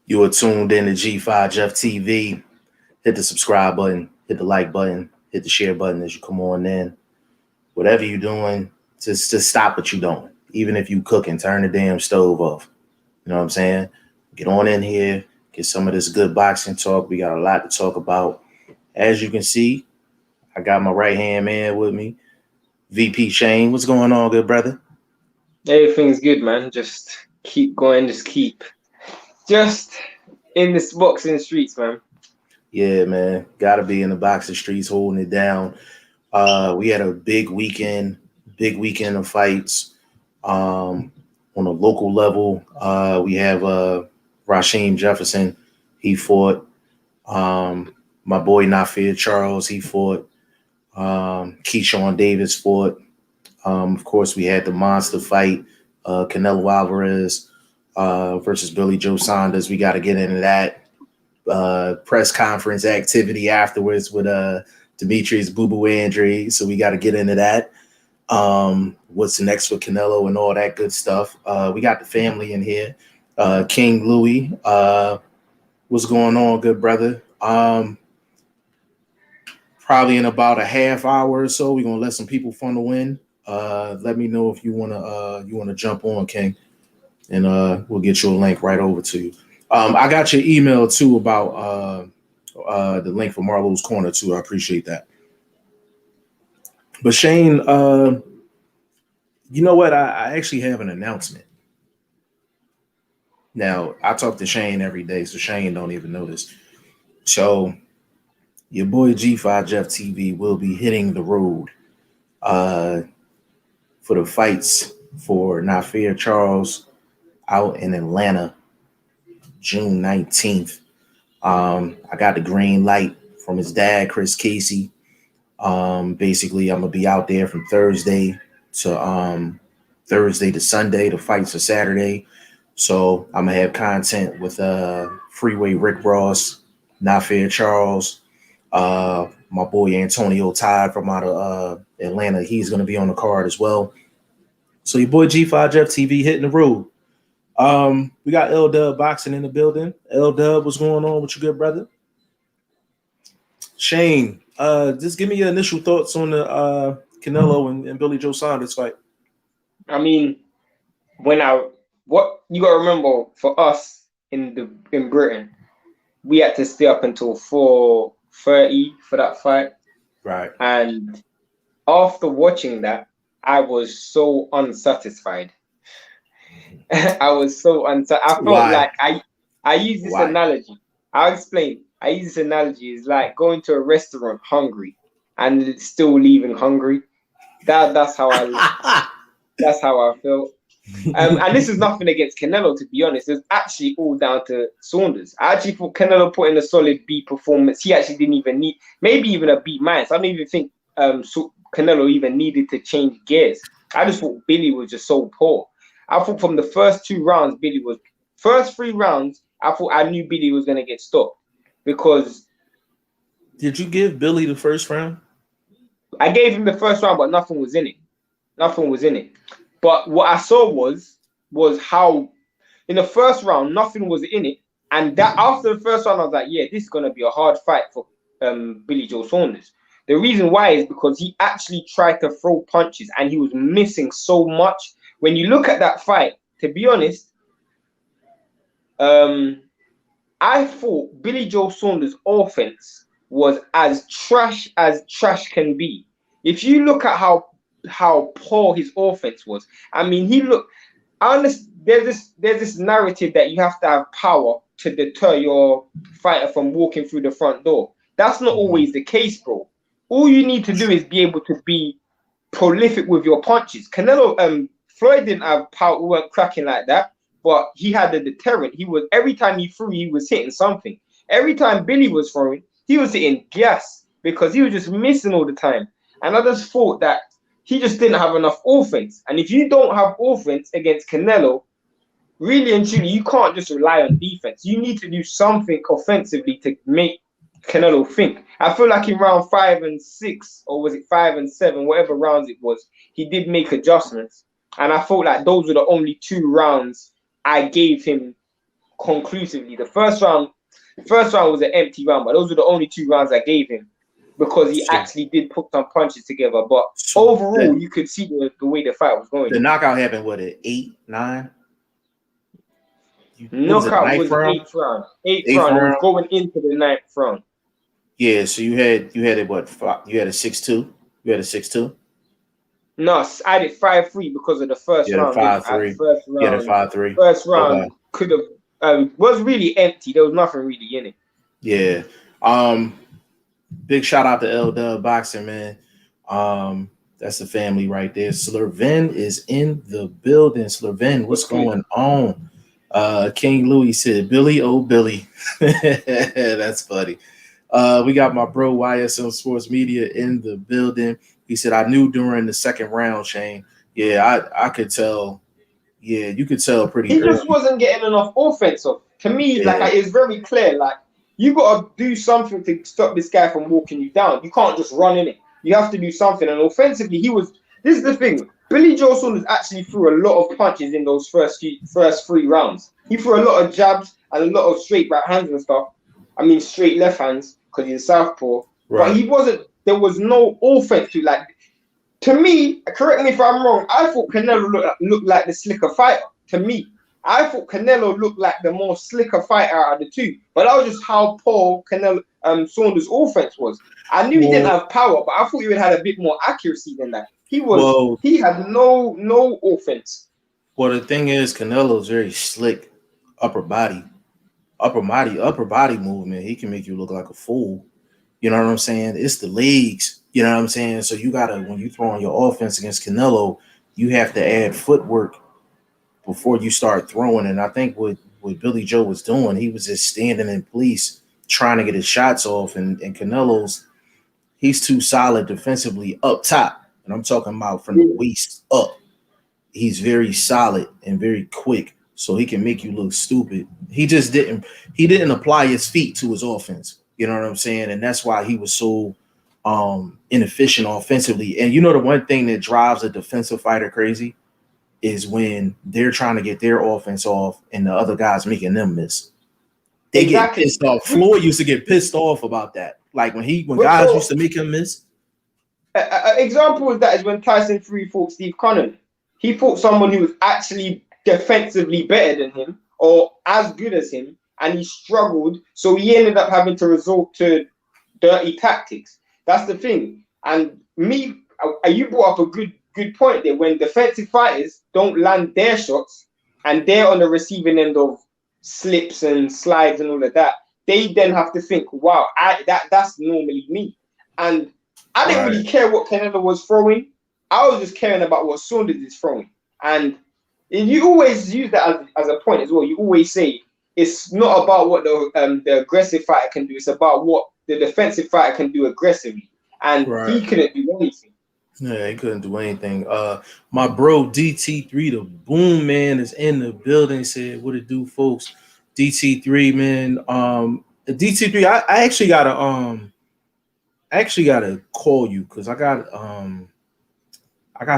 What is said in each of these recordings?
You are tuned in to G5 Jeff TV. Hit the subscribe button, hit the like button, hit the share button as you come on in. Whatever you're doing, just stop what you're doing. Even if you cooking, turn the damn stove off. You know what I'm saying? Get on in here, get some of this good boxing talk. We got a lot to talk about. As you can see, I got my right hand man with me, VP Shane. What's going on, good brother? Everything's good, man. Just keep going. Just in this boxing streets, man. Yeah, man. Gotta be in the boxing streets holding it down. We had a big weekend of fights. On a local level, we have Rasheem Jefferson. He fought. My boy Nafir Charles, he fought. Keyshawn Davis fought. Of course, we had the monster fight, Canelo Alvarez versus Billy Joe Saunders. We got to get into that press conference activity afterwards with Demetrius Boo Boo Andrade. So we got to get into that. What's next for Canelo and all that good stuff. We got the family in here. King Louie, what's going on, good brother? Probably in about a half hour or so, we're gonna let some people funnel in. Let me know if you wanna jump on, King, and we'll get you a link right over to you. I got your email too about the link for Marlowe's Corner too. I appreciate that. But Shane, you know what? I actually have an announcement. Now, I talk to Shane every day, so Shane don't even know this. So your boy G5 Jeff TV will be hitting the road for the fights for Nafir Charles out in Atlanta, June 19th. I got the green light from his dad, Chris Casey. Basically, I'm gonna be out there from Thursday to Sunday. The fights are Saturday, so I'm gonna have content with Freeway Rick Ross, Nafir Charles, my boy Antonio Todd from out of Atlanta. He's gonna be on the card as well. So your boy G5 Jeff TV hitting the road. We got L Dub Boxing in the building. L Dub, what's going on with you, good brother? Shane, just give me your initial thoughts on the Canelo and Billy Joe Saunders fight. I mean, what you gotta remember for us in Britain, we had to stay up until 4:30 for that fight. Right. And after watching that, I was so unsatisfied. I was so unsatisfied. I felt like I use this analogy. I'll explain. I use this analogy. It's like going to a restaurant hungry and still leaving hungry. That's how I that's how I felt. And this is nothing against Canelo, to be honest. It's actually all down to Saunders. I actually thought Canelo put in a solid B performance. He actually didn't even need, maybe even a B minus. I don't even think Canelo even needed to change gears. I just thought Billy was just so poor. I thought from the first 2 rounds, first 3 rounds, I knew Billy was going to get stopped because. Did you give Billy the first round? I gave him the first round, but nothing was in it. Nothing was in it. But what I saw was how in the first round, nothing was in it. And that after the first round, I was like, yeah, this is going to be a hard fight for Billy Joe Saunders. The reason why is because he actually tried to throw punches and he was missing so much. When you look at that fight, to be honest, I thought Billy Joe Saunders' offense was as trash can be. If you look at how poor his offense was, I mean, I understand there's this narrative that you have to have power to deter your fighter from walking through the front door. That's not always the case, bro. All you need to do is be able to be prolific with your punches. Canelo, Floyd didn't have power, weren't cracking like that, but he had a deterrent. Every time he threw, he was hitting something. Every time Billy was throwing, he was hitting gas because he was just missing all the time. And I just thought that he just didn't have enough offense. And if you don't have offense against Canelo, really and truly, you can't just rely on defense. You need to do something offensively to make Canelo think. I feel like in round 5 and 6, or was it 5 and 7, whatever rounds it was, he did make adjustments. And I felt like those were the only 2 rounds I gave him conclusively. The first round was an empty round, but those were the only 2 rounds I gave him because he actually did put some punches together. But overall, you could see the way the fight was going. The knockout happened, what, at 8, 9? Knockout was 8th round. 8th round. It was going into the 9th round. Yeah, so you had it what? You had a 6-2. You had a 6-2. No, I did 5-3 because of the first round. 5-3. You had a 5-3. First round could have was really empty. There was nothing really in it. Yeah. Big shout out to L Boxing, man. That's the family right there. Slurven is in the building. Slurven, what's going on? King Louis said, Billy, oh Billy. That's funny. We got my bro YSL Sports Media in the building. He said, I knew during the second round, Shane. Yeah, I could tell. Yeah, you could tell pretty early. He just wasn't getting enough offense off. To me, it's very clear. Like, you got to do something to stop this guy from walking you down. You can't just run in it. You have to do something. And offensively, this is the thing. Billy Joe Saunders actually threw a lot of punches in those first 3 rounds. He threw a lot of jabs and a lot of straight right hands and stuff. I mean, straight left hands because he's a southpaw. Right. But there was no offense to, like, to me, correct me if I'm wrong, I thought Canelo looked like the slicker fighter. To me, I thought Canelo looked like the more slicker fighter out of the 2. But that was just how poor Saunders' offense was. I knew he didn't have power, but I thought he would have had a bit more accuracy than that. He had no offense. Well, the thing is, Canelo's very slick upper body movement. He can make you look like a fool. You know what I'm saying? It's the legs. You know what I'm saying? So you gotta, when you throw on your offense against Canelo, you have to add footwork before you start throwing. And I think what Billy Joe was doing, he was just standing in place trying to get his shots off. And Canelo's, he's too solid defensively up top. And I'm talking about from the waist up. He's very solid and very quick, so he can make you look stupid. He didn't apply his feet to his offense. You know what I'm saying? And that's why he was so inefficient offensively. And you know, the one thing that drives a defensive fighter crazy is when they're trying to get their offense off and the other guys making them miss. They get pissed off. Floyd used to get pissed off about that. Like when guys used to make him miss. An example of that is when Tyson Fury fought Steve Connon. He fought someone who was actually defensively better than him or as good as him, and he struggled. So he ended up having to resort to dirty tactics. That's the thing. And you brought up a good point there. When defensive fighters don't land their shots and they're on the receiving end of slips and slides and all of that, they then have to think, wow, that's normally me. And I didn't really care what Canelo was throwing. I was just caring about what Saunders is throwing. And you always use that as a point as well. You always say it's not about what the aggressive fighter can do. It's about what the defensive fighter can do aggressively. And he couldn't do anything. Yeah, he couldn't do anything. My bro DT3, the Boom Man, is in the building. He said, "What it do, folks?" DT3, man. DT3, I actually gotta call you because I got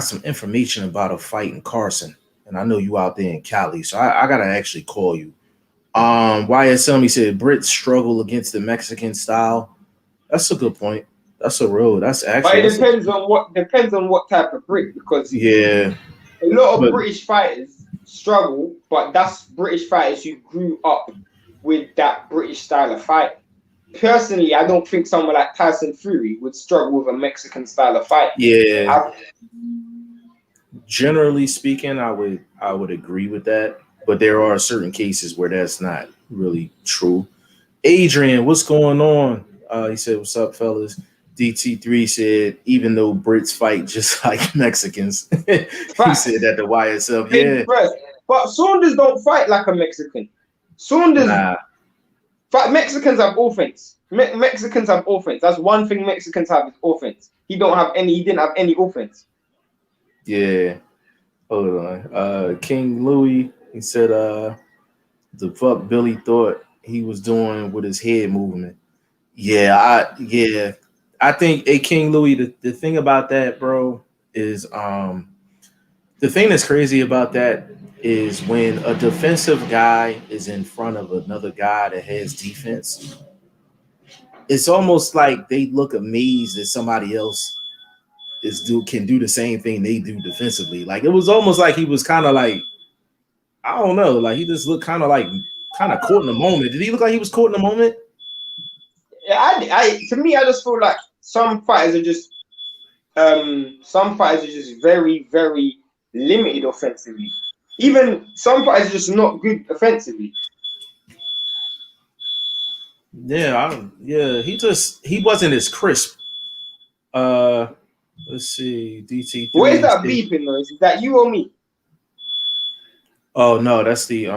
some information about a fight in Carson, and I know you out there in Cali, so I gotta actually call you. YSM, he said Brits struggle against the Mexican style. That's a good point. That's actually. But it depends on what type of Brit, because a lot of British fighters struggle, but that's British fighters who grew up with that British style of fight. Personally, I don't think someone like Tyson Fury would struggle with a Mexican style of fight. Yeah. Generally speaking, I would agree with that, but there are certain cases where that's not really true. Adrian, what's going on? He said, "What's up, fellas?" DT3 said, "Even though Brits fight just like Mexicans," he said that to YSL. Yeah, but Saunders don't fight like a Mexican. Saunders. Mexicans have offense. Mexicans have offense. That's one thing Mexicans have is offense. He didn't have any offense. Yeah. Hold on. King Louis, he said the fuck Billy thought he was doing with his head movement. I think King Louis, the thing about that, bro, is the thing that's crazy about that is when a defensive guy is in front of another guy that has defense, it's almost like they look amazed that somebody else can do the same thing they do defensively. Like it was almost like he was kind of like, I don't know, like he just looked kind of like caught in the moment. Did he look like he was caught in the moment? Yeah, to me, I just feel like some fighters are just very, very limited offensively. Even some fighters are just not good offensively. Yeah, he wasn't as crisp. Uh, let's see, What is DT3. that beeping noise? Is that you or me? Oh no, that's the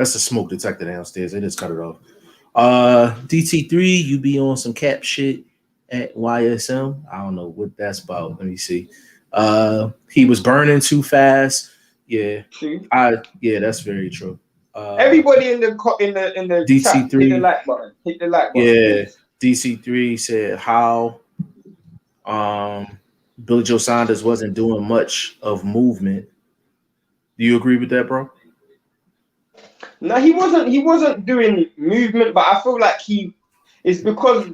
smoke detector downstairs. They just cut it off. DT3, you be on some cap shit at YSM. I don't know what that's about. Let me see. He was burning too fast. Yeah, True. Yeah, that's very true. Everybody in the chat, hit the DC3. like button. Hit the like button, Yeah, please. DC3 said how Billy Joe Saunders wasn't doing much of movement. Do you agree with that, bro? No, he wasn't. He wasn't doing movement, but I feel like it's because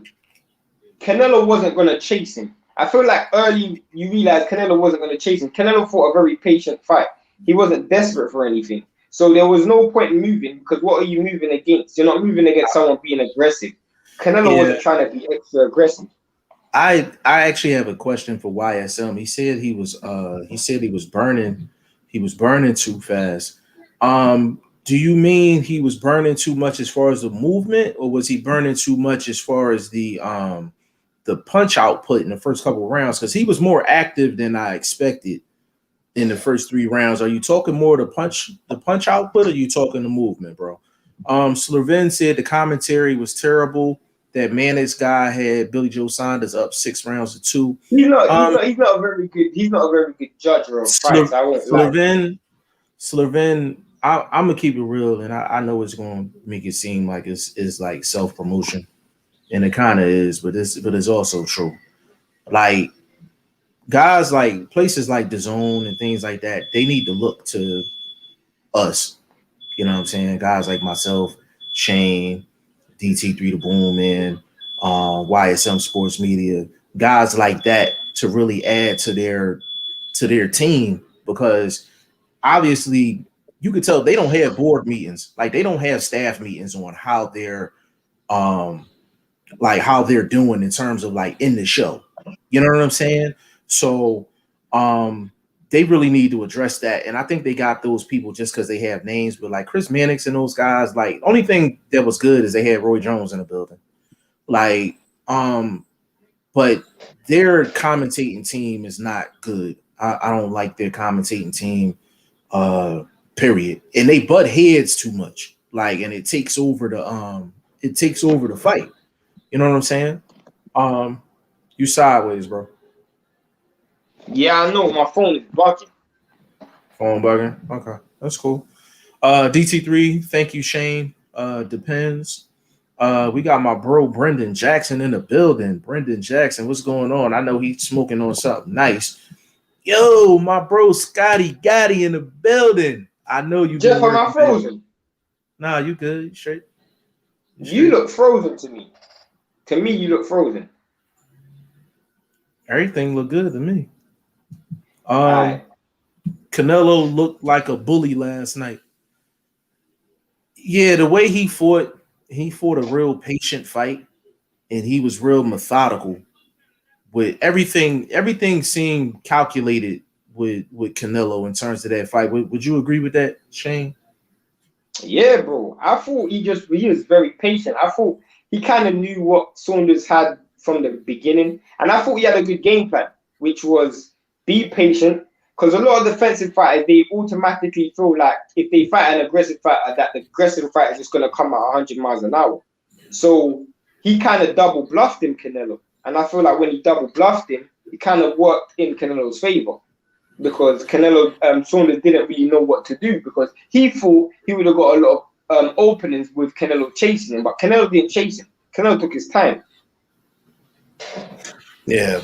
Canelo wasn't gonna chase him. I feel like early you realized Canelo wasn't gonna chase him. Canelo fought a very patient fight. He wasn't desperate for anything. So there was no point in moving because what are you moving against? You're not moving against someone being aggressive. Canelo wasn't trying to be extra aggressive. I actually have a question for YSM. He said he was burning too fast. Do you mean he was burning too much as far as the movement, or was he burning too much as far as the punch output in the first couple of rounds? Because he was more active than I expected in the first 3 rounds. Are you talking more the punch output, or are you talking the movement, bro? Slovin said the commentary was terrible. That Mannix guy had Billy Joe Saunders up 6 rounds to 2. He's not a very good judge of fights. I won't lie. Slovin, I'm gonna keep it real, and I know it's gonna make it seem like it's like self promotion, and it kind of is, but it's also true. Like guys like places like the Zone and things like that, they need to look to us. You know what I'm saying? Guys like myself, Shane, DT3 the Boom Man, YSM Sports Media, guys like that to really add to their team, because obviously you could tell they don't have board meetings, like they don't have staff meetings on how they're doing in terms of like in the show. You know what I'm saying? So they really need to address that. And I think they got those people just because they have names, but like Chris Mannix and those guys, like only thing that was good is they had Roy Jones in the building. Like, but their commentating team is not good. I don't like their commentating team, period. And they butt heads too much. Like, and it takes over the fight. You know what I'm saying? You sideways, bro. Yeah, I know. My phone is bugging. Phone bugging. Okay, that's cool. DT3, thank you, Shane. Depends. We got my bro Brendan Jackson in the building. Brendan Jackson, what's going on? I know he's smoking on something nice. Yo, my bro Scotty Gotti in the building. I know you. Jeff, am I frozen? Nah, you good. You straight. You look frozen to me. To me, you look frozen. Everything looked good to me. Canelo looked like a bully last night. Yeah, the way he fought a real patient fight, and he was real methodical with everything. Everything seemed calculated with Canelo in terms of that fight. Would you agree with that, Shane? Yeah, bro. I thought he was very patient. I thought he kind of knew what Saunders had from the beginning, and I thought he had a good game plan, which was be patient. Because a lot of defensive fighters, they automatically feel like if they fight an aggressive fighter, that the aggressive fighter is just going to come at 100 miles an hour. So he kind of double bluffed him, Canelo. And I feel like when he double bluffed him, it kind of worked in Canelo's favor. Because Canelo, Saunders didn't really know what to do, because he thought he would have got a lot of openings with Canelo chasing him. But Canelo didn't chase him. Canelo took his time. Yeah.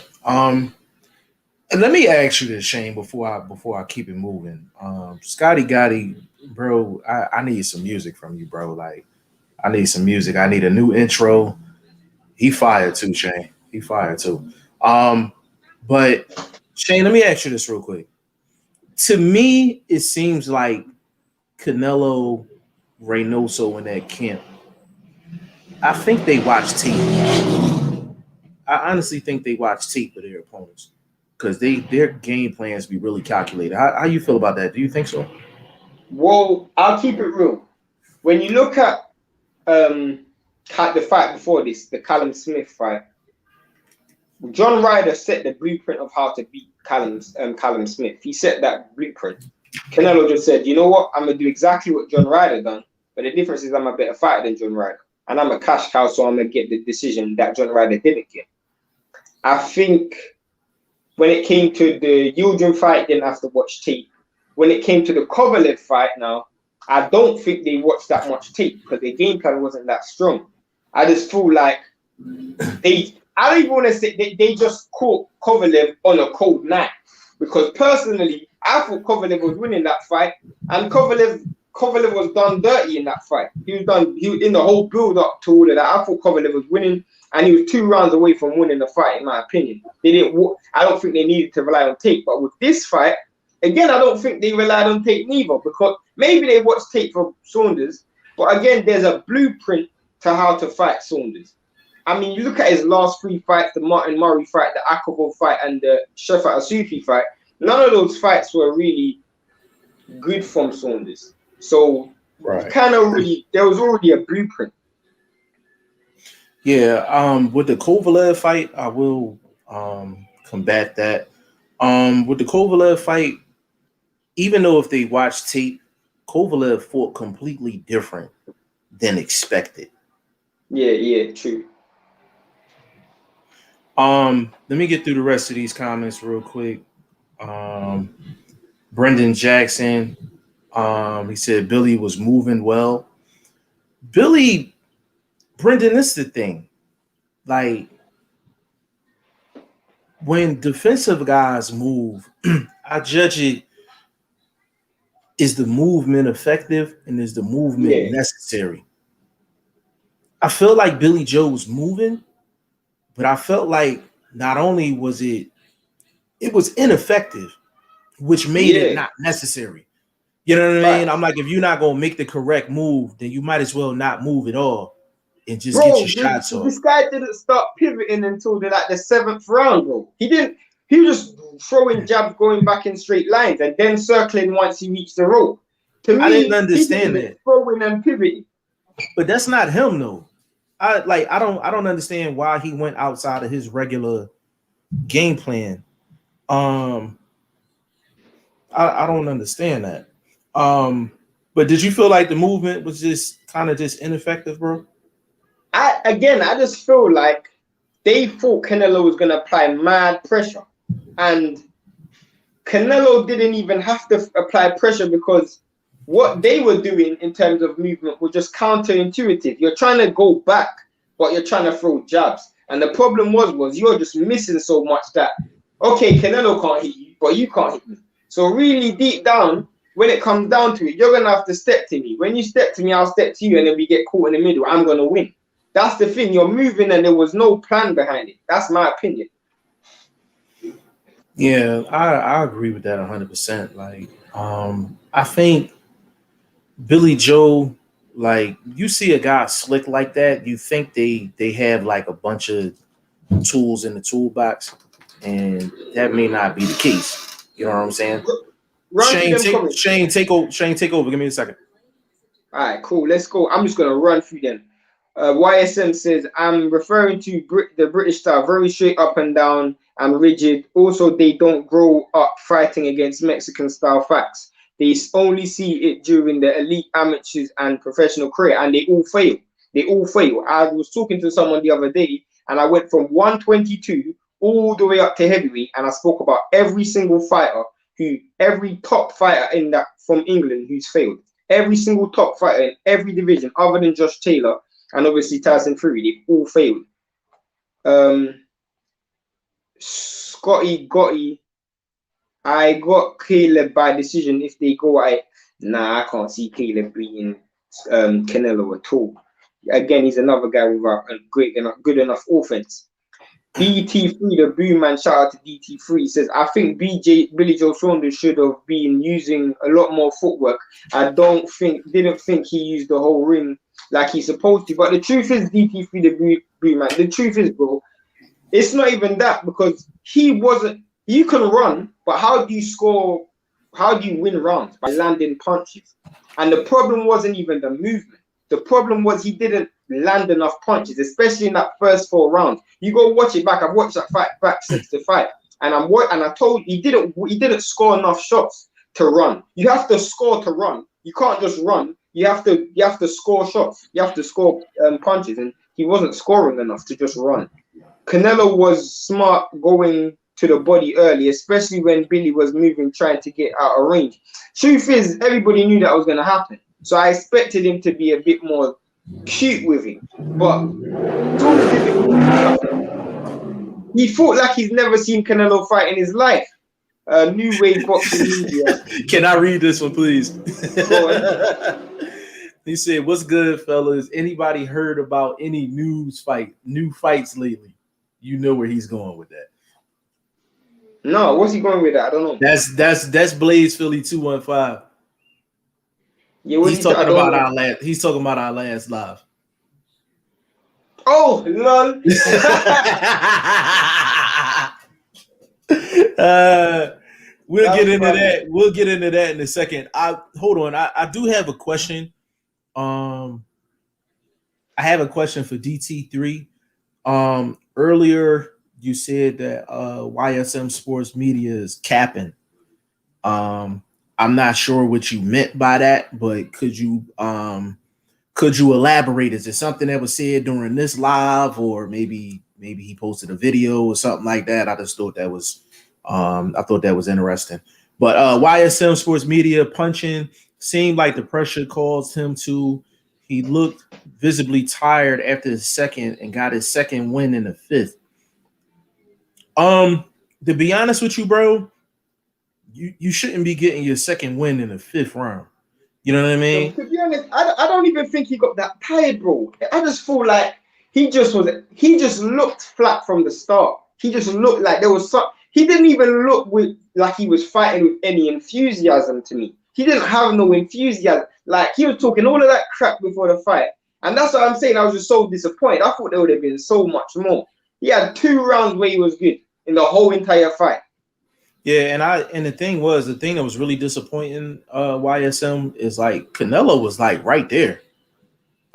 Let me ask you this, Shane, before I keep it moving. Scotty Gotti, bro, I need some music from you, bro. Like, I need some music. I need a new intro. He fired too, Shane. He fired too. But Shane, let me ask you this real quick. To me, it seems like Canelo, Reynoso in that camp. I think they watch tape. I honestly think they watch tape of their opponents because their game plans be really calculated. How you feel about that? Do you think so? Well, I'll keep it real. When you look at the fight before this, the Callum Smith fight, John Ryder set the blueprint of how to beat Callum Smith. He set that blueprint. Canelo just said, you know what, I'm gonna do exactly what John Ryder done, but the difference is I'm a better fighter than John Ryder, and I'm a cash cow, so I'm gonna get the decision that John Ryder didn't get. I think when it came to the Yildirim fight, didn't have to watch tape. When it came to the Kovalev fight, now I don't think they watched that much tape because their game plan wasn't that strong. I just feel like I don't even want to say they just caught Kovalev on a cold night, because personally, I thought Kovalev was winning that fight, and Kovalev was done dirty in that fight. He was in the whole build up to all of that. I thought Kovalev was winning, and he was 2 rounds away from winning the fight, in my opinion. I don't think they needed to rely on tape, but with this fight, again, I don't think they relied on tape neither, because maybe they watched tape from Saunders, but again, there's a blueprint to how to fight Saunders. I mean, you look at his last 3 fights, the Martin Murray fight, the Akabov fight, and the Shefat Asufi fight. None of those fights were really good from Saunders. So, Right. there was already a blueprint. Yeah. With the Kovalev fight, I will combat that. With the Kovalev fight, even though if they watch tape, Kovalev fought completely different than expected. Yeah, true. Let me get through the rest of these comments real quick. Brendan Jackson, he said Billy was moving well. Brendan, this is the thing. Like, when defensive guys move, I judge it, is the movement effective and is the movement necessary? I feel like Billy Joe was moving, but I felt like not only was it was ineffective, which made it not necessary. You know what I mean? I'm like, if you're not gonna make the correct move, then you might as well not move at all and just get your shots off. This guy didn't start pivoting until the 7th round, bro. He didn't. He was just throwing jabs, going back in straight lines, and then circling once he reached the rope. To me, I didn't understand that. Throwing and pivoting. But that's not him, though. I don't understand why he went outside of his regular game plan. I don't understand that. But did you feel like the movement was just kind of just ineffective, bro? I just feel like they thought Canelo was gonna apply mad pressure, and Canelo didn't even have to apply pressure, because what they were doing in terms of movement was just counterintuitive. You're trying to go back, but you're trying to throw jabs. And the problem was you're just missing so much that, okay, Canelo can't hit you, but you can't hit me. So really deep down, when it comes down to it, you're going to have to step to me. When you step to me, I'll step to you, and then we get caught in the middle. I'm going to win. That's the thing. You're moving, and there was no plan behind it. That's my opinion. Yeah, I agree with that 100%. Like, I think Billy Joe, like, you see a guy slick like that, you think they have like a bunch of tools in the toolbox, and that may not be the case. You know what I'm saying? Shane, take over. Give me a second. All right, cool. Let's go. I'm just gonna run through them. YSM says, I'm referring to the British style, very straight up and down and rigid. Also, they don't grow up fighting against Mexican style fights. They only see it during the elite amateurs and professional career, and they all fail. They all fail. I was talking to someone the other day, and I went from 122 all the way up to heavyweight, and I spoke about every single fighter, every top fighter in that from England who's failed. Every single top fighter in every division, other than Josh Taylor and obviously Tyson Fury, they all failed. Scotty Gotti I got Caleb by decision if they go at it. Nah, I can't see Caleb beating Canelo at all. Again, he's another guy with a good enough offense. DT3, the boom man, shout out to DT3, says, I think Billy Joe Saunders should have been using a lot more footwork. Didn't think he used the whole ring like he's supposed to. But the truth is, DT3, the boom man, the truth is, bro, it's not even that, because you can run, but how do you score? How do you win rounds? By landing punches. And the problem wasn't even the movement. The problem was he didn't land enough punches, especially in that first 4 rounds. You go watch it back. I've watched that fight back 6 to 5, and I told he didn't score enough shots to run. You have to score to run. You can't just run. You have to score shots. You have to score punches, and he wasn't scoring enough to just run. Canelo was smart going to the body early, especially when Billy was moving, trying to get out of range. Truth is, everybody knew that was going to happen. So I expected him to be a bit more cute with him. But he fought like he's never seen Canelo fight in his life. New Wave Boxing Media. Can I read this one, please? He said, "What's good, fellas? Anybody heard about any new fights lately?" You know where he's going with that. No, what's he going with that? I don't know. That's Blaze Philly 215. Yeah, he's talking about our last live. Oh, lol. We'll get into that. We'll get into that in a second. Hold on. I do have a question. I have a question for DT3. Earlier you said that YSM Sports Media is capping. I'm not sure what you meant by that, but could you elaborate? Is it something that was said during this live, or maybe he posted a video or something like that? I just thought that was interesting. But YSM Sports Media punching seemed like the pressure caused him to. He looked visibly tired after the second and got his second win in the 5th. To be honest with you, bro, you shouldn't be getting your second win in the 5th round. You know what I mean? To be honest, I don't even think he got that tired, bro. I just feel like he just looked flat from the start. He just looked like there was some. He didn't even look like he was fighting with any enthusiasm to me. He didn't have no enthusiasm. Like, he was talking all of that crap before the fight. And that's what I'm saying. I was just so disappointed. I thought there would have been so much more. He had 2 rounds where he was good in the whole entire fight. Yeah, and the thing that was really disappointing, YSM, is like Canelo was like right there.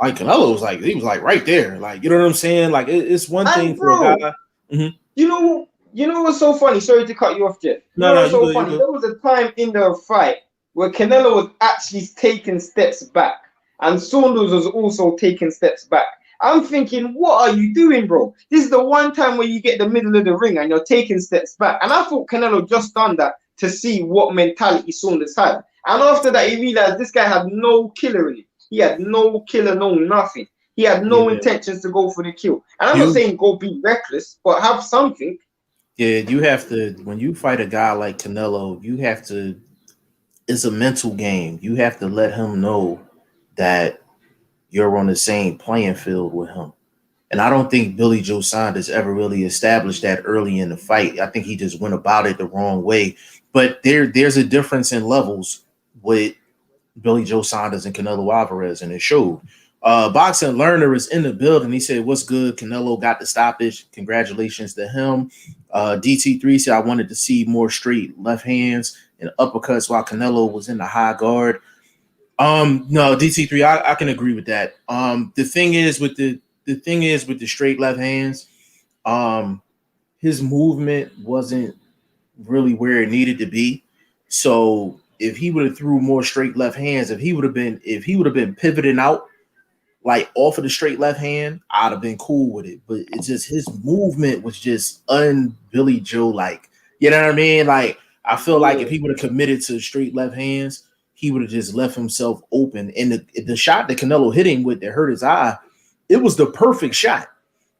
Like Canelo was like, he was like right there. Like, you know what I'm saying? Like, it's one thing for a guy. Mm-hmm. You know what's so funny? Sorry to cut you off, Jeff. What's so funny? There was a time in the fight where Canelo was actually taking steps back, and Saunders was also taking steps back. I'm thinking, what are you doing, bro? This is the one time where you get the middle of the ring and you're taking steps back. And I thought Canelo just done that to see what mentality Saunders had. And after that, he realized this guy had no killer in him. He had no killer, no nothing. He had no intentions to go for the kill. And I'm not saying go be reckless, but have something. Yeah, you have to, when you fight a guy like Canelo, you have to, it's a mental game. You have to let him know that you're on the same playing field with him. And I don't think Billy Joe Saunders ever really established that early in the fight. I think he just went about it the wrong way. But there's a difference in levels with Billy Joe Saunders and Canelo Alvarez, and it showed. Boxing Learner is in the building. He said, "What's good? Canelo got the stoppage. Congratulations to him." DT3 said, "I wanted to see more straight left hands and uppercuts while Canelo was in the high guard." No, DT3, I can agree with that. The thing is with the straight left hands, his movement wasn't really where it needed to be. So if he would have threw more straight left hands, if he would have been pivoting out like off of the straight left hand, I'd have been cool with it. But it's just his movement was just un-Billy Joe like. You know what I mean? Like, I feel like if he would have committed to straight left hands, he would have just left himself open. And the shot that Canelo hit him with that hurt his eye, it was the perfect shot.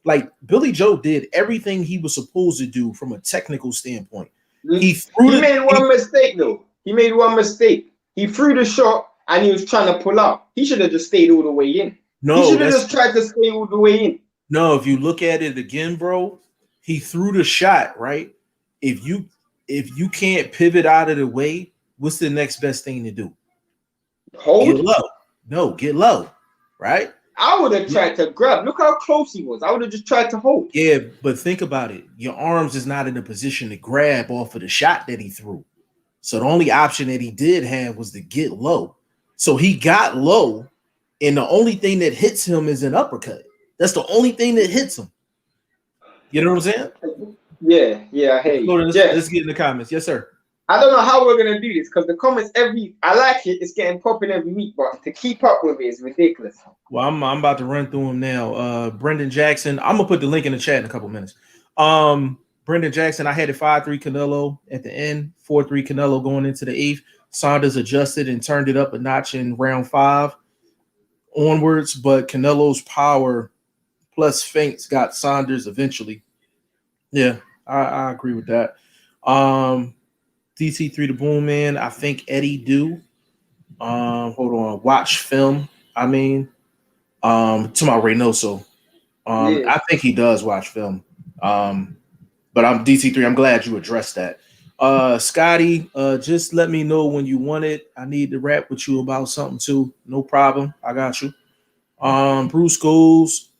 Like, Billy Joe did everything he was supposed to do from a technical standpoint. He threw He made one mistake though. He made one mistake. He threw the shot and he was trying to pull out. He should have just stayed all the way in. He should have just tried to stay all the way in. No, if you look at it again, bro, he threw the shot, right? If you can't pivot out of the way, what's the next best thing to do? Hold. Get low. No, get low, right? I would have tried to grab. Look how close he was. I would have just tried to hold. Yeah, but think about it. Your arms is not in a position to grab off of the shot that he threw. So the only option that he did have was to get low. So he got low, and the only thing that hits him is an uppercut. That's the only thing that hits him. You know what I'm saying? Yeah. Hey, let's get in the comments. Yes, sir. I don't know how we're gonna do this because the comments I like it. It's getting popping every week, but to keep up with it is ridiculous. Well, I'm about to run through them now. Brendan Jackson. I'm gonna put the link in the chat in a couple minutes. Brendan Jackson. I had it 5-3 Canelo at the end. 4-3 Canelo going into the 8th. Saunders adjusted and turned it up a notch in round 5 onwards, but Canelo's power plus feints got Saunders eventually. Yeah, I agree with that. DC3 the Boom Man. I think Eddie do. Hold on. Watch film. I mean, to my Reynoso. I think he does watch film. But I'm DC3. I'm glad you addressed that. Scotty, just let me know when you want it. I need to rap with you about something too. No problem. I got you. Bruce Goals,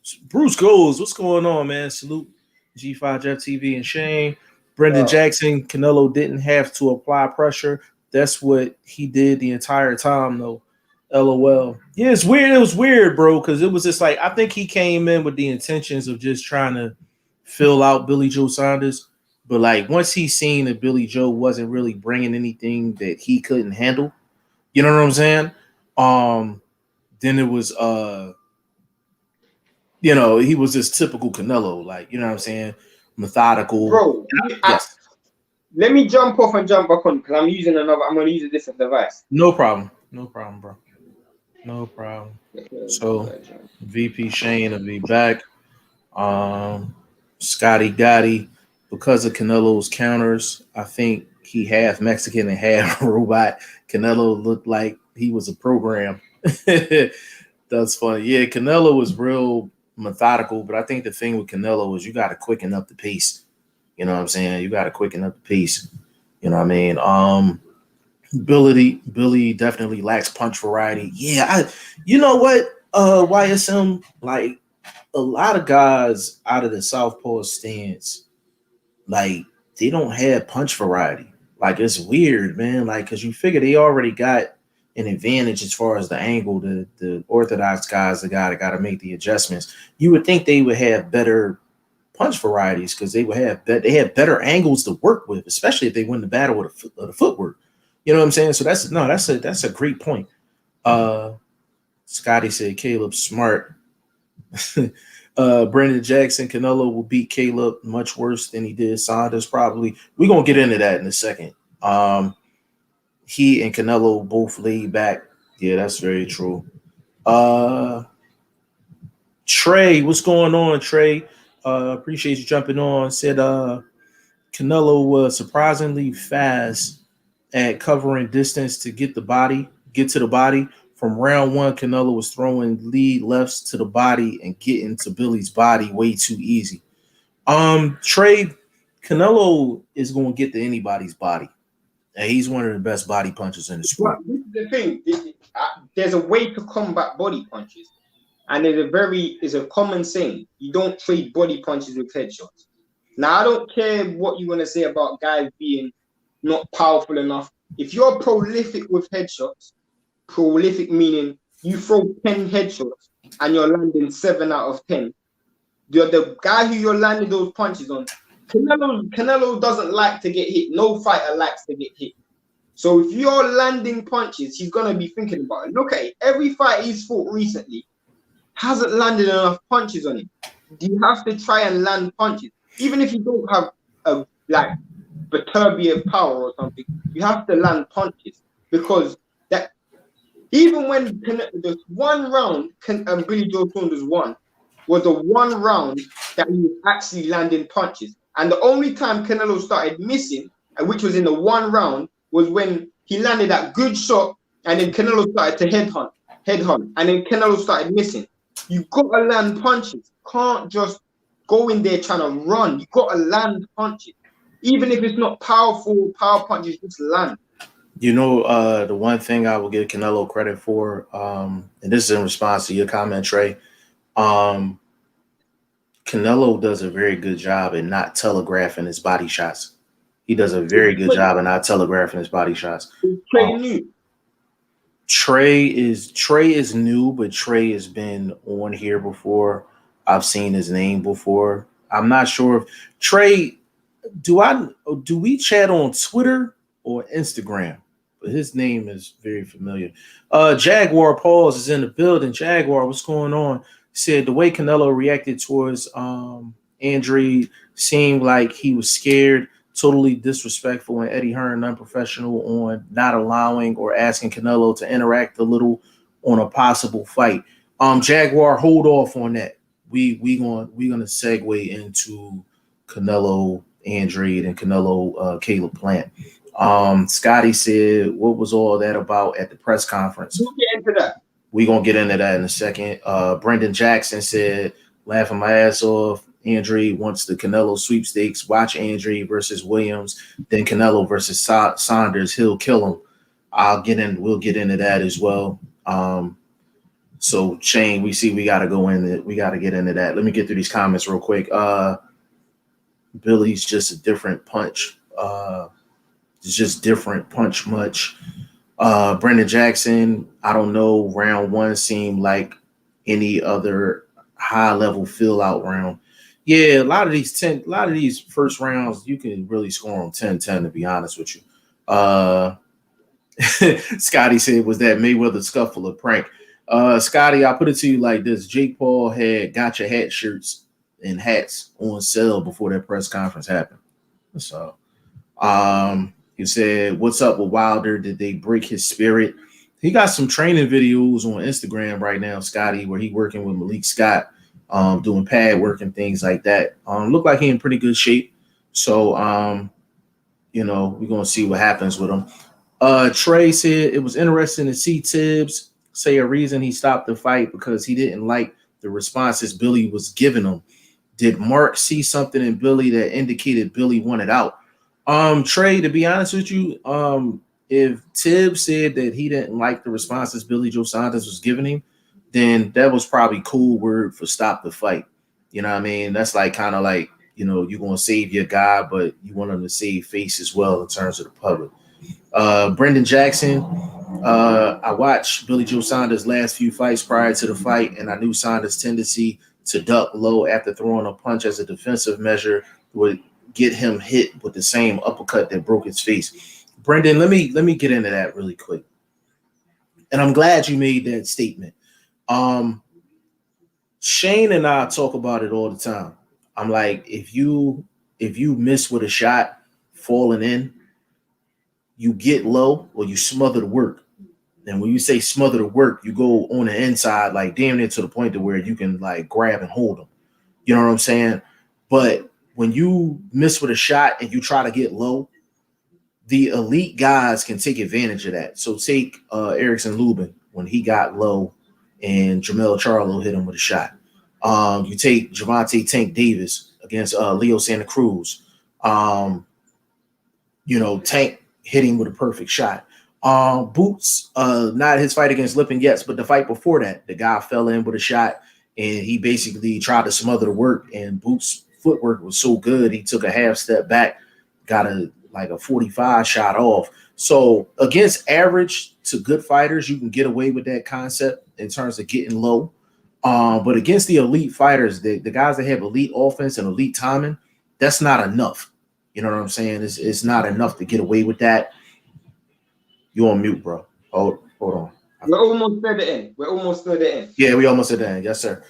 what's going on, man? Salute G5 Jeff TV and Shane. Brendan Jackson, Canelo didn't have to apply pressure. That's what he did the entire time, though. LOL. Yeah, it's weird. It was weird, bro, because it was just like I think he came in with the intentions of just trying to fill out Billy Joe Saunders. But like once he seen that Billy Joe wasn't really bringing anything that he couldn't handle, you know what I'm saying? Then it was he was just typical Canelo, like, you know what I'm saying? Methodical. Bro, yes. Let me jump off and jump back on because I'm going to use a different device. No problem, bro. No problem. So VP Shane will be back. Scotty Gotti, because of Canelo's counters, I think he half Mexican and half robot. Canelo looked like he was a program. That's funny. Yeah, Canelo was real methodical, but I think the thing with Canelo is you got to quicken up the pace. You know what I'm saying? You got to quicken up the pace. You know what I mean? Billy definitely lacks punch variety. Yeah, you know what? YSM, like a lot of guys out of the southpaw stance, like they don't have punch variety. Like it's weird, man. Like because you figure they already got an advantage as far as the angle. The orthodox guys, the guy that got to make the adjustments. You would think they would have better punch varieties because they have better angles to work with, especially if they win the battle with the footwork. You know what I'm saying? So that's a great point. Scotty said Caleb's smart. Brendan Jackson, Canelo will beat Caleb much worse than he did Saunders probably. We're gonna get into that in a second. He and Canelo both laid back. Yeah, that's very true. Trey, what's going on, Trey? Appreciate you jumping on. Said Canelo was surprisingly fast at covering distance to get to the body. From round 1, Canelo was throwing lead lefts to the body and getting to Billy's body way too easy. Trey, Canelo is going to get to anybody's body. And he's one of the best body punchers in the sport. This is the thing. There's a way to combat body punches. And there's a common saying. You don't trade body punches with headshots. Now, I don't care what you want to say about guys being not powerful enough. If you're prolific with headshots, prolific meaning you throw 10 headshots and you're landing 7 out of 10. You're the guy who you're landing those punches on. Canelo doesn't like to get hit. No fighter likes to get hit. So if you're landing punches, he's going to be thinking about it. Look at it. Every fight he's fought recently hasn't landed enough punches on him. You have to try and land punches. Even if you don't have a Viterbian power or something, you have to land punches because that even when the one round Billy Joe Saunders won was the one round that he was actually landing punches. And the only time Canelo started missing which was in the 1 round, was when he landed that good shot, and then Canelo started to headhunt, and then Canelo started missing. You got to land punches. Can't just go in there trying to run. You got to land punches, even if it's not powerful power punches. Just land. You know, the one thing I will give Canelo credit for, and this is in response to your comment, Trey. Canelo does a very good job at not telegraphing his body shots. He does a very good job at not telegraphing his body shots. Trey is new, but Trey has been on here before. I've seen his name before. I'm not sure if Trey. Do we chat on Twitter or Instagram? But his name is very familiar. Jaguar Pauls is in the building. Jaguar, what's going on? Said the way Canelo reacted towards Andrade seemed like he was scared, totally disrespectful, and Eddie Hearn unprofessional on not allowing or asking Canelo to interact a little on a possible fight. Jaguar, hold off on that. We're gonna segue into Canelo Andrade and Canelo Caleb Plant. Scotty said, what was all that about at the press conference? We'll get into that. We're going to get into that in a second. Brendan Jackson said, laughing my ass off, Andrade wants the Canelo sweepstakes. Watch Andrade versus Williams, then Canelo versus Saunders. He'll kill him. We'll get into that as well. So Shane, we got to go in it. We got to get into that. Let me get through these comments real quick. Billy's just a different punch. It's just different punch much. Brendan Jackson, I don't know. Round 1 seemed like any other high level fill out round. Yeah, a lot of these first rounds, you can really score on 10-10, to be honest with you. Scotty said, was that Mayweather scuffle a prank? Scotty, I put it to you like this. Jake Paul had gotcha hat shirts and hats on sale before that press conference happened. So he said, what's up with Wilder? Did they break his spirit? He got some training videos on Instagram right now, Scotty, where he working with Malik Scott, doing pad work and things like that. Look like he in pretty good shape. So, we're going to see what happens with him. Trey said it was interesting to see Tibbs say a reason he stopped the fight because he didn't like the responses Billy was giving him. Did Mark see something in Billy that indicated Billy wanted out? Trey, to be honest with you, if Tibbs said that he didn't like the responses Billy Joe Saunders was giving him, then that was probably cool word for stop the fight. You know what I mean? That's like kind of like, you're going to save your guy, but you want him to save face as well in terms of the public. Brendan Jackson, I watched Billy Joe Saunders' last few fights prior to the fight, and I knew Saunders' tendency to duck low after throwing a punch as a defensive measure would get him hit with the same uppercut that broke his face. Brendan, let me get into that really quick. And I'm glad you made that statement. Shane and I talk about it all the time. I'm like, if you miss with a shot falling in, you get low or you smother the work. And when you say smother the work, you go on the inside, like damn near to the point to where you can like grab and hold them. You know what I'm saying? But when you miss with a shot and you try to get low, the elite guys can take advantage of that. So take Erickson Lubin when he got low and Jamel Charlo hit him with a shot. You take Javante Tank Davis against Leo Santa Cruz. Tank hit him with a perfect shot. Boots, not his fight against Lipin Getz, but the fight before that, the guy fell in with a shot and he basically tried to smother the work, and Boots' footwork was so good he took a half step back, got a 45 shot off. So against average to good fighters, you can get away with that concept in terms of getting low. But against the elite fighters, the guys that have elite offense and elite timing, that's not enough. You know what I'm saying? It's not enough to get away with that. You on mute, bro. Hold on. We're almost at the end. Yeah, we almost at the end. Yes, sir.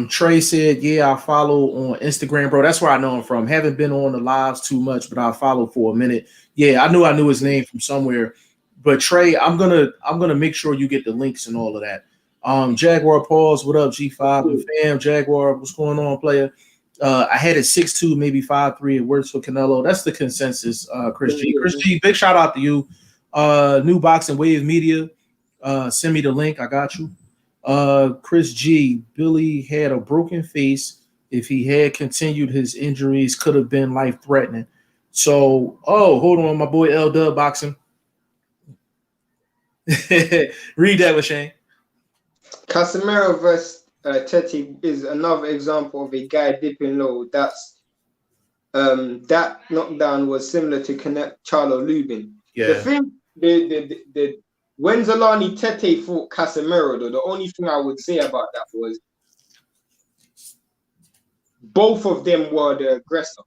Trey said, yeah, I follow on Instagram, bro. That's where I know him from. Haven't been on the lives too much, but I followed for a minute. Yeah, I knew his name from somewhere. But Trey, I'm gonna make sure you get the links and all of that. Jaguar Pauls, what up, G5 and fam? Jaguar, what's going on, player? I had it 6-2, maybe 5-3. It works for Canelo. That's the consensus. Chris G. Chris G, big shout out to you. New Boxing Wave Media. Send me the link. I got you. Chris G. Billy had a broken face. If he had continued, his injuries could have been life threatening. So, hold on, my boy L Dub Boxing. Read that with Shane. Casemiro versus Tete is another example of a guy dipping low. That knockdown was similar to Charlo Lubin. Yeah. The thing, the when Zolani Tete fought Casemiro, though, the only thing I would say about that was both of them were the aggressor.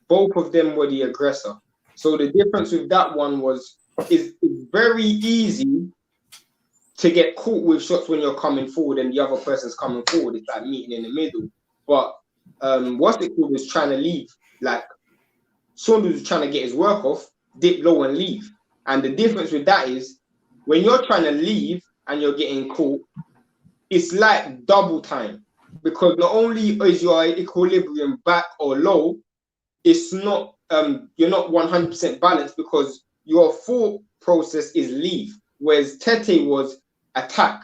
Both of them were the aggressor. So the difference with that one was it's very easy to get caught with shots when you're coming forward and the other person's coming forward. It's like meeting in the middle. But what's it called was trying to leave. Like Saunders was trying to get his work off, dip low and leave. And the difference with that is when you're trying to leave and you're getting caught, it's like double time. Because not only is your equilibrium back or low, it's not you're not 100% balanced because your thought process is leave, whereas Tete was attack.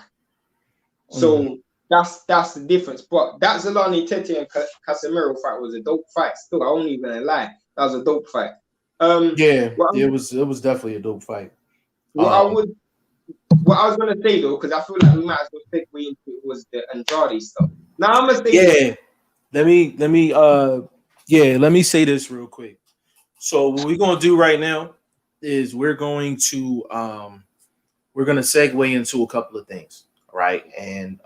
So that's the difference. But that Zolani Tete and Casemiro fight was a dope fight. Still, I won't even lie, that was a dope fight. It was definitely a dope fight. What I was gonna say though, because I feel like we might as well segue into it, was the Andrade stuff. Now I'm gonna say let me say this real quick. So what we're gonna do right now is we're gonna segue into a couple of things, right? And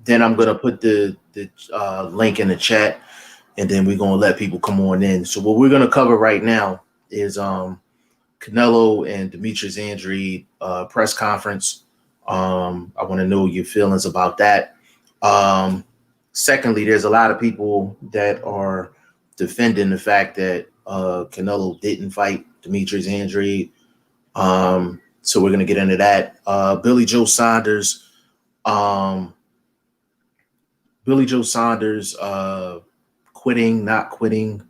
then I'm gonna put the link in the chat, and then we're gonna let people come on in. So what we're gonna cover right now is Canelo and Demetrius Andrade press conference. I want to know your feelings about that. Secondly, there's a lot of people that are defending the fact that Canelo didn't fight Demetrius Andrade. So we're going to get into that. Billy Joe Saunders, quitting, not quitting.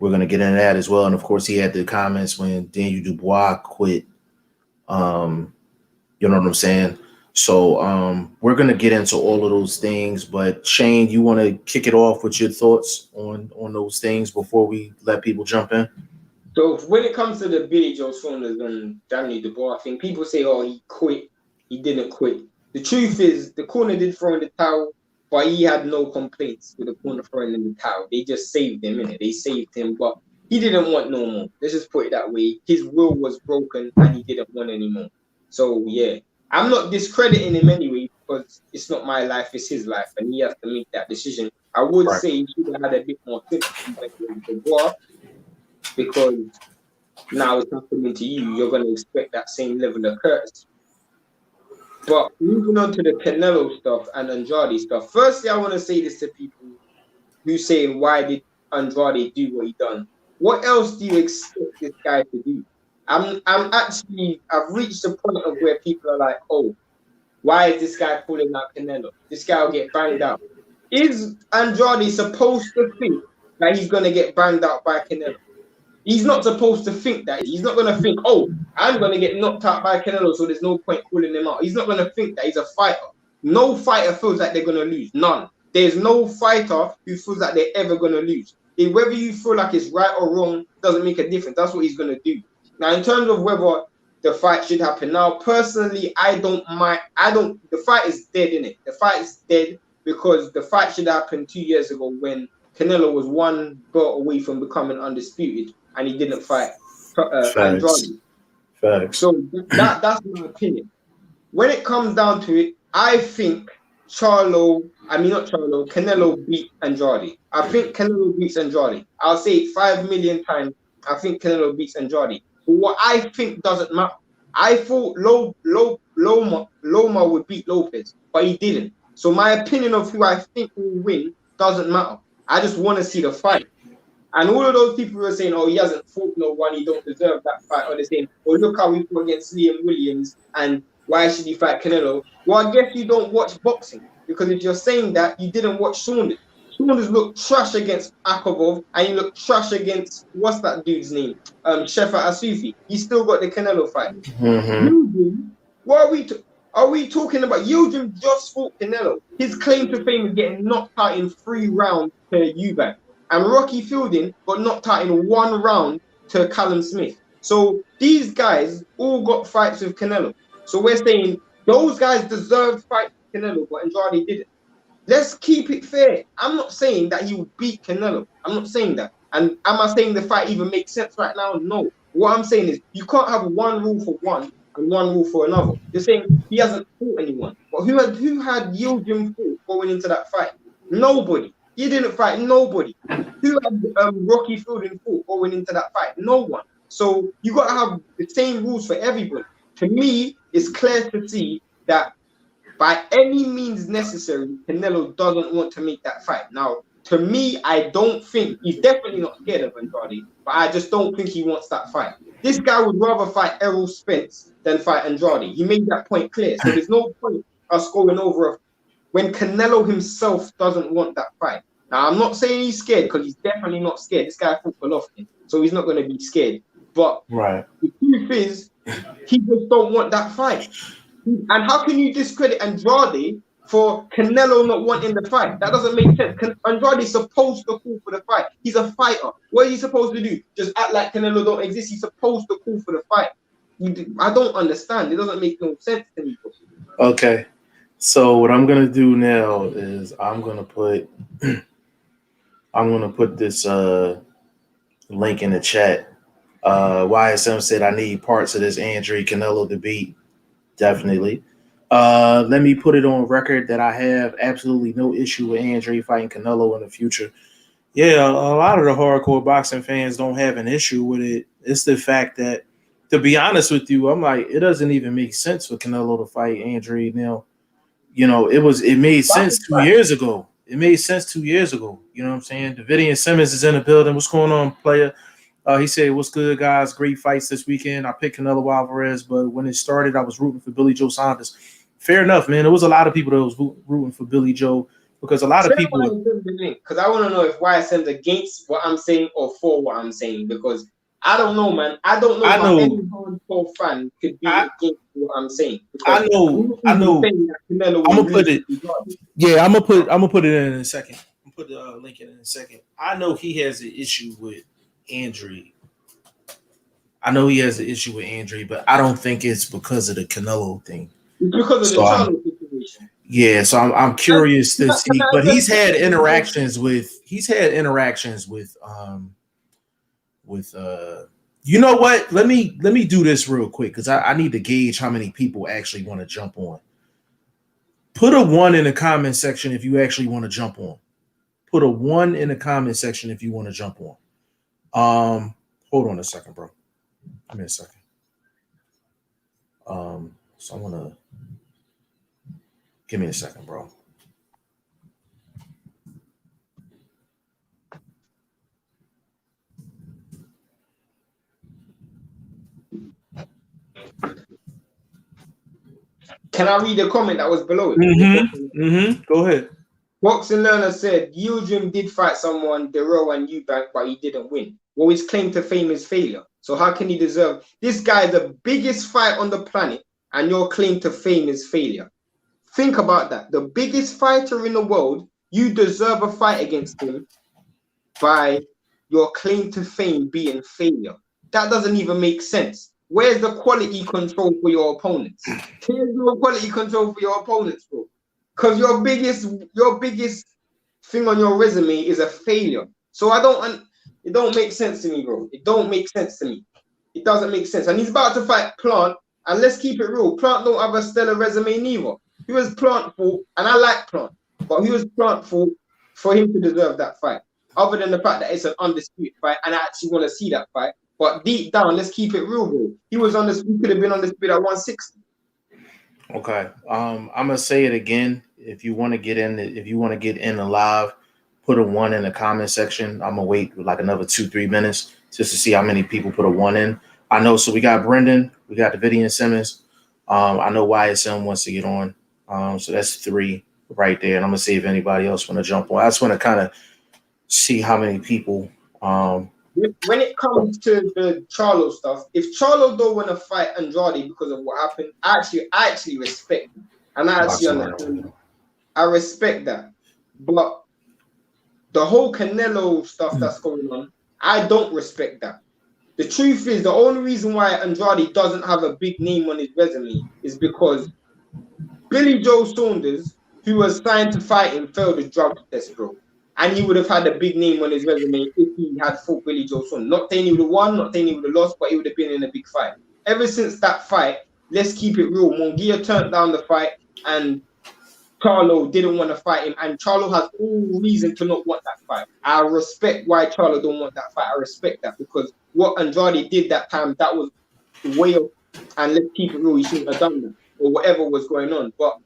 We're going to get into that as well. And of course, he had the comments when Daniel Dubois quit. You know what I'm saying? So we're going to get into all of those things. But Shane, you want to kick it off with your thoughts on those things before we let people jump in? So when it comes to the Billy Joe Saunders and Daniel Dubois thing, people say, oh, he quit. He didn't quit. The truth is the corner did throw in the towel, but he had no complaints with the corner throwing in the towel. They just saved him, innit? They saved him, but he didn't want no more. Let's just put it that way. His will was broken and he didn't want any more. So, yeah. I'm not discrediting him anyway because it's not my life, it's his life, and he has to make that decision. I would say he should have had a bit more sympathy with Dubois, because now it's happening to you, you're going to expect that same level of courtesy. But moving on to the Canelo stuff and Andrade stuff, firstly, I want to say this to people who say, why did Andrade do what he done? What else do you expect this guy to do? I've reached the point of where people are like, oh, why is this guy pulling out Canelo? This guy will get banged out. Is Andrade supposed to think that he's going to get banged out by Canelo? He's not supposed to think that. He's not going to think, oh, I'm going to get knocked out by Canelo, so there's no point calling him out. He's not going to think that he's a fighter. No fighter feels like they're going to lose. None. There's no fighter who feels like they're ever going to lose. Whether you feel like it's right or wrong doesn't make a difference. That's what he's going to do. Now, in terms of whether the fight should happen, now, personally, I don't mind. The fight is dead, innit? The fight is dead because the fight should happen 2 years ago when Canelo was one belt away from becoming undisputed and he didn't fight Andrade. Facts. So that's my opinion. When it comes down to it, I think Canelo beat Andrade. I think Canelo beats Andrade. I'll say it 5 million times. I think Canelo beats Andrade. But what I think doesn't matter. I thought Loma would beat Lopez, but he didn't. So my opinion of who I think will win doesn't matter. I just want to see the fight. And all of those people who are saying, oh, he hasn't fought no one, he don't deserve that fight, or they're saying, oh, look how we fought against Liam Williams, and why should he fight Canelo? Well, I guess you don't watch boxing, because if you're saying that, you didn't watch Saunders. Saunders looked trash against Akovov, and he looked trash against what's that dude's name? Shefa Asufi. He still got the Canelo fight. Yildirim, what are we talking about? Yildirim just fought Canelo. His claim to fame is getting knocked out in 3 rounds to Eubank. And Rocky Fielding got knocked out in 1 round to Callum Smith. So these guys all got fights with Canelo. So we're saying those guys deserved fight with Canelo, but Andrade didn't. Let's keep it fair. I'm not saying that he will beat Canelo. I'm not saying that. And am I saying the fight even makes sense right now? No. What I'm saying is you can't have one rule for one and one rule for another. You're saying he hasn't fought anyone. But who had Yildirim fought going into that fight? Nobody. He didn't fight nobody. Who had Rocky Fielding fought going into that fight? No one. So you got to have the same rules for everybody. To me, it's clear to see that by any means necessary, Canelo doesn't want to make that fight. Now, to me, I don't think he's definitely not scared of Andrade, but I just don't think he wants that fight. This guy would rather fight Errol Spence than fight Andrade. He made that point clear. So there's no point us going over when Canelo himself doesn't want that fight. Now, I'm not saying he's scared because he's definitely not scared. This guy fought Golovkin, so he's not going to be scared. But the truth is, he just don't want that fight. And how can you discredit Andrade for Canelo not wanting the fight? That doesn't make sense. Andrade's supposed to call for the fight. He's a fighter. What is he supposed to do? Just act like Canelo don't exist? He's supposed to call for the fight. I don't understand. It doesn't make no sense to me. Okay. So what I'm gonna do now is I'm gonna put this link in the chat. YSM said I need parts of this Andrade Canelo debate. Definitely. Let me put it on record that I have absolutely no issue with Andrade fighting Canelo in the future. Yeah, a lot of the hardcore boxing fans don't have an issue with it. It's the fact that, to be honest with you, I'm like, it doesn't even make sense for Canelo to fight Andrade now. You know, it made sense 2 years ago. It made sense 2 years ago. You know what I'm saying? Davidian Simmons is in the building. What's going on, player? He said, "What's good, guys? Great fights this weekend. I picked Canelo Alvarez, but when it started, I was rooting for Billy Joe Saunders." Fair enough, man. There was a lot of people that was rooting for Billy Joe because a lot of people. Because I want to know if YSM's against what I'm saying or for what I'm saying. Because I don't know, man. I don't know how any hardcore fan could be against what I'm saying. I know. I'm gonna put it. Yeah, I'm gonna put it in a second. I'm gonna put the link in a second. I know he has an issue with Andrade. I know he has an issue with Andrade, but I don't think it's because of the Canelo thing. It's because of the Canelo situation. Yeah, so I'm curious to see. But he's had interactions with you know what? Let me do this real quick because I need to gauge how many people actually want to jump on. Put a 1 in the comment section if you actually want to jump on. Put a 1 in the comment section if you want to jump on. Hold on a second, bro. Give me a second. So I'm gonna give me a second, bro. Can I read the comment that was below it? Go ahead. Boxing Learner said Yildirim did fight someone, Darrell and Eubank, but he didn't win. Well, his claim to fame is failure. So how can he deserve? This guy is the biggest fight on the planet, and your claim to fame is failure. Think about that. The biggest fighter in the world, you deserve a fight against him by your claim to fame being failure. That doesn't even make sense. Where's the quality control for your opponents? Here's no quality control for your opponents, bro. Because your biggest thing on your resume is a failure. So it don't make sense to me, bro. It don't make sense to me. It doesn't make sense. And he's about to fight Plant. And let's keep it real. Plant don't have a stellar resume neither. He was Plant fault, and I like Plant, but he was Plant fault for him to deserve that fight. Other than the fact that it's an undisputed fight, and I actually want to see that fight. But deep down, let's keep it real, bro. He could have been undisputed at 160. Okay. I'm gonna say it again. If you want to get in the live, put a 1 in the comment section. I'm gonna wait like another 2-3 minutes just to see how many people put a 1 in. I know. So we got Brendan, we got Davidian Simmons. I know YSM wants to get on. So that's 3. right there. And I'm gonna see if anybody else want to jump on. I just want to kind of see how many people. When it comes to the Charlo stuff, if Charlo don't want to fight Andrade because of what happened, I actually respect him. And I actually understand. I respect that. But the whole Canelo stuff that's going on, I don't respect that. The truth is, the only reason why Andrade doesn't have a big name on his resume is because Billy Joe Saunders, who was signed to fight him, failed the drug test, bro. And he would have had a big name on his resume if he had fought Billy Joe Saunders. Not saying he would have won, not saying he would have lost, but he would have been in a big fight. Ever since that fight, let's keep it real. Munguia turned down the fight, and Charlo didn't want to fight him, and Charlo has all reason to not want that fight. I respect why Charlo don't want that fight. I respect that, because what Andrade did that time, that was way off, and let's keep it real, he shouldn't have done that, or whatever was going on. But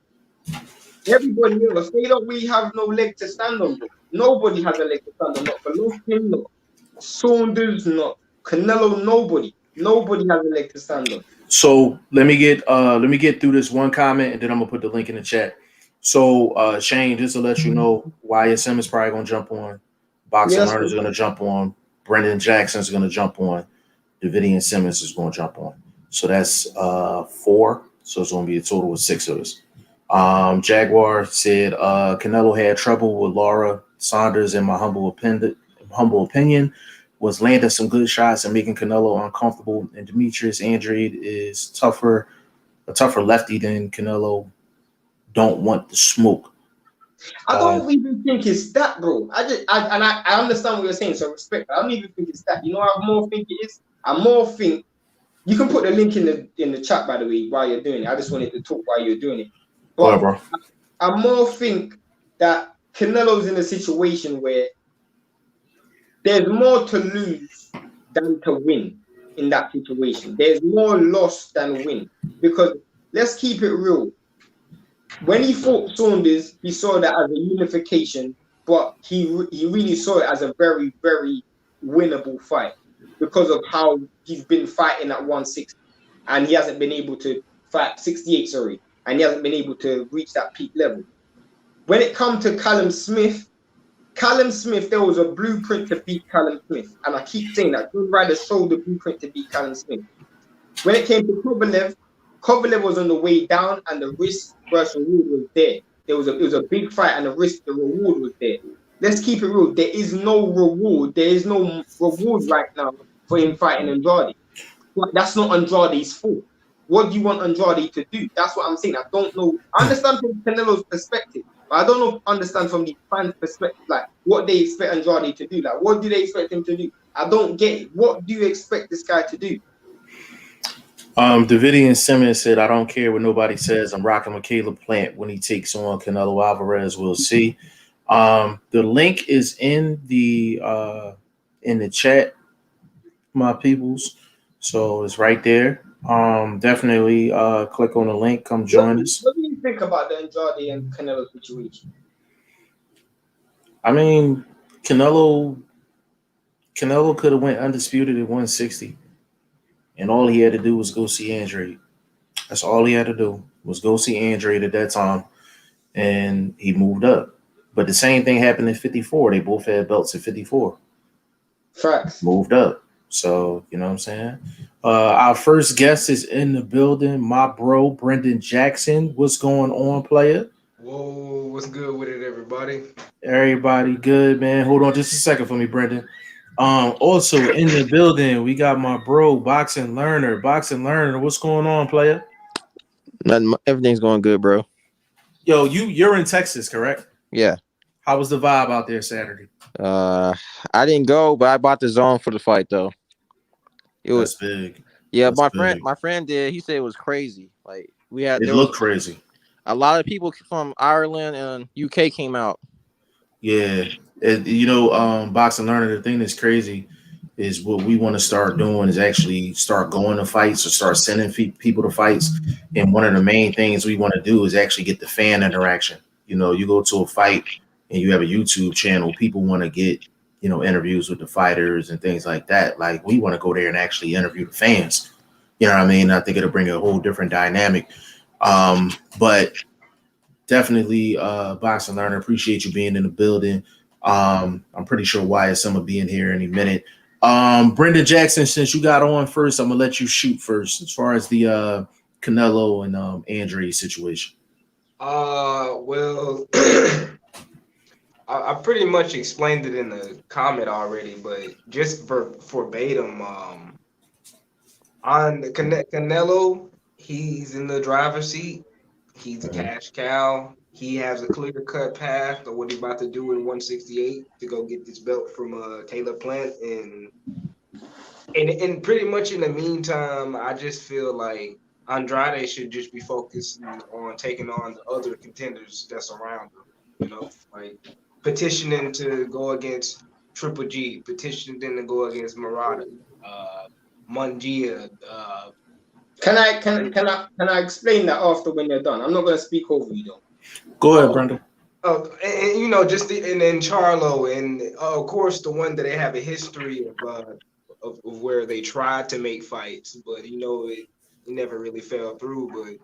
everybody else, they don't really have no leg to stand on, bro. Nobody has a leg to stand on, not Golovkin, not Saunders, not Canelo, nobody. Nobody has a leg to stand on. So let me get through this one comment, and then I'm gonna put the link in the chat. So Shane, just to let you know, Wyatt Simmons probably gonna jump on, Boxing Learner's gonna jump on, Brendan Jackson's gonna jump on, Davidian Simmons is gonna jump on. So that's 4. So it's gonna be a total of 6 of us. Jaguar said Canelo had trouble with Laura Saunders, in my humble opinion, was landing some good shots and making Canelo uncomfortable. And Demetrius Andrade is a tougher lefty than Canelo. Don't want the smoke. I don't even think it's that, bro. I understand what you're saying, so respect. I don't even think it's that. You know what I more think it is? I more think you can put the link in the chat, by the way, while you're doing it. I just wanted to talk while you're doing it. But bro. I more think that Canelo's in a situation where there's more to lose than to win in that situation. There's more loss than win. Because let's keep it real. When he fought Saunders, he saw that as a unification, but he really saw it as a very, very winnable fight because of how he's been fighting at 160, and he hasn't been able to fight 68, sorry, and he hasn't been able to reach that peak level. When it comes to Callum Smith, there was a blueprint to beat Callum Smith, and I keep saying that. Good Ryder showed the blueprint to beat Callum Smith. When it came to Kovalev was on the way down, and the risk versus reward was there. It was a big fight, and the reward was there. Let's keep it real. There is no reward. There is no reward right now for him fighting Andrade. But that's not Andrade's fault. What do you want Andrade to do? That's what I'm saying. I don't know. I understand from Canelo's perspective, but I don't understand from the fans' perspective, like what they expect Andrade to do. Like, what do they expect him to do? I don't get it. What do you expect this guy to do? Davidian Simmons said, I don't care what nobody says. I'm rocking with Caleb Plant when he takes on Canelo Alvarez. We'll see. The link is in the chat, my peoples. So it's right there. Definitely click on the link. Come join us. What do you think about the Andrade and Canelo situation? I mean, Canelo could have went undisputed at 160. And all he had to do was go see Andrade. That's all he had to do was go see Andrade at that time. And he moved up. But the same thing happened at 54. They both had belts at 54. Facts. Moved up. So, you know what I'm saying? Our first guest is in the building. My bro, Brendan Jackson. What's going on, player? Whoa, what's good with it, everybody? Everybody good, man. Hold on just a second for me, Brendan. Also in the building, we got my bro, Boxing Learner. Boxing Learner, what's going on, player? Nothing, everything's going good, bro. Yo, you're in Texas, correct? Yeah. How was the vibe out there Saturday? I didn't go, but I bought the zone for the fight though. That's big. Yeah, That's my friend did. He said it was crazy. Like it looked crazy. A lot of people from Ireland and UK came out. Yeah. Boxing Learner, the thing that's crazy is what we want to start doing is actually start going to fights or start sending people to fights. And one of the main things we want to do is actually get the fan interaction. You know, you go to a fight and you have a YouTube channel, people want to get, interviews with the fighters and things like that. Like, we want to go there and actually interview the fans. You know what I mean? I think it'll bring a whole different dynamic. But definitely Boxing Learner. Appreciate you being in the building. I'm pretty sure YSM will be in here any minute. Brendan Jackson, since you got on first, I'm gonna let you shoot first as far as the Canelo and Andrade situation. Well, I pretty much explained it in the comment already, but just verbatim, on the Canelo, he's in the driver's seat. He's a cash cow. He has a clear-cut path of what he's about to do in 168 to go get this belt from Taylor Plant, and pretty much in the meantime, I just feel like Andrade should just be focusing on taking on the other contenders that's around him. You know, like petitioning to go against Triple G, petitioning to go against Murata, Mungia. Can I explain that after when you're done? I'm not gonna speak over you though. Go ahead, Brendan. And you know, and then Charlo, and of course the one that they have a history of where they tried to make fights, but you know it never really fell through. But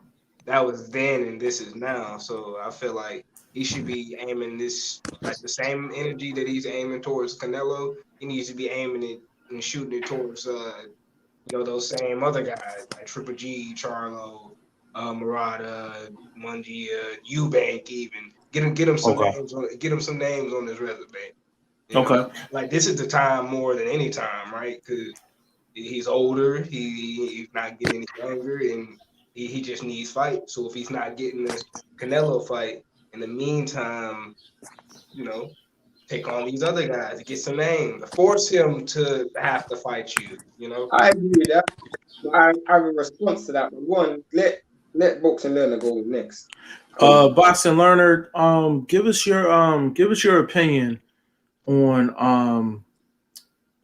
that was then, and this is now. So I feel like he should be aiming this like the same energy that he's aiming towards Canelo. He needs to be aiming it and shooting it towards you know, those same other guys like Triple G, Charlo, Murata, Mungia, Eubank, even get him some names on his resume. You know? Like this is the time more than any time, right? Because he's older, he's not getting any younger, and he just needs fight. So if he's not getting this Canelo fight, in the meantime, you know, take on these other guys, get some names, force him to have to fight you. You know, I agree with that. I have a response to that. But one, let Boxing Learner go next. Boxing Learner, give us your opinion on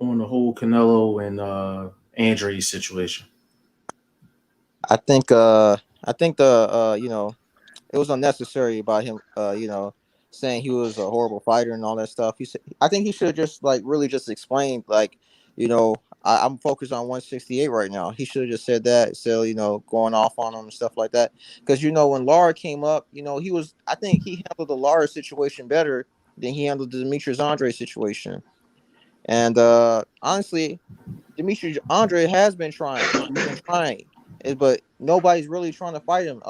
the whole Canelo and Andrade situation. I think the you know, it was unnecessary about him you know, saying he was a horrible fighter and all that stuff. I think he should have just like really just explained, like, you know, I'm focused on 168 right now. He should have just said that, so, you know, going off on him and stuff like that. Because, you know, when Lara came up, you know, I think he handled the Lara situation better than he handled the Demetrius Andrade situation. And honestly, Demetrius Andrade has been trying. He's been trying. But nobody's really trying to fight him.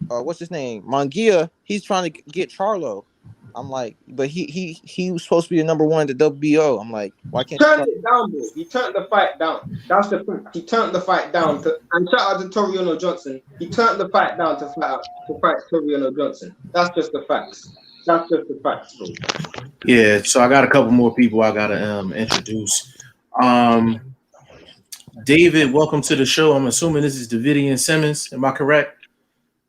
What's his name? Mungia, he's trying to get Charlo. I'm like, but he was supposed to be the number one at the WBO. I'm like, why can't he turned it down, bro? He turned the fight down. That's the thing. He turned the fight down and shout out to Toriano Johnson. He turned the fight down to fight Toriano Johnson. That's just the facts. That's just the facts, bro. Yeah, so I got a couple more people I gotta introduce. David, welcome to the show. I'm assuming this is Davidian Simmons. Am I correct?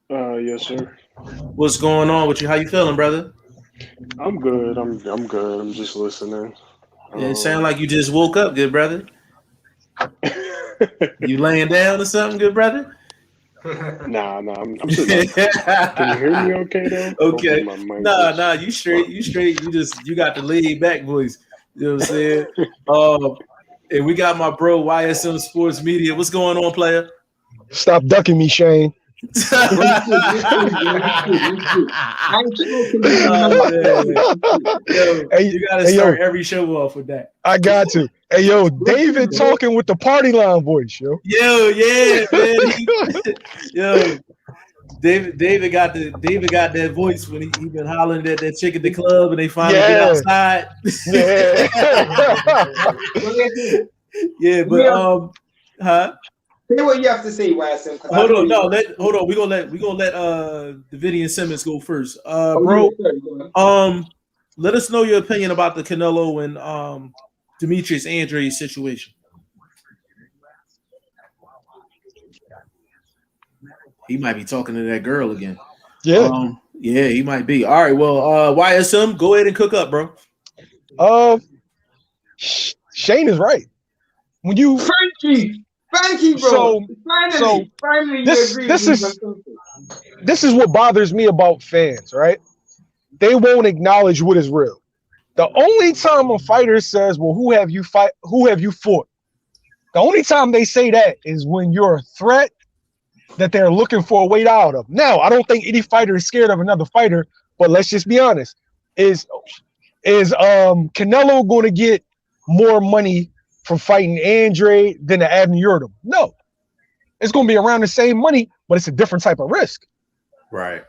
Yes, sir. What's going on with you? How you feeling, brother? I'm good. I'm good. I'm just listening. It sounds like you just woke up, good brother. You laying down or something, good brother? Nah. I'm sitting. Can you hear me okay though? Okay. Nah. You straight. You got the laid back voice. You know what I'm saying? And we got my bro YSM Sports Media. What's going on, player? Stop ducking me, Shane. Yo, you gotta start every show off with that. I got to. Hey, yo, David talking with the party line voice, yo. Yo, yeah, man. Yo, David got that voice when he been hollering at that chick at the club and they finally get outside. Yeah, but huh? Say what you have to say, YSM. Hold on. We gonna let Davidian Simmons go first. Bro, let us know your opinion about the Canelo and Demetrius Andrade situation. He might be talking to that girl again. Yeah. Yeah, he might be. All right, well, YSM, go ahead and cook up, bro. Shane is right. When you Frankie, bro. Finally, this is what bothers me about fans, right? They won't acknowledge what is real. The only time a fighter says, "Well, who have you fought?" The only time they say that is when you're a threat that they're looking for a way out of. Now, I don't think any fighter is scared of another fighter, but let's just be honest. Is Canelo going to get more money from fighting Andrade than to Abner Yildirim? No. It's going to be around the same money, but it's a different type of risk. Right.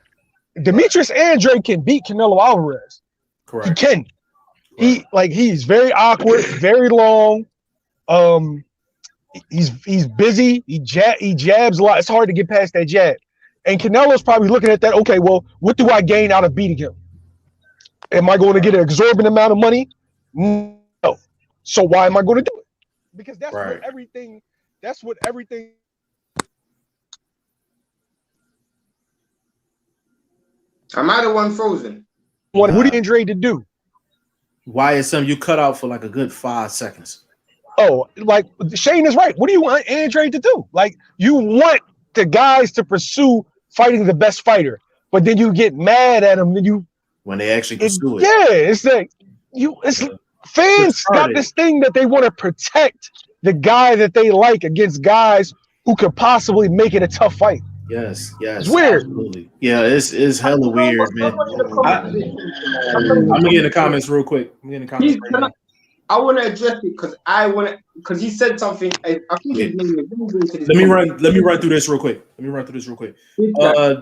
Demetrius Andrade can beat Canelo Alvarez. Correct. He can. Right. He's very awkward, very long. He's busy. He jabs a lot. It's hard to get past that jab. And Canelo's probably looking at that. Okay, well, what do I gain out of beating him? Am I going to get an exorbitant amount of money? No. So why am I going to do it? Because that's Right. what everything. That's what everything. Am I the one frozen? What do you Andrade to do? YSM, you cut out for like a good 5 seconds. Oh, like Shane is right. What do you want Andrade to do? Like, you want the guys to pursue fighting the best fighter, but then you get mad at them. Then When they actually pursue it. Yeah, it's like fans got this thing that they want to protect the guy that they like against guys who could possibly make it a tough fight. Yes. It's weird. Absolutely. Yeah, it's hella weird, man. I'm gonna get in the comments real quick. I want to address it because he said something. I think his name is. Let me run through this real quick.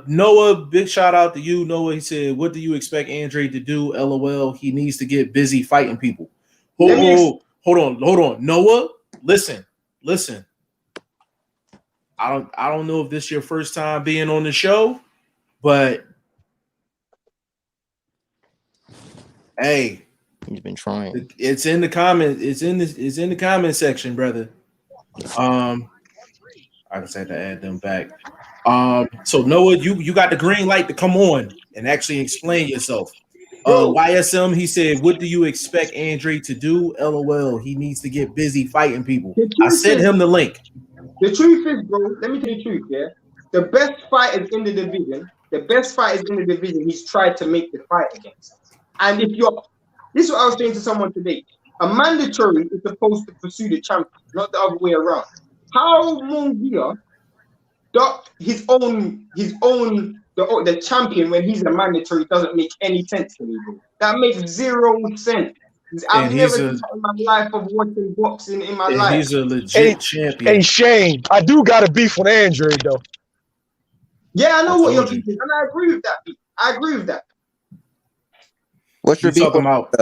Noah, big shout out to you, Noah. He said, "What do you expect Andrade to do? LOL. He needs to get busy fighting people." Hold on, Noah. Listen. I don't know if this is your first time being on the show, but hey, he's been trying. It's in the comment. It's in the comment section, brother. I just had to add them back. So Noah, you got the green light to come on and actually explain yourself. YSM, he said, "What do you expect Andrade to do?" LOL. He needs to get busy fighting people. I sent him the link. The truth is, bro, let me tell you the truth, yeah? The best fighters in the division, he's tried to make the fight against. And this is what I was saying to someone today. A mandatory is supposed to pursue the champion, not the other way around. How Munguia got the champion when he's a mandatory doesn't make any sense to me, bro. That makes zero sense. I've never in my life of watching boxing in my life. He's a legit champion. Hey Shane, I do got a beef with Andrade though. Yeah, I know what your beef is, and I agree with that. What's your beef talking about?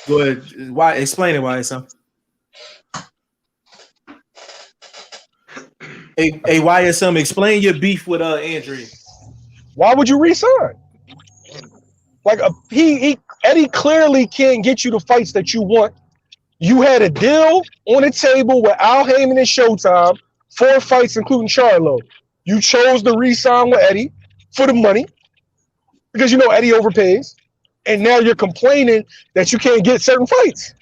Go ahead. Why? Explain it. Why, son? Hey, YSM, explain your beef with Andrade. Why would you resign? Like Eddie clearly can't get you the fights that you want. You had a deal on the table with Al Heyman and Showtime, 4 fights including Charlo. You chose to re-sign with Eddie for the money because you know Eddie overpays, and now you're complaining that you can't get certain fights.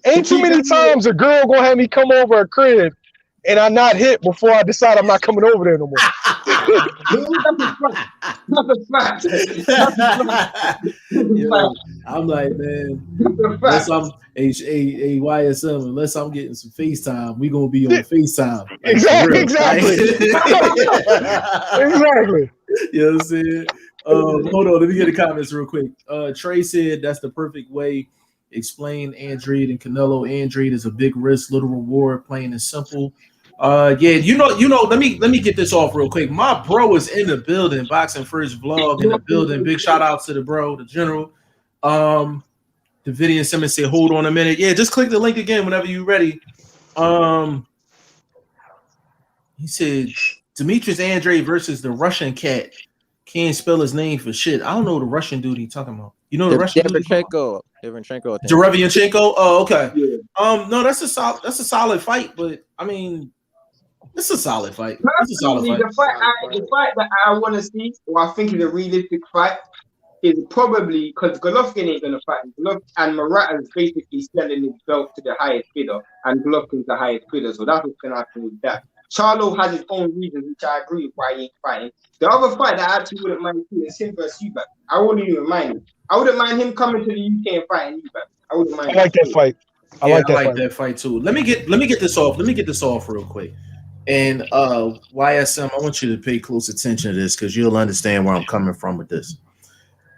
Ain't too many times a girl gonna have me come over her crib and I not hit before I decide I'm not coming over there no more. That's a fact. I'm like, man, unless I'm a YSM, unless I'm getting some FaceTime, we gonna be on FaceTime. Like, exactly. Exactly. You know what I'm saying? Hold on, let me get the comments real quick. Trey said that's the perfect way. Explain Andrade and Canelo. Andrade is a big risk, little reward, plain and simple. Yeah, you know. Let me get this off real quick. My bro is in the building. BoxingFirst Vlog in the building. Big shout out to the bro, the general. Davidian Simmons said, "Hold on a minute." Yeah, just click the link again whenever you're ready. He said Demetrius Andrade versus the Russian cat. Can't spell his name for shit. I don't know the Russian dude he's talking about. You know the Russian dude? Derevianchenko. Oh, okay. Yeah. No, that's a solid fight, but I mean, it's a solid fight. It's a solid fight. The fight that I want to see, or I think is a realistic fight, is probably because Golovkin ain't gonna fight. And Marat is basically selling his belt to the highest bidder, and Golovkin's the highest bidder, so that's what's gonna happen with that. Charlo has his own reasons, which I agree with why he ain't fighting. The other fight that I actually wouldn't mind seeing is him versus Eubank. I wouldn't even mind him. I wouldn't mind him coming to the UK and fighting Eubank. I wouldn't mind. I like that fight. I like that fight too. Let me get this off. Let me get this off real quick. And YSM, I want you to pay close attention to this because you'll understand where I'm coming from with this.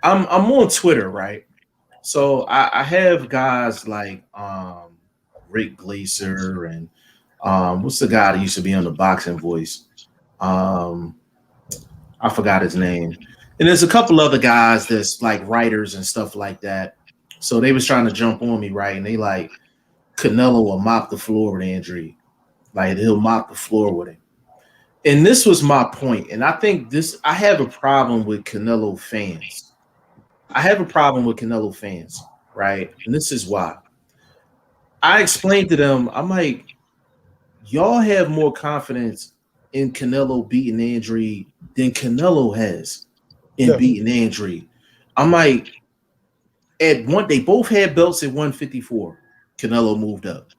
I'm on Twitter, right? So I have guys like Rick Glaser and what's the guy that used to be on the Boxing Voice? I forgot his name. And there's a couple other guys that's like writers and stuff like that. So they was trying to jump on me, right? And they like Canelo will mop the floor with Andrade. Like he'll mop the floor with him. And this was my point. And I think I have a problem with Canelo fans. Right? And this is why. I explained to them, I'm like, y'all have more confidence in Canelo beating Andrade than Canelo has in beating Andrade. I'm like, they both had belts at 154. Canelo moved up.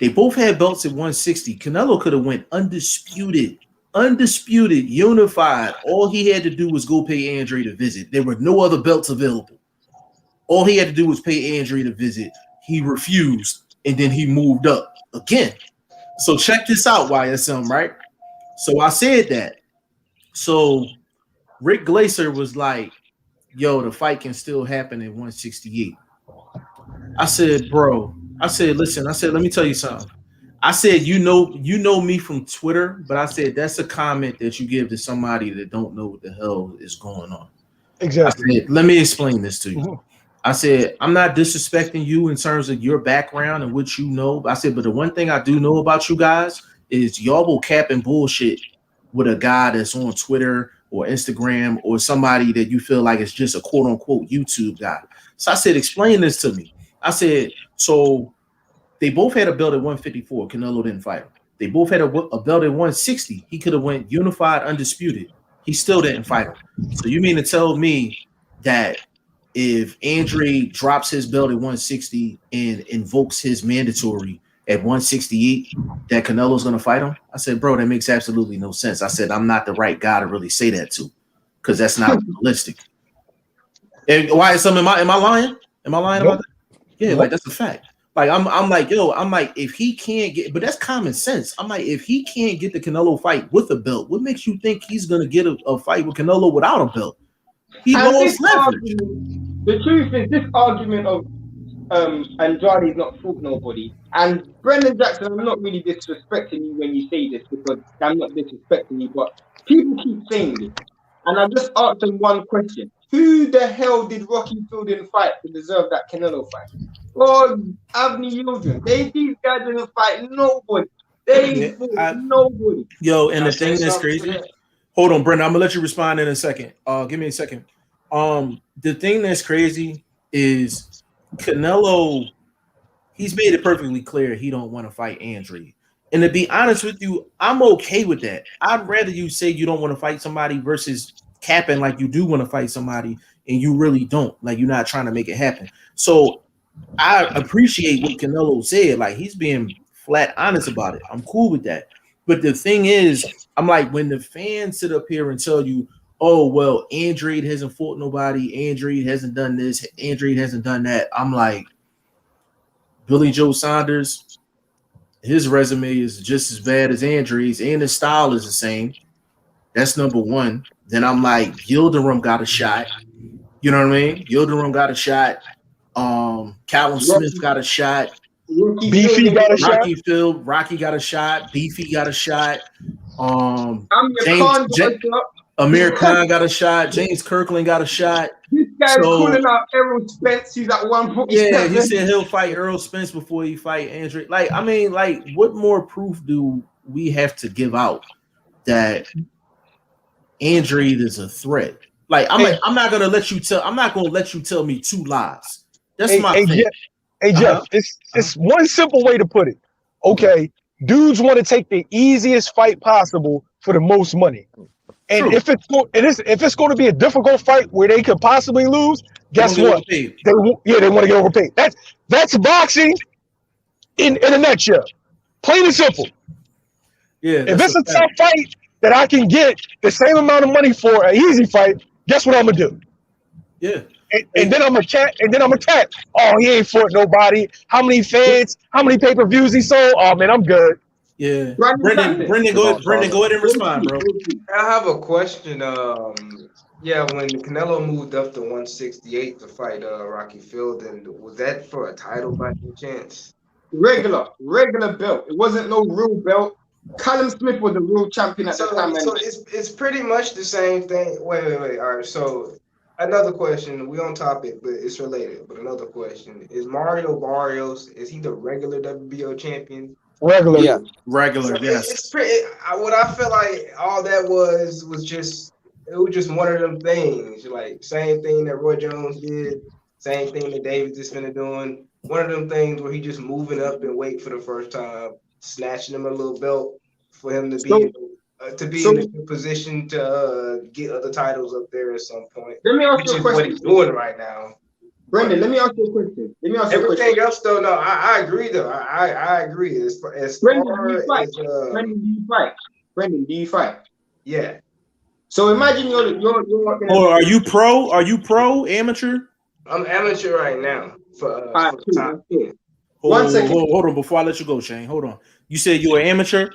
They both had belts at 160. Canelo could have went undisputed, unified. All he had to do was go pay Andrade a visit. There were no other belts available. All he had to do was pay Andrade a visit. He refused, and then he moved up again. So check this out, YSM, right? So I said that. So Rick Glaser was like, yo, the fight can still happen at 168. I said, bro, listen, let me tell you something. I said, you know me from Twitter, but I said that's a comment that you give to somebody that don't know what the hell is going on. Exactly. I said, let me explain this to you. Mm-hmm. I said, I'm not disrespecting you in terms of your background and what you know. I said, but the one thing I do know about you guys is y'all will cap and bullshit with a guy that's on Twitter or Instagram or somebody that you feel like is just a quote unquote YouTube guy. So I said, explain this to me. I said, so they both had a belt at 154. Canelo didn't fight him. They both had a belt at 160. He could have went unified, undisputed. He still didn't fight him. So you mean to tell me that if Andrade drops his belt at 160 and invokes his mandatory at 168, that Canelo's going to fight him? I said, bro, that makes absolutely no sense. I said, I'm not the right guy to really say that to because that's not realistic. And why is something? Am I lying? Am I lying about that? Yeah, like that's a fact. Like I'm like, if he can't get, but that's common sense. I'm like, if he can't get the Canelo fight with a belt, what makes you think he's gonna get a fight with Canelo without a belt? He lost leverage. The truth is, this argument of Andrade's not fought nobody, and Brendan Jackson, I'm not really disrespecting you when you say this because I'm not disrespecting you, but people keep saying this, and I just asked them one question: who the hell did Rocky Fielding fight to deserve that Canelo fight? Or Avni Yildirim? These guys didn't fight nobody. They fought nobody. Yo, and the thing that's crazy. Hold on, Brendan. I'm gonna let you respond in a second. Give me a second. The thing that's crazy is Canelo. He's made it perfectly clear he don't want to fight Andrade. And to be honest with you, I'm okay with that. I'd rather you say you don't want to fight somebody versus capping like you do want to fight somebody and you really don't. Like you're not trying to make it happen. So I appreciate what Canelo said. Like he's being flat honest about it. I'm cool with that. But the thing is, I'm like, when the fans sit up here and tell you, oh, well, Andrade hasn't fought nobody. Andrade hasn't done this. Andrade hasn't done that. I'm like, Billy Joe Saunders, his resume is just as bad as Andrade's, and his style is the same. That's number one. Then I'm like, Yildirim got a shot. You know what I mean? Yildirim got a shot. Callum Smith got a shot. Beefy got a shot. Rocky got a shot. Beefy got a shot. Amir Khan got a shot. James Kirkland got a shot. This guy's pulling out Errol Spence. He's at 147. Yeah, he said he'll fight Errol Spence before he fight Andrade. Like, I mean, like, what more proof do we have to give out that Andrade is a threat? Like, I'm not gonna let you tell me two lies. That's my thing. Jeff, it's one simple way to put it. Okay, dudes want to take the easiest fight possible for the most money. And if it's going to be a difficult fight where they could possibly lose, guess what? They want to get overpaid. That's boxing in a nutshell. Plain and simple. Yeah. If it's a tough fight that I can get the same amount of money for an easy fight, guess what I'm gonna do? Yeah. And then I'm gonna chat. Oh, he ain't fought nobody. How many fans? How many pay-per-views he sold? Oh man, I'm good. Yeah. Brandon Saxton. Brendan, go ahead and respond, bro. I have a question. Yeah, when Canelo moved up to 168 to fight Rocky Fielding, was that for a title by any chance? Regular belt. It wasn't no real belt. Callum Smith was the real champion at the time. So it's pretty much the same thing. Wait. All right. So another question. We on topic, but it's related. But another question: is Mario Barrios? Is he the regular WBO champion? Regular. Yeah. Regular, So yes. It's pretty. What I feel like all that was just one of them things. Like same thing that Roy Jones did. Same thing that Davis is finna doing. One of them things where he just moving up and weight for the first time, snatching him a little belt for him to be in a good position to get other titles up there at some point. Let me ask Which you a is question. what he's doing right now. Brendan, let me ask you a question. Everything else, though, no, I agree, though. I agree. As Brendan, far do you fight? Brendan, do you fight? Yeah. So imagine you're Or are you pro? Are you pro amateur? I'm amateur right now for time. Hold on, before I let you go, Shane. Hold on. You said you were amateur?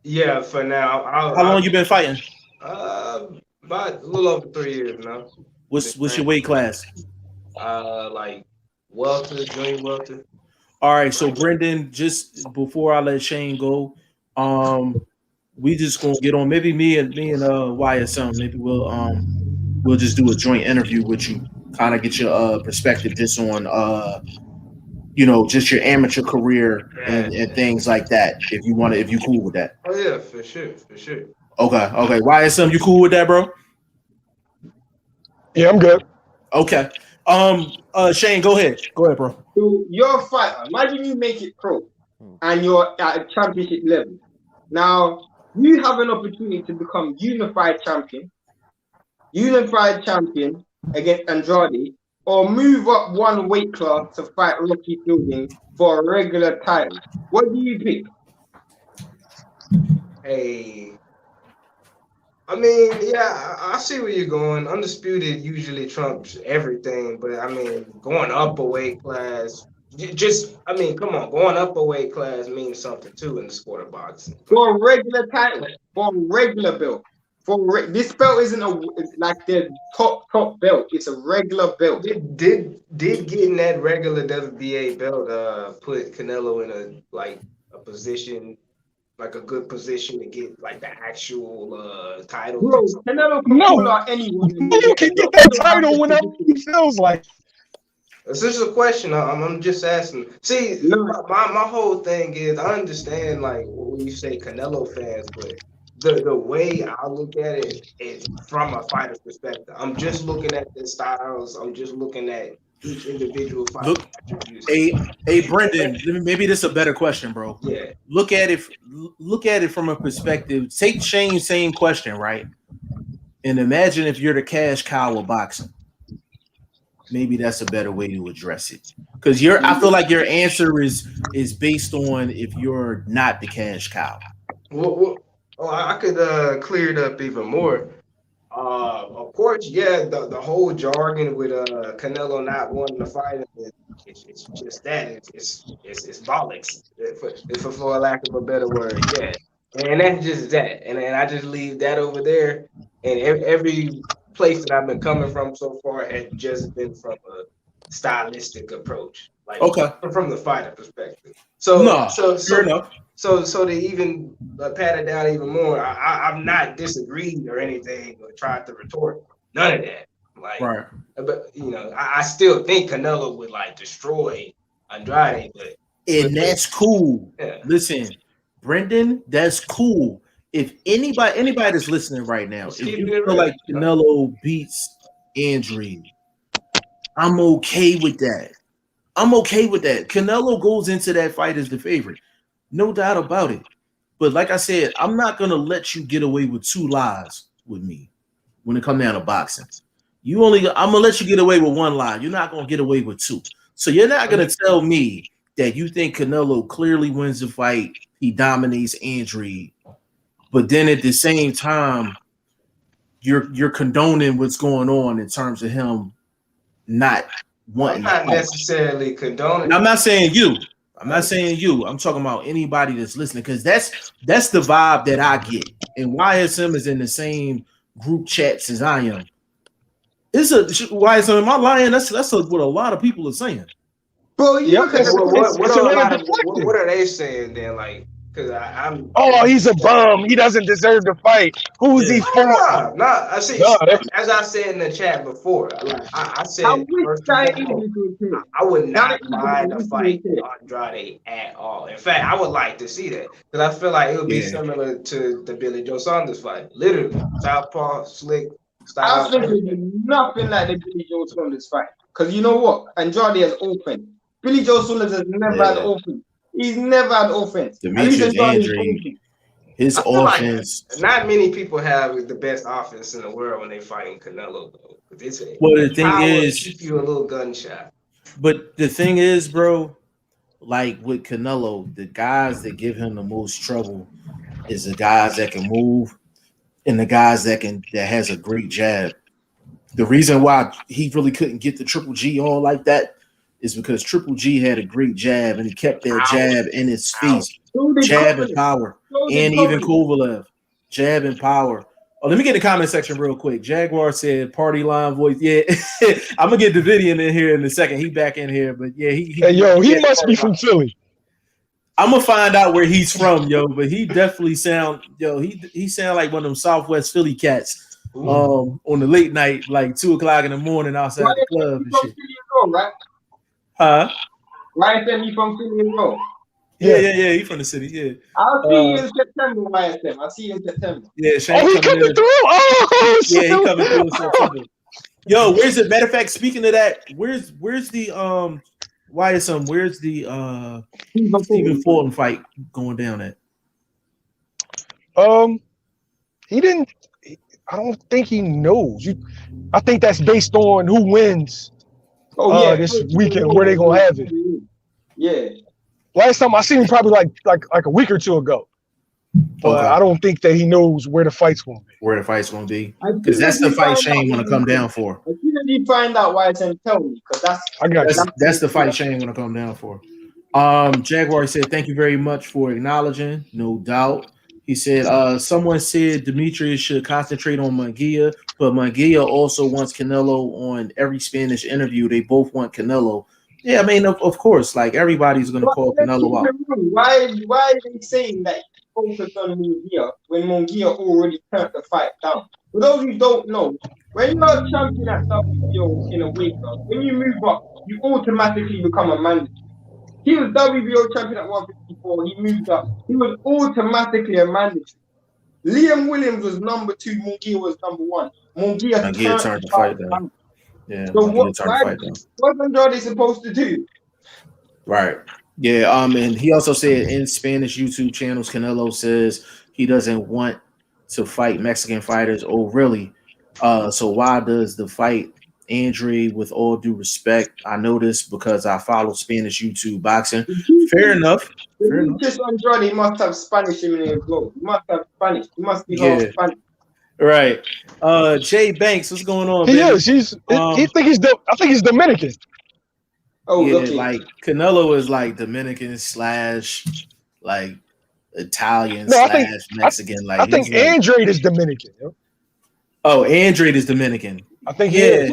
Yeah, for now. How long you been fighting? About a little over 3 years now. What's your weight class? Like welter, junior welter. All right, so Brendan, just before I let Shane go, we just gonna get on. Maybe me and YSM. Maybe we'll just do a joint interview with you, kind of get your perspective just on just your amateur career and things like that. If you cool with that. Oh yeah, for sure. Okay. YSM, you cool with that, bro? Yeah, I'm good. Okay. Shane, go ahead, bro. So you're a fighter. Imagine you make it pro, and you're at a championship level. Now you have an opportunity to become unified champion against Andrade, or move up one weight class to fight Rocky Fielding for a regular title. What do you pick? Hey. I mean, yeah, I see where you're going. Undisputed usually trumps everything, but I mean, going up a weight class, come on, going up a weight class means something too in the sport of boxing. For a regular title, for a regular belt. This belt isn't like the top belt. It's a regular belt. Did getting that regular WBA belt put Canelo in a position? Like a good position to get like the actual title. Bro, Canelo can pull out anyone. You can get that title whenever he feels like. This is a question. I'm just asking. See, my whole thing is I understand like when you say Canelo fans, but the way I look at it is from a fighter's perspective. I'm just looking at the styles. I'm just looking at each individual fighter. Hey, Brendan, maybe this is a better question, bro. Yeah. Look at it from a perspective. Take Shane's same question, right? And imagine if you're the cash cow of boxing. Maybe that's a better way to address it. Because I feel like your answer is based on if you're not the cash cow. Well, I could clear it up even more. Of course, yeah, the whole jargon with Canelo not wanting to fight him, it's just that. It's bollocks, for lack of a better word, yeah. And that's just that. And I just leave that over there. And every place that I've been coming from so far has just been from a stylistic approach. Like from the fighter perspective. Fair enough. So to even pat it down even more, I'm not disagreed or anything or tried to retort. None of that. Like, right. But I still think Canelo would like destroy Andrade, but that's cool. Yeah. Listen, Brendan, that's cool. If anybody that's listening right now, if you feel like Canelo beats Andrade, I'm okay with that. Canelo goes into that fight as the favorite. No doubt about it. But like I said, I'm not going to let you get away with two lies with me when it comes down to boxing. I'm going to let you get away with one lie. You're not going to get away with two. So you're not going to tell me that you think Canelo clearly wins the fight, he dominates Andrade, but then at the same time, you're condoning what's going on in terms of him not wanting. I'm not necessarily condoning. I'm not saying you. I'm not saying you. I'm talking about anybody that's listening, because that's the vibe that I get. And YSM is in the same group chats as I am. It's a YSM. Am I lying? That's what a lot of people are saying. Bro, you look at And what it's are a a little lot of deflecting. what are they saying then? Like, because I'm. Oh, he's a bum. He doesn't deserve to fight. Who's he for? No. I see. No, that's As I said in the chat before, like I I said, wish first of that all, individual. I would That not mind a fight with Andrade at all. In fact, I would like to see that because I feel like it would be similar to the Billy Joe Saunders fight. Literally, southpaw, slick I style. think it'd be nothing like the Billy Joe Saunders fight. Because you know what? Andrade has offense. Billy Joe Saunders has never had offense. He's never had offense. At least Demetrius Andrade is Andrade, offense. his I feel like offense. not many people have the best offense in the world when they fighting Canelo though. It's a Well, the thing power is, keep you a little gunshot. but the thing is, bro, like with Canelo, the guys that give him the most trouble is the guys that can move and the guys that has a great jab. The reason why he really couldn't get the Triple G on like that is because Triple G had a great jab and he kept that jab in his face. Jab and power. And even Kovalev. Jab and power. Oh, let me get in the comment section real quick. Jaguar said party line voice. Yeah, I'm gonna get Davidian in here in a second. He back in here, but yeah, he must be from Philly. I'm gonna find out where he's from, yo. But he definitely sound, he sound like one of them Southwest Philly cats. On the late night, like 2:00 in the morning outside the club and shit. Right? Huh? YSM, he from Philly as well. Yeah, he from the city. Yeah. I'll see you in September, YSM. I'll see you in September. Yeah, Shane he coming through. Oh, yeah, he coming through in September. Yo, where's it? Matter of fact, speaking of that, where's the YSM? Where's the Stephen Fulton fight going down at? He didn't. I don't think he knows. I think that's based on who wins. This weekend, where they gonna have it? Yeah. Last time I seen him probably like a week or two ago, but I don't think that he knows where the fight's gonna be. Where the fight's gonna be? Because that's the fight Shane want to come down for. As soon as you find out, YSM, tell me, because that's the fight Shane want to come down for. Jaguar said, "Thank you very much for acknowledging, no doubt." He said, someone said Demetrius should concentrate on Munguia, but Munguia also wants Canelo on every Spanish interview. They both want Canelo. Yeah, I mean, of course, like everybody's going to call Canelo out. Why are they saying that he focused on Munguia when Munguia already turned the fight down? For those who don't know, when you're a champion at WBO in a weight class, when you move up, you automatically become a mandatory. He was WBO champion at 154. He moved up. He was automatically a mandatory. Liam Williams was number 2. Munguia was number 1. Munguia turned the fight down. Yeah. So what's Andrade supposed to do? Right. Yeah. And he also said in Spanish YouTube channels, Canelo says he doesn't want to fight Mexican fighters. Oh, really? So why does the fight? Andrade, with all due respect, I know this because I follow Spanish YouTube boxing. Fair enough. Just Andrade must have Spanish in his blood. He must have Spanish. He must be half Spanish. Right. Jay Banks, what's going on? I think he's Dominican. Oh, yeah, okay. Like Canelo is like Dominican / like Italian / Mexican. I think Andrade is Dominican. Yo. Oh, Andrade is Dominican. I think he is.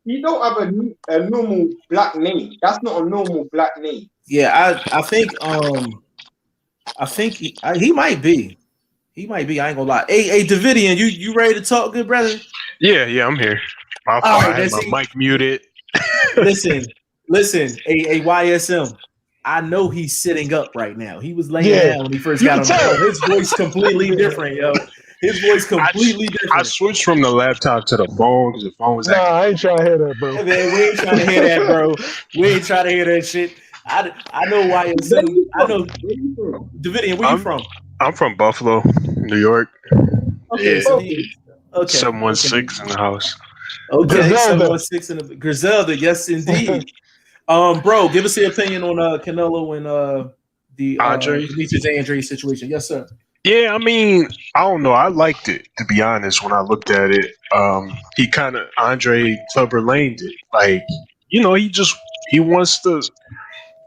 He don't have a normal black name. That's not a normal black name. Yeah, I think he might be. He might be. I ain't gonna lie. Hey, Davidian, you ready to talk, good brother? Yeah, I'm here. I had my mic muted. Listen. Hey, YSM. I know he's sitting up right now. He was laying down when he first got on the show. His voice completely different, yo. His voice completely different. I switched from the laptop to the phone because the phone was I ain't trying to hear that, bro. Hey, man, we ain't trying to hear that, bro. We ain't trying to hear that shit. I know why it's I know. Davidian, where you from? I'm from Buffalo, New York. Okay, okay. 716 in the house. Okay, 716 in the Griselda. Yes, indeed. Bro, give us your opinion on Canelo and the Demetrius Andrade situation. Yes, sir. Yeah, I mean, I don't know. I liked it, to be honest, when I looked at it. He kind of Andre Clubber laned it. Like, he wants to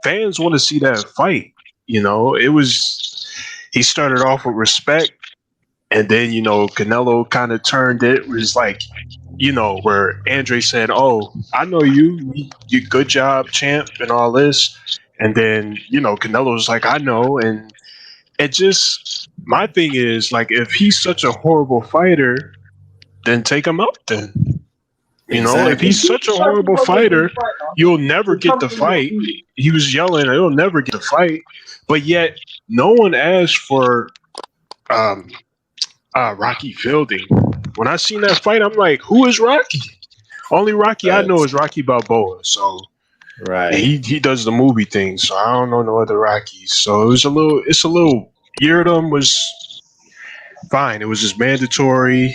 fans want to see that fight. You know, he started off with respect, and then Canelo kind of turned it. It was like, where Andrade said, "Oh, I know you good job, champ, and all this," and then Canelo was like, "I know," and it just my thing is like, if he's such a horrible fighter, then take him out. Then if Exactly. he's such a horrible fighter, you'll never get the fight. He was yelling, "You'll never get the fight," but yet no one asked for Rocky Fielding. When I seen that fight, I'm like, who is Rocky? Only Rocky I know is Rocky Balboa. So Right. he does the movie thing. So I don't know no other Rockies. So it's a little. Yerdum was fine. It was just mandatory.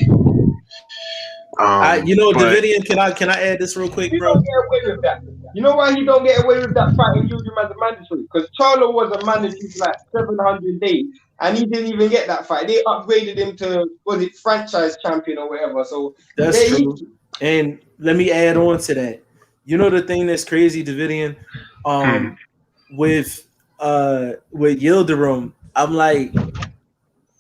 But Davidian, can I add this real quick, He bro? don't get away with that. You know why he don't get away with that fight and use him as a mandatory? Because Charlo was a mandatory for like 700 days, and he didn't even get that fight. They upgraded him to, was it franchise champion or whatever? So That's true. And let me add on to that. You know the thing that's crazy, Davidian, with Yildirim, I'm like,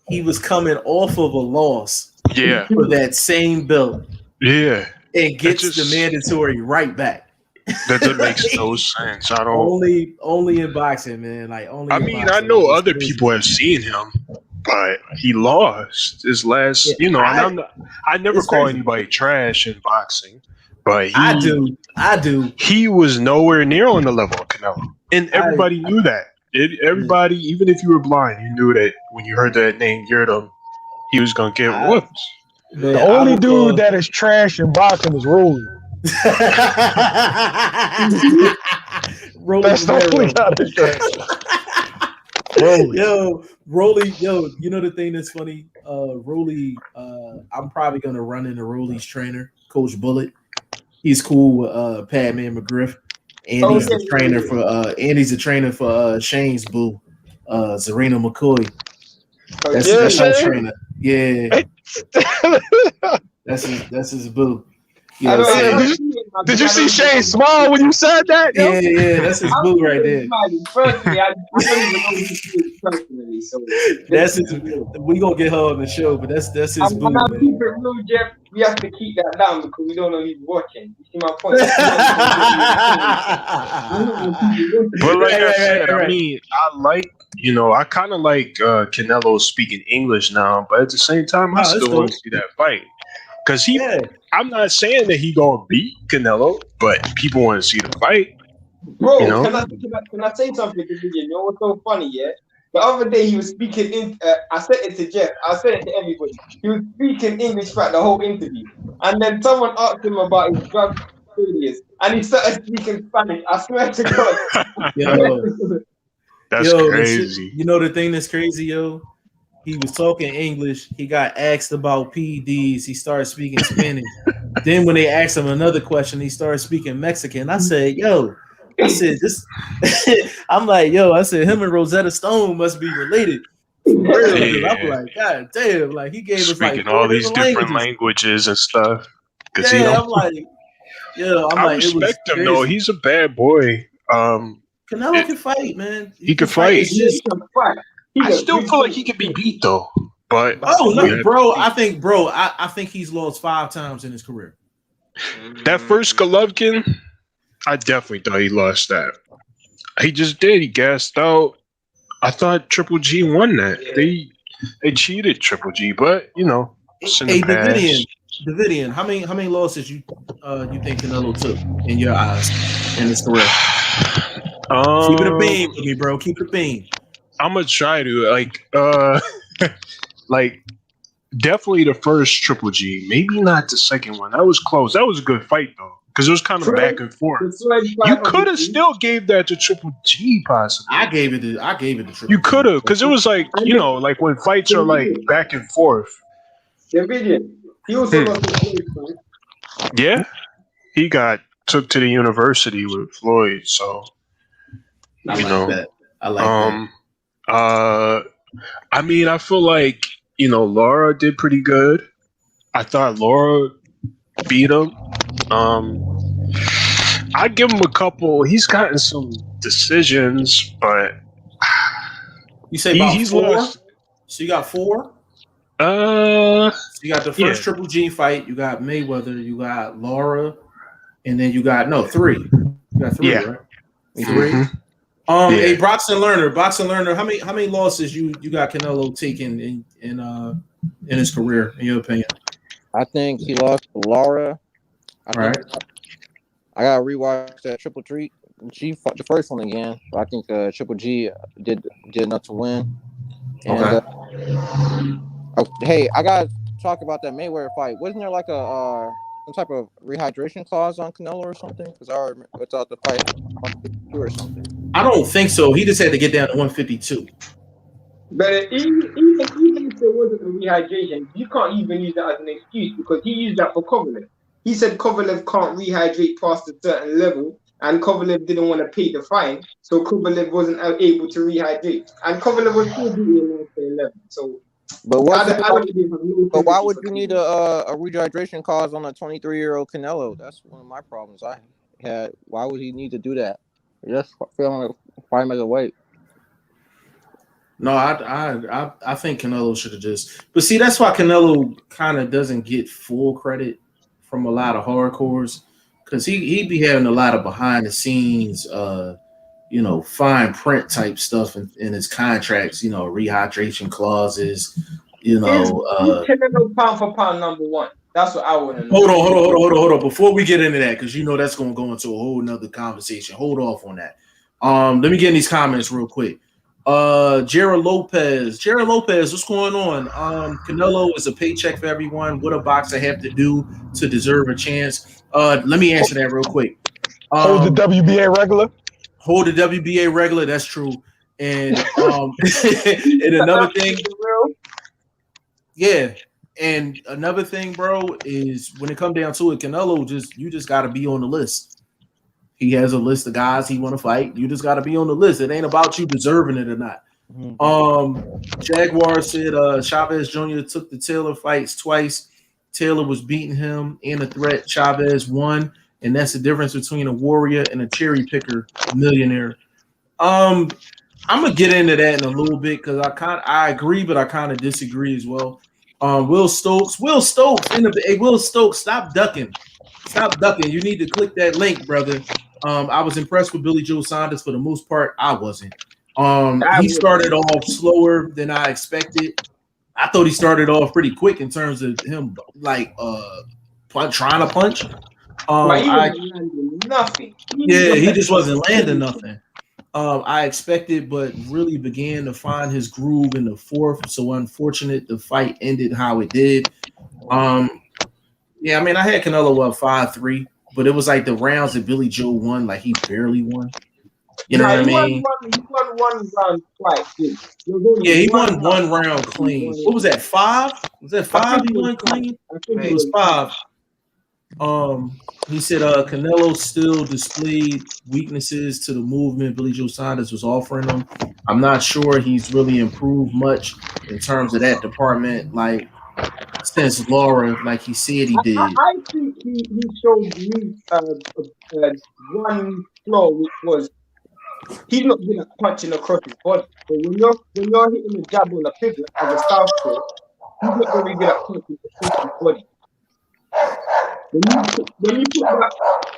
he was coming off of a loss. Yeah. For that same belt. Yeah. And gets the mandatory right back. That just makes no sense. I don't only in boxing, man. Like only. I mean, I know other people have seen him, but he lost his last. I never call anybody trash in boxing, but I do. He was nowhere near on the level of Canelo, and everybody knew that. Everybody, even if you were blind, you knew that when you heard that name Yerdum, he was gonna get whooped. The only dude that is trash in boxing is Rolly. That's the only guy that's trash. Rolly, you know the thing that's funny? Rolly, I'm probably gonna run into Rolly's trainer, Coach Bullet. He's cool with Padman McGriff. And he's the trainer for Shane's boo, Zarina McCoy. That's his trainer. Yeah. That's his boo. Did you see Shane smile when you said that? Yo? Yeah, that's his boo right there. Personally, I don't even know who he is personally. So that's his. We gonna get her on the show, but that's his boo. I'm keep it real, Jeff. We have to keep that down because we don't know he's watching. You see my point? But like I said, I mean, I kind of like Canelo speaking English now, but at the same time, I still want to see that fight. Because I'm not saying that he gonna beat Canelo, but people want to see the fight. Bro, can I say something to you? You know what's so funny, yeah? The other day he was speaking I said it to Jeff, I said it to everybody. He was speaking English throughout the whole interview. And then someone asked him about his drug failures, and he started speaking Spanish. I swear to God. That's crazy. You know the thing that's crazy, yo? He was talking English. He got asked about PEDs. He started speaking Spanish. Then when they asked him another question, he started speaking Mexican. I said, this. I'm like, I said, him and Rosetta Stone must be related. For real. I'm like, God damn. Like, he gave us speaking all these different languages and stuff. I'm like, I respect him, though. He's a bad boy. Canelo can fight, man. He can fight. I still feel like he can be beat though. But bro, I think he's lost 5 times in his career. That first Golovkin, I definitely thought he lost that. He just did. He gassed out. I thought Triple G won that. Yeah. They cheated Triple G, but Hey, Davidian, how many losses you think Canelo took in your eyes in his career? Keep it a beam for me, bro. Keep it a beam. I'm gonna try to like definitely the first Triple G, maybe not the second one. That was close. That was a good fight though, because it was kind of back and forth. You could have still gave that to Triple G, possibly. I gave it to Triple G. You could have, because it was like like when fights are like back and forth. He also yeah, he got took to the university with Floyd, so I like that. I mean, I feel like, Laura did pretty good. I thought Laura beat him. I give him a couple. He's gotten some decisions, but You say about he's 4? lost. So you got 4? Uh, So you got the yeah, first Triple G fight. You got Mayweather. You got Laura, and then you got 3. You got 3, yeah. right? 3. Mhm. A Yeah. boxing learner. How many losses you got Canelo taking in his career, in your opinion? I think he lost to Laura. I Right. think I gotta rewatch that Triple G. G fought the first one again, but I think Triple G did enough to win. And Okay. hey, I gotta talk about that Mayweather fight. Wasn't there like a some type of rehydration clause on Canelo or something? Because I thought the fight had 152 or something. I don't think so. He just had to get down to 152. But even if there wasn't a rehydration, you can't even use that as an excuse because he used that for Kovalev. He said Kovalev can't rehydrate past a certain level, and Kovalev didn't want to pay the fine, so Kovalev wasn't able to rehydrate. And Kovalev was still beating him after 11. So, But but why would you need a rehydration clause on a 23-year-old Canelo? That's one of my problems I had. Why would he need to do that? Just feeling fight him as a weight. No, I think Canelo should have just. But see, that's why Canelo kind of doesn't get full credit from a lot of hardcores, because he be having a lot of behind the scenes, fine print type stuff in his contracts. Rehydration clauses. is Canelo pound for pound number 1? That's what I want to know. Hold on. Before we get into that, because that's going to go into a whole nother conversation. Hold off on that. Let me get in these comments real quick. Jared Lopez, what's going on? Canelo is a paycheck for everyone. What a boxer have to do to deserve a chance? Let me answer that real quick. Hold the WBA regular. Hold the WBA regular. That's true. And and another thing, yeah. And another thing, bro, is when it comes down to it, Canelo you just got to be on the list. He has a list of guys he want to fight. You just got to be on the list. It ain't about you deserving it or not. Jaguar said Chavez Jr. took the Taylor fights twice. Taylor was beating him in a threat. Chavez won, and that's the difference between a warrior and a cherry picker millionaire. I'm gonna get into that in a little bit because I agree, but I kind of disagree as well. Will Stokes, Will Stokes, stop ducking. You need to click that link, brother. I was impressed with Billy Joe Saunders for the most part. I wasn't. He started off slower than I expected. I thought he started off pretty quick in terms of him trying to punch. But he wasn't landing nothing. He just wasn't landing nothing. I expected, but really began to find his groove in the 4th. So unfortunate the fight ended how it did. Yeah, I mean, I had Canelo up 5-3, but it was like the rounds that Billy Joe won, like he barely won. You know what I mean? He won 1 round quite good. Yeah, he won 1 round clean. What was that, 5? Was that 5 he won clean? I think it was 5. He said Canelo still displayed weaknesses to the movement Billy Joe Saunders was offering him. I'm not sure he's really improved much in terms of that department, like since Laura, like he said he did. I think he showed me one flaw, which was he's not good at punching across his body. So when you're hitting a jab on a pivot as a southpaw, he's not very good at punching across his body. When you put that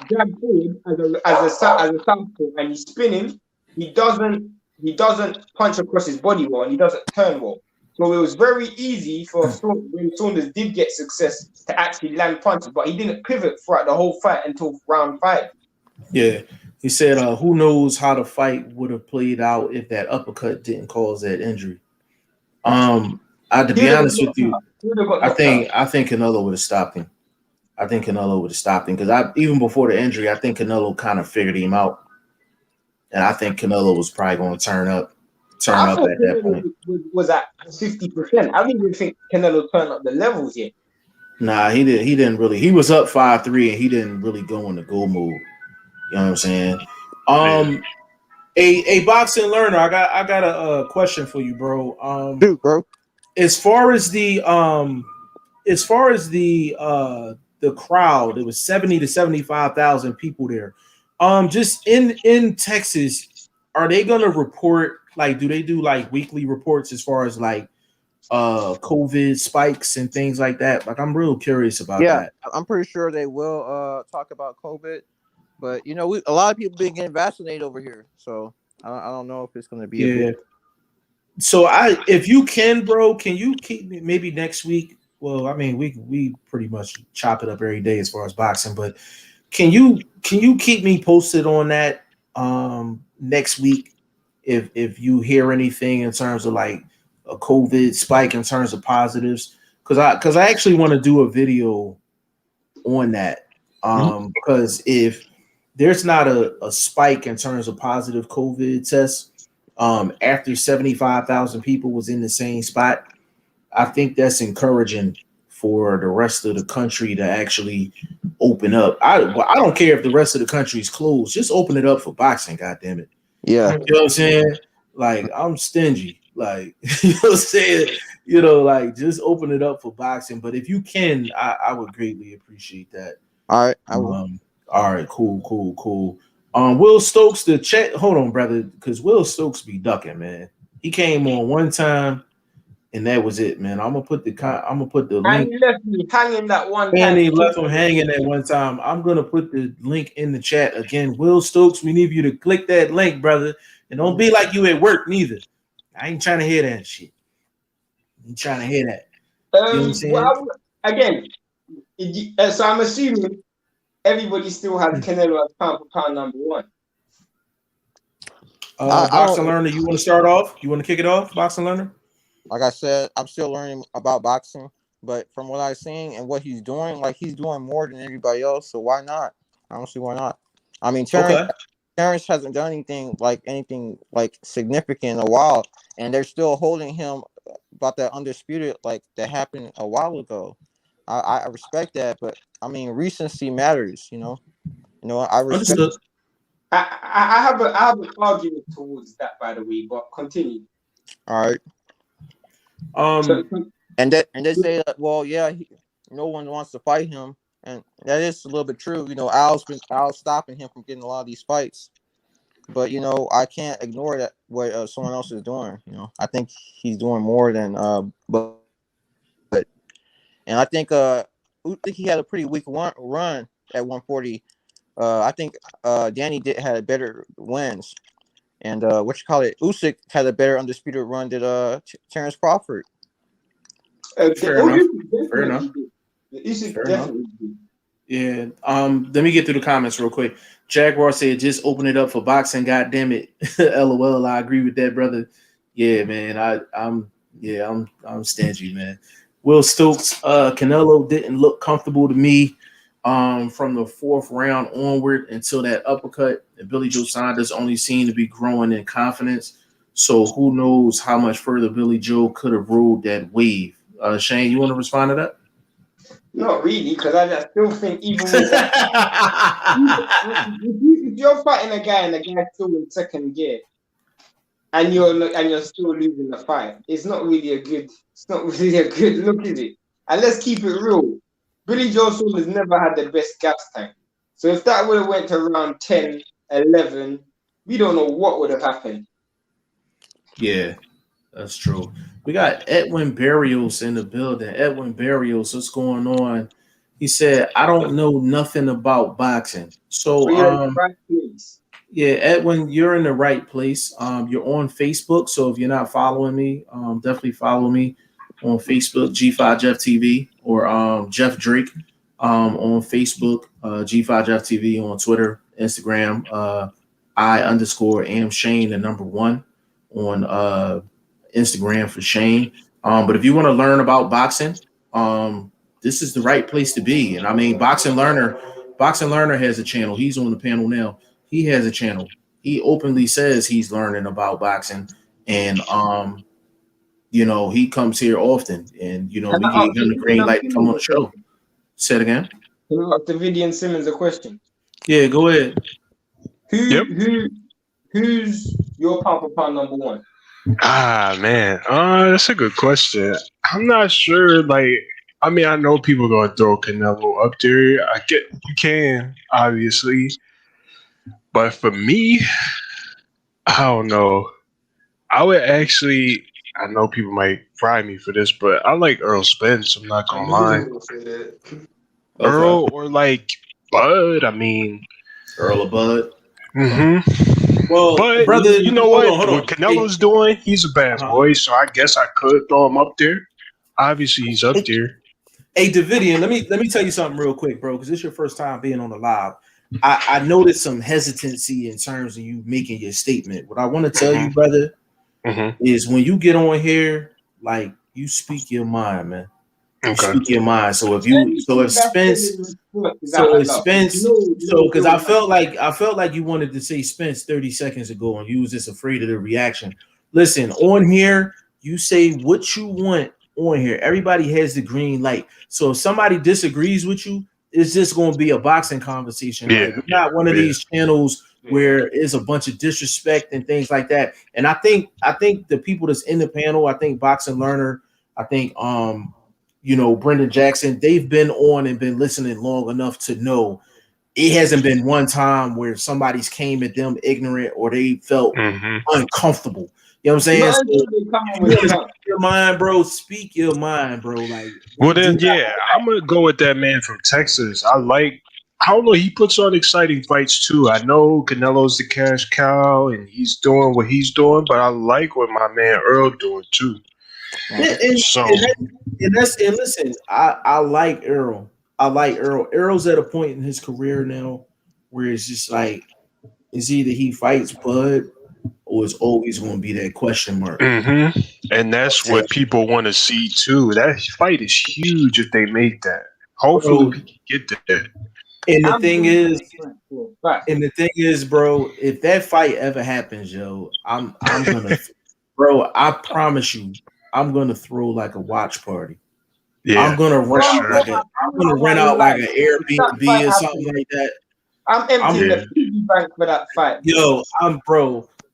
jab forward as a southpaw and he's spinning, he doesn't punch across his body well, and he doesn't turn well. So it was very easy for when Saunders did get success to actually land punches, but he didn't pivot throughout the whole fight until round 5. Yeah, he said, "Who knows how the fight would have played out if that uppercut didn't cause that injury." To be honest with you, I think Canelo would have stopped him. Because even before the injury, I think Canelo kind of figured him out, and I think Canelo was probably going to turn up at that point. Was at 50%. I didn't even think Canelo turned up the levels yet. Nah, he didn't really. He was up 5-3, and he didn't really go in the go mode. You know what I'm saying? A boxing learner. I got a question for you, bro. Dude, bro. As far as the crowd, it was 70 to 75,000 people there. Just in Texas, are they gonna report, like, do they do like weekly reports as far as like COVID spikes and things like that? Like, I'm real curious about Yeah, that. I'm pretty sure they will talk about COVID, but you know, a lot of people been getting vaccinated over here, so I don't know if it's going to be a big. Yeah. So if you can, bro, can you keep me maybe next week? Well, I mean, we pretty much chop it up every day as far as boxing, but can you keep me posted on that next week if you hear anything in terms of like a COVID spike in terms of positives? Because I actually want to do a video on that. Because if there's not a spike in terms of positive COVID tests after 75,000 people was in the same spot, I think that's encouraging for the rest of the country to actually open up. I don't care if the rest of the country is closed. Just open it up for boxing, God damn it. Yeah, You know what I'm saying? Like, I'm stingy. Like, you know what I'm saying? You know, like, just open it up for boxing. But if you can, I would greatly appreciate that. all right, I will. All right, cool. Will Stokes, the chat. Hold on, brother, because Will Stokes be ducking, man. He came on one time, and that was it, man. I'm gonna put the And link. he left me hanging that one And time. he left him hanging at one time. I'm gonna put the link in the chat again. Will Stokes, we need you to click that link, brother, and don't be like you at work neither. I ain't trying to hear that shit. I ain't trying to hear that. You know what I'm saying? Well, again, so I'm assuming everybody still has Canelo as pound for pound number one. I Boxing don't. Learner, you want to start off? You want to kick it off, Boxing Learner? Like I said, I'm still learning about boxing, but from what I've seen and what he's doing, like he's doing more than everybody else. So why not? I don't see why not. I mean, Okay. Terrence hasn't done anything like significant in a while, and they're still holding him about that undisputed like that happened a while ago. I respect that, but I mean recency matters. You know, I respect. Understood. I have an argument towards that, by the way, but continue. All right. So, And they say that, well, yeah, no one wants to fight him, and that is a little bit true. You know, Al's stopping him from getting a lot of these fights, but you know, I can't ignore that what someone else is doing. You know, I think he's doing more than and I think he had a pretty weak run at 140. I think Danny had better wins, and Usyk had a better undisputed run than Terrence Crawford. Fair enough. Yeah. Let me get through the comments real quick. Jaguar said, "Just open it up for boxing." God damn it. LOL. I agree with that, brother. Yeah, man. I'm stingy, man. Will Stokes, Canelo didn't look comfortable to me from the fourth round onward until that uppercut. And Billy Joe Saunders only seemed to be growing in confidence. So who knows how much further Billy Joe could have rode that wave. Shane, you want to respond to that? Not really, because I still think even with that, if you're fighting a guy and the guy's still in second gear and you're still losing the fight, it's not really a good look, is it? And let's keep it real. Billy Joe Saunders never had the best gas tank. So if that would have went to round 10, 11, we don't know what would have happened. Yeah, that's true. We got Edwin Barrios in the building. Edwin Barrios, what's going on? He said, "I don't know nothing about boxing." So, yeah, Edwin, you're in the right place. You're on Facebook. So if you're not following me, definitely follow me on Facebook, G5 Jeff TV, or Jeff Drake on Facebook, G5 Jeff TV on Twitter, Instagram, I_am Shane, the number 1 on Instagram for Shane. But if you want to learn about boxing, this is the right place to be. And I mean, Boxing Learner has a channel. He's on the panel now. He has a channel. He openly says he's learning about boxing, and he comes here often, and we gave him the green light to come on the show. Say it again. Can I ask Davidian Simmons a question? Yeah, go ahead. Who's your pound for pound number 1? Man, that's a good question. I'm not sure. Like, I mean, I know people gonna throw Canelo up there. I get you can obviously. But for me, I don't know. I would actually. I know people might fry me for this, but I like Earl Spence. I'm not I gonna knew you lie. were gonna say that. Earl or like Bud. I mean, Earl of Bud. hmm Well, but brother, you know hold what? on, hold What on. Hey, Canelo's doing, he's a bad boy, so I guess I could throw him up there. Obviously, he's up there. hey, Davidian, let me tell you something real quick, bro, because it's your first time being on the live. I noticed some hesitancy in terms of you making your statement. What I want to tell you, brother, is when you get on here, like you speak your mind, man. You Okay. speak your mind. So if Spence, because I felt like you wanted to say Spence 30 seconds ago and you was just afraid of the reaction. Listen, on here, you say what you want on here. Everybody has the green light. So if somebody disagrees with you, it's just going to be a boxing conversation. Like we're not one of these channels where it's a bunch of disrespect and things like that. And I think the people that's in the panel, I think Boxing Learner, I think Brendan Jackson, they've been on and been listening long enough to know it hasn't been one time where somebody's came at them ignorant or they felt uncomfortable. You know what I'm saying? So, speak your mind, bro. Speak your mind, bro. Like, well, then, yeah, I'm gonna go with that man from Texas. I don't know. He puts on exciting fights too. I know Canelo's the cash cow and he's doing what he's doing, but I like what my man Earl doing too. And listen, I like Earl. I like Earl. Earl's at a point in his career now where it's just like it's either he fights Bud or it's always going to be that question mark. And that's what people want to see too. That fight is huge if they make that. Hopefully, we can get there. And the thing is, bro, if that fight ever happens, yo, I'm gonna, bro, I promise you, I'm gonna throw like a watch party. Yeah, I'm gonna rent out like an Airbnb or something like that. I'm emptying the piggy bank for that fight. Yo,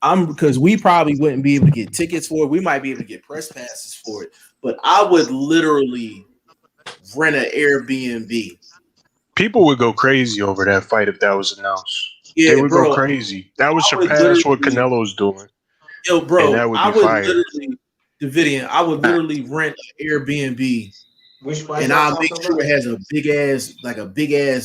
I'm because we probably wouldn't be able to get tickets for it. We might be able to get press passes for it, but I would literally rent an Airbnb. People would go crazy over that fight if that was announced. Yeah, they would go crazy. That would surpass what Canelo's doing. Yo, bro, and that would I be would fire. literally I would literally rent an Airbnb. And I'll make sure it has a big ass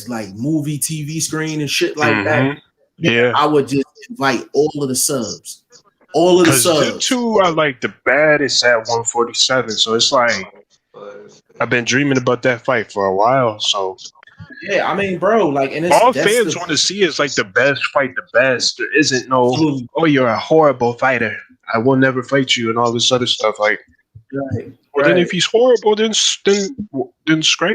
like movie TV screen and shit like that. Yeah, I would just invite all of the subs. All of the subs. Them two are like the baddest at 147. So it's like I've been dreaming about that fight for a while. So yeah, I mean, bro, like, and all fans want to see is like the best fight, the best. There isn't no, oh, you're a horrible fighter. I will never fight you and all this other stuff. Like, well, then if he's horrible, then scrape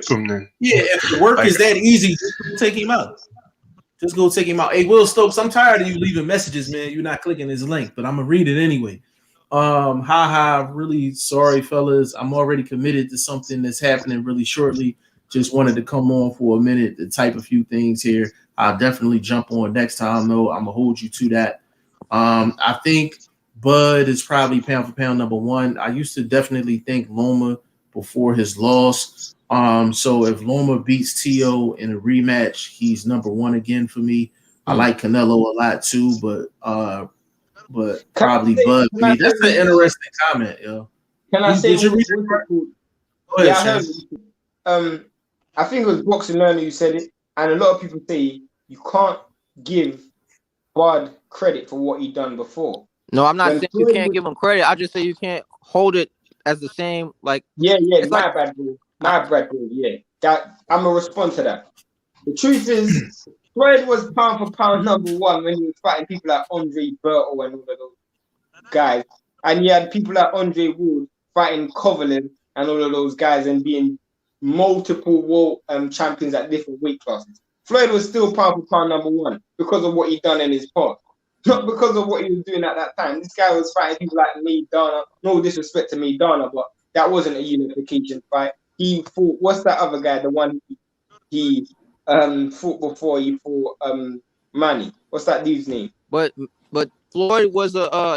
him. Then if the work is that easy, just go take him out. Just go take him out. Hey, Will Stokes, I'm tired of you leaving messages, man. You're not clicking his link, but I'm gonna read it anyway. Really sorry, fellas. I'm already committed to something that's happening really shortly. Just wanted to come on for a minute to type a few things here. I'll definitely jump on next time, though. I'm gonna hold you to that. I think Bud is probably pound for pound number one. I used to definitely think Loma before his loss. So if Loma beats Tio in a rematch, he's number one again for me. I like Canelo a lot too, but probably Bud for me. That's an interesting comment, yo. Can I say? I think it was Boxing Learner who said it, and a lot of people say you can't give Bud credit for what he done before. No, I'm not saying you can't give him credit. I just say you can't hold it as the same. Like my bad, bro. Yeah, that I'm gonna respond to that. The truth is, Floyd was pound for pound number one when he was fighting people like Andre Berto and all of those guys, and you had people like Andre Ward fighting Kovalev and all of those guys and being multiple world champions at different weight classes. Floyd was still pound for pound number one because of what he done in his past, not because of what he was doing at that time. This guy was fighting people like Maidana. No disrespect to Maidana, but that wasn't a unification fight. He fought, what's that other guy? The one he fought before he fought Manny. What's that dude's name? But Floyd was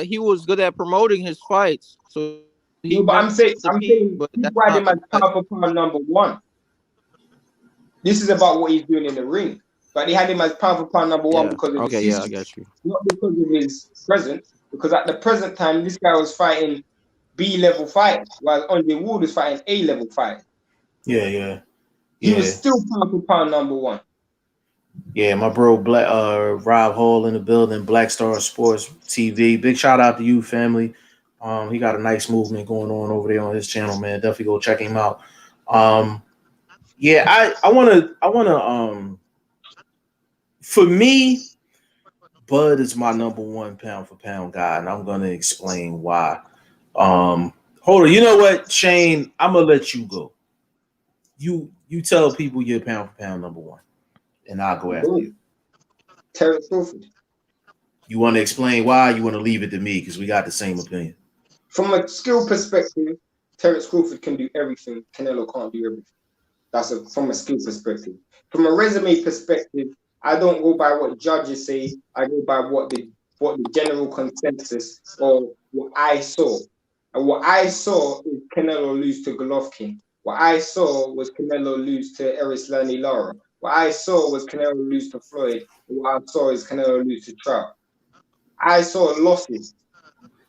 he was good at promoting his fights. So I'm saying he's riding my pound for pound number one. This is about what he's doing in the ring. but they had him as pound for pound number one Yeah. because of his Okay. Yeah, I history, got you. not because of his presence. Because at the present time, this guy was fighting B-level fight, while Andre Ward was fighting A-level fight. Yeah. He was still pound for pound number one. Yeah, my bro Rob Hall in the building, Black Star Sports TV. Big shout out to you, family. He got a nice movement going on over there on his channel, man. Definitely go check him out. Yeah, I wanna for me, Bud is my number one pound for pound guy, and I'm gonna explain why. Hold on, you know what, Shane? I'm gonna let you go. You tell people you're pound for pound number one, and I'll go after you. Terrence Crawford. You want to explain why? You want to leave it to me because we got the same opinion. From a skill perspective, Terrence Crawford can do everything. Canelo can't do everything. That's from a skill perspective. From a resume perspective, I don't go by what judges say. I go by what the general consensus or what I saw. And what I saw is Canelo lose to Golovkin. What I saw was Canelo lose to Erislandy Lara. What I saw was Canelo lose to Floyd. And what I saw is Canelo lose to Trout. I saw losses.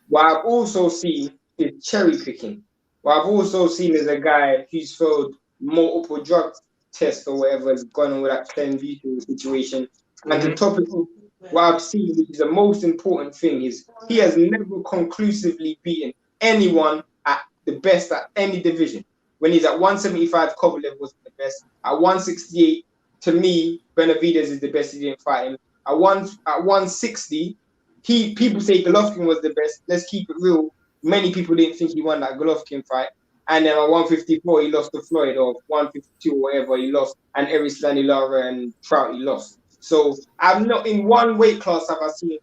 What I've also seen is cherry picking. What I've also seen is a guy who's failed multiple drug tests or whatever has gone on with that Clem Vito situation. And to top it off, what I've seen, which is the most important thing, is he has never conclusively beaten anyone at the best at any division. When he's at 175, Kovalev wasn't the best. At 168, to me, Benavidez is the best. He didn't fight him. At 160, people say Golovkin was the best. Let's keep it real. Many people didn't think he won that Golovkin fight. And then at 154, he lost to Floyd, or 152 or whatever he lost. And Erislandy Lara and Trout, he lost. So I've not in one weight class have I seen him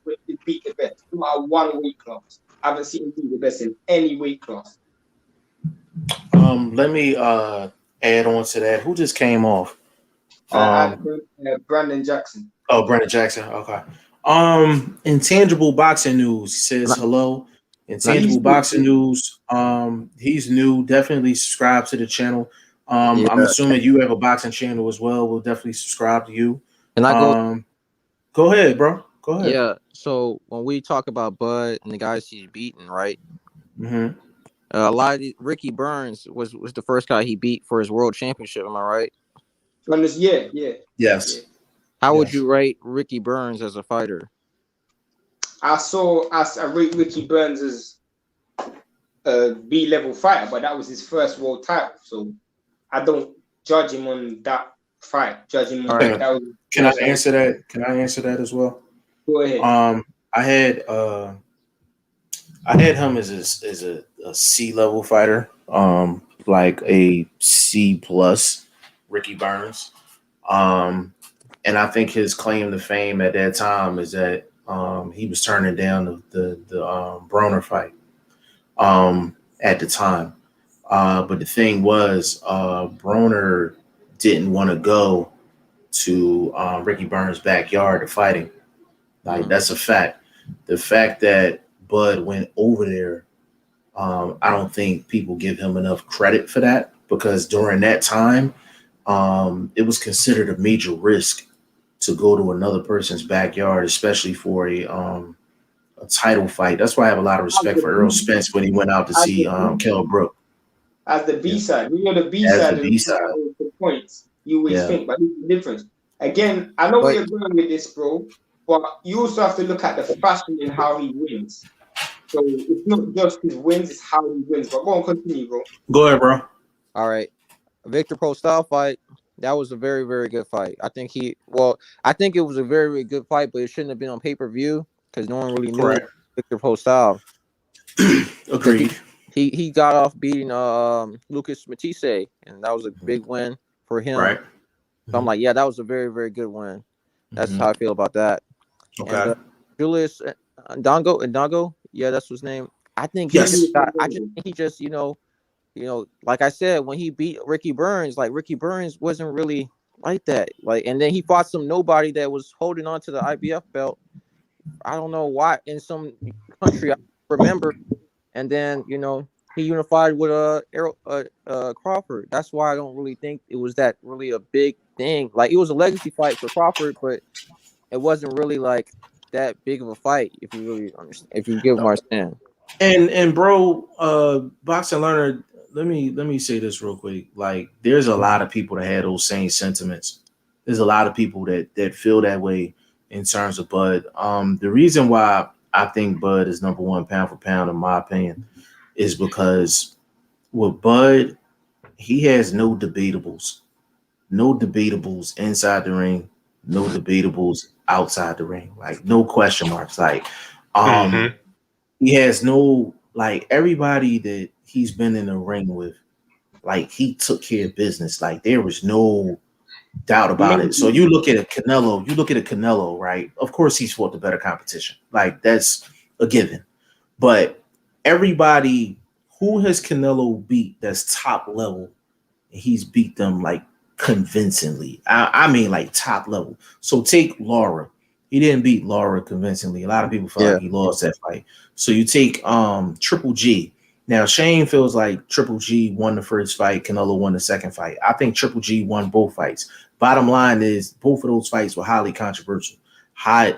beat the best. Not one weight class. I haven't seen him beat the best in any weight class. Let me add on to that. Who just came off? Brandon Jackson. Oh, Brandon Jackson. Okay. Intangible boxing news says hello. Intangible boxing news. He's new. Definitely subscribe to the channel. I'm assuming you have a boxing channel as well. We'll definitely subscribe to you. And I go. Go ahead, bro. Go ahead. Yeah. So when we talk about Bud and the guys he's beaten, right? Mm-hmm. A lot of Ricky Burns was the first guy he beat for his world championship. Am I right? Yeah. Yes. How would you rate Ricky Burns as a fighter? I rate Ricky Burns as a B-level fighter, but that was his first world title, so I don't judge him on that fight. Judge him on that. Can I answer that? Can I answer that as well? Go ahead. I had him as a C-level fighter, like a C plus Ricky Burns. And I think his claim to fame at that time is that he was turning down the Broner fight at the time. But the thing was, Broner didn't want to go to Ricky Burns' backyard to fight him. Like, that's a fact. The fact that Bud went over there, I don't think people give him enough credit for that, because during that time, it was considered a major risk to go to another person's backyard, especially for a title fight. That's why I have a lot of respect for Earl Spence when he went out to see Kell Brook. As the B-side. You know, the B-side is the points. You always think, but it's the difference. Again, I know where you're going with this, bro, but you also have to look at the fashion in how he wins. So it's not just his wins, it's how he wins. But go on, continue, bro. Go ahead, bro. All right. Victor Postol fight. That was a very, very good fight. I think it was a very, very good fight, but it shouldn't have been on pay-per-view because no one really knew Victor Postol. Agreed. He got off beating Lucas Matisse, and that was a big win for him. Right. So I'm like, yeah, that was a very, very good win. That's how I feel about that. Okay. And, Julius Ndongo, yeah, that's his name. I think he just like I said, when he beat Ricky Burns, like Ricky Burns wasn't really like that. Like, and then he fought some nobody that was holding on to the IBF belt. I don't know why in some country I remember. And then he unified with Crawford. That's why I don't really think it was that really a big thing. Like it was a legacy fight for Crawford, but it wasn't really like that big of a fight. If you really understand, if you get what I'm saying. And bro, boxing learner, let me say this real quick. Like, there's a lot of people that had those same sentiments. There's a lot of people that feel that way in terms of Bud. The reason why I think Bud is number one pound for pound, in my opinion, is because with Bud, he has no debateables. No debateables inside the ring, no debateables outside the ring. Like, no question marks. Like, Mhm. he has no, like, everybody that he's been in the ring with, like, he took care of business. Like, there was no doubt about it. So you look at a Canelo, right? Of course he's fought the better competition. Like, that's a given. But everybody who has Canelo beat that's top level, he's beat them like convincingly. I mean, like top level. So take Laura. He didn't beat Laura convincingly. A lot of people felt like he lost that fight. So you take Triple G. Now Shane feels like Triple G won the first fight, Canelo won the second fight. I think Triple G won both fights. Bottom line is both of those fights were highly controversial, high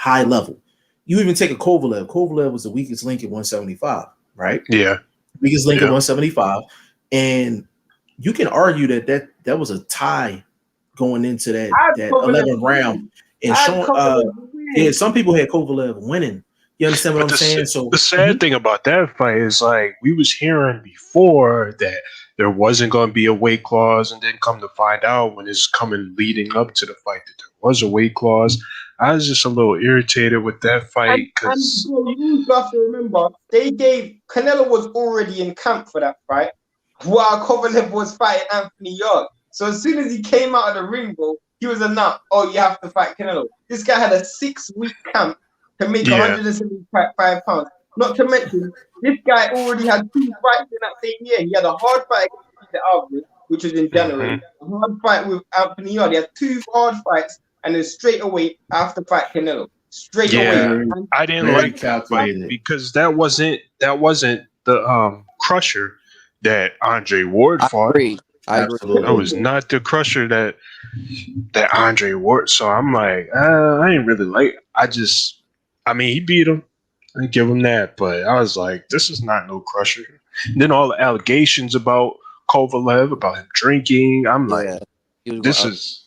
level. You even take a Kovalev. Kovalev was the weakest link at 175, right? Yeah. Weakest link at 175, and you can argue that was a tie going into that 11th round. And Sean, some people had Kovalev winning. You understand what I'm saying? So the sad thing about that fight is, like, we was hearing before that there wasn't going to be a weight clause, and then come to find out when it's coming leading up to the fight that there was a weight clause. I was just a little irritated with that fight because you have to remember Canelo was already in camp for that fight, while Kovalev was fighting Anthony Yarde. So as soon as he came out of the ring, bro, he was announced, "Oh, you have to fight Canelo." This guy had a 6-week camp to make 175 pounds. Not to mention, this guy already had 2 fights in that same year. He had a hard fight against the Alvarez, which was in January. A hard fight with Anthony Yarde. He had 2 hard fights, and then straight away after fight Canelo. Straight away. I didn't like that fight because that wasn't the crusher that Andre Ward fought. I agree. That was not the crusher that Andre Ward. So I'm like, I ain't really like. I mean, he beat him. I give him that, but I was like, this is not no crusher. And then all the allegations about Kovalev, about him drinking. I'm like, this is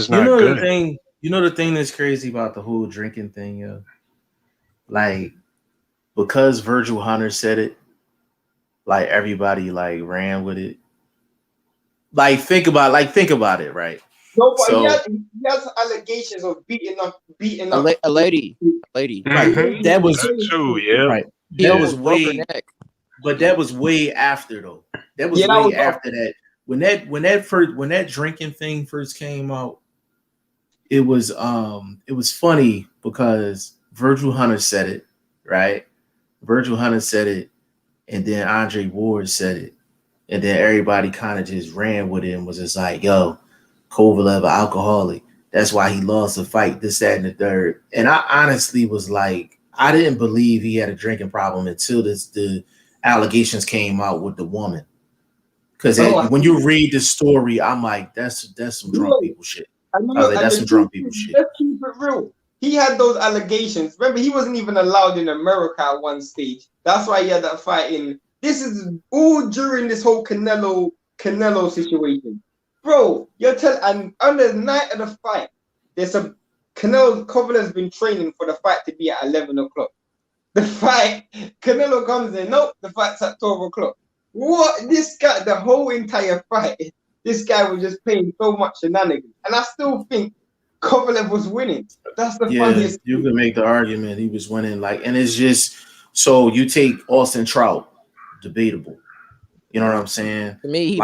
not good. The thing that's crazy about the whole drinking thing, yo. Like, because Virgil Hunter said it, like everybody like ran with it. Like, think about it, right? No, but he has allegations of beating up a lady. Right. That was too, yeah. Right. That was way, but that was way after though. That was way after that. When that drinking thing first came out, it was funny because Virgil Hunter said it, right? Virgil Hunter said it, and then Andre Ward said it, and then everybody kind of just ran with it and was just like, "Yo, Kovalev, an alcoholic. That's why he lost the fight, this, that, and the third." And I honestly was like, I didn't believe he had a drinking problem until the allegations came out with the woman. Because when you read the story, I'm like, that's some drunk people shit. That's some drunk people shit. Let's keep it real. He had those allegations. Remember, he wasn't even allowed in America at one stage. That's why he had that fight in. This is all during this whole Canelo situation. Bro, and on the night of the fight, there's a Canelo's been training for the fight to be at 11 o'clock. The fight, Canelo comes in, nope, the fight's at 12 o'clock. What? This guy, the whole entire fight, this guy was just playing so much shenanigans. And I still think Kovalev was winning. That's the funniest. You can make the argument he was winning. Like, and it's just, so you take Austin Trout, debatable. You know what I'm saying? To me,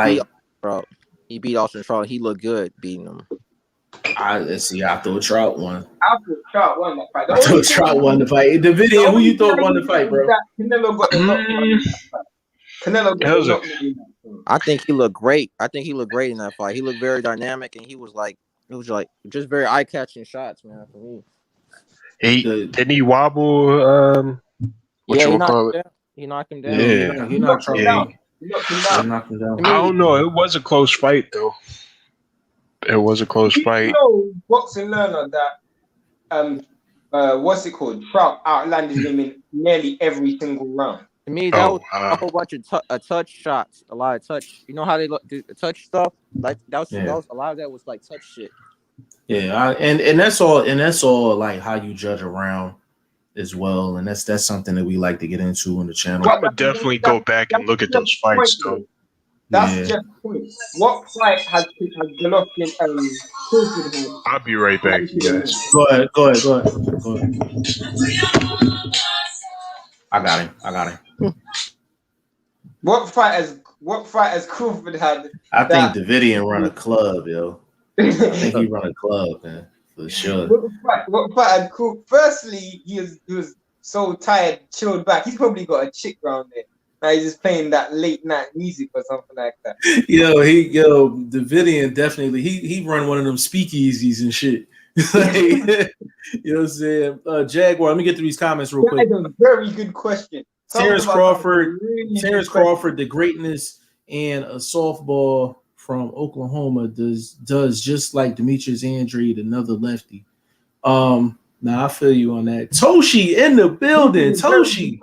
he beat Austin Trout. He looked good beating him. Let's see. I thought Trout won. I thought Trout won that fight. I thought Trout won the fight. The video, who you thought won the fight, bro? Canelo got the knockdown. Canelo got the knockdown. I think he looked great. In that fight. He looked very dynamic, and it was like just very eye-catching shots, man, for me. Didn't he wobble? He knocked him down. Yeah, he knocked him down. I don't know. It was a close fight, though. It was a close fight. know, boxing learner that what's it called? Trout outlanded him in nearly every single round. To me, that was a whole bunch of touch shots, a lot of touch. You know how they do the touch stuff? Like that was a lot of that was like touch shit. Yeah, and that's all like how you judge a round as well, and that's something that we like to get into on the channel. I would definitely go back and look at those fights though. That's just point. What fight has Golovkin Crawford? I'll be right back, you guys. Go ahead. I got him. What fight has Crawford had? I think Davidian run a club, yo. I think he run a club, man, for sure. What fight had Crawford? Firstly, he was so tired, chilled back. He's probably got a chick round there. Now he's just playing that late night music or something like that. Davidian definitely he run one of them speakeasies and shit. Like, you know what I'm saying? Jaguar, let me get through these comments real quick. That's a very good question. Terrence Crawford, the greatness and a softball from Oklahoma does just like Demetrius Andrade, another lefty. Now I feel you on that. Toshi in the building. Toshi.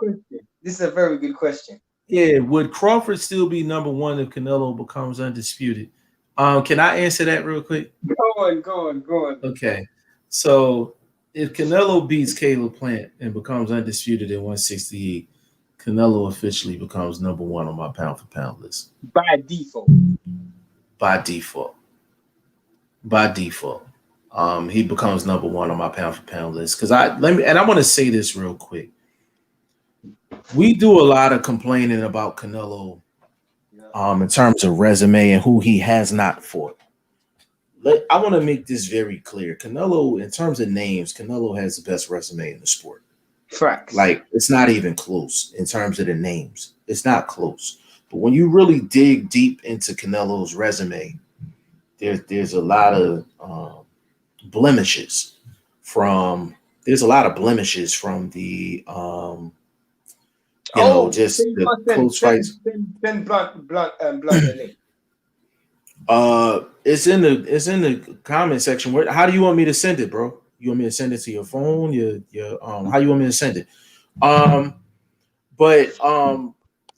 This is a very good question. Yeah, would Crawford still be number one if Canelo becomes undisputed? Can I answer that real quick? Go on. Okay. So if Canelo beats Caleb Plant and becomes undisputed at 168, Canelo officially becomes number one on my pound for pound list. By default. He becomes number one on my pound for pound list. Because I want to say this real quick. We do a lot of complaining about Canelo in terms of resume and who he has not fought. I want to make this very clear. Canelo, in terms of names, Canelo has the best resume in the sport. Facts. Like, it's not even close in terms of the names. It's not close. But when you really dig deep into Canelo's resume, there's a lot of blemishes from the just the close fights. Ben Blunt. It's in the comment section. How do you want me to send it, bro? You want me to send it to your phone? How you want me to send it?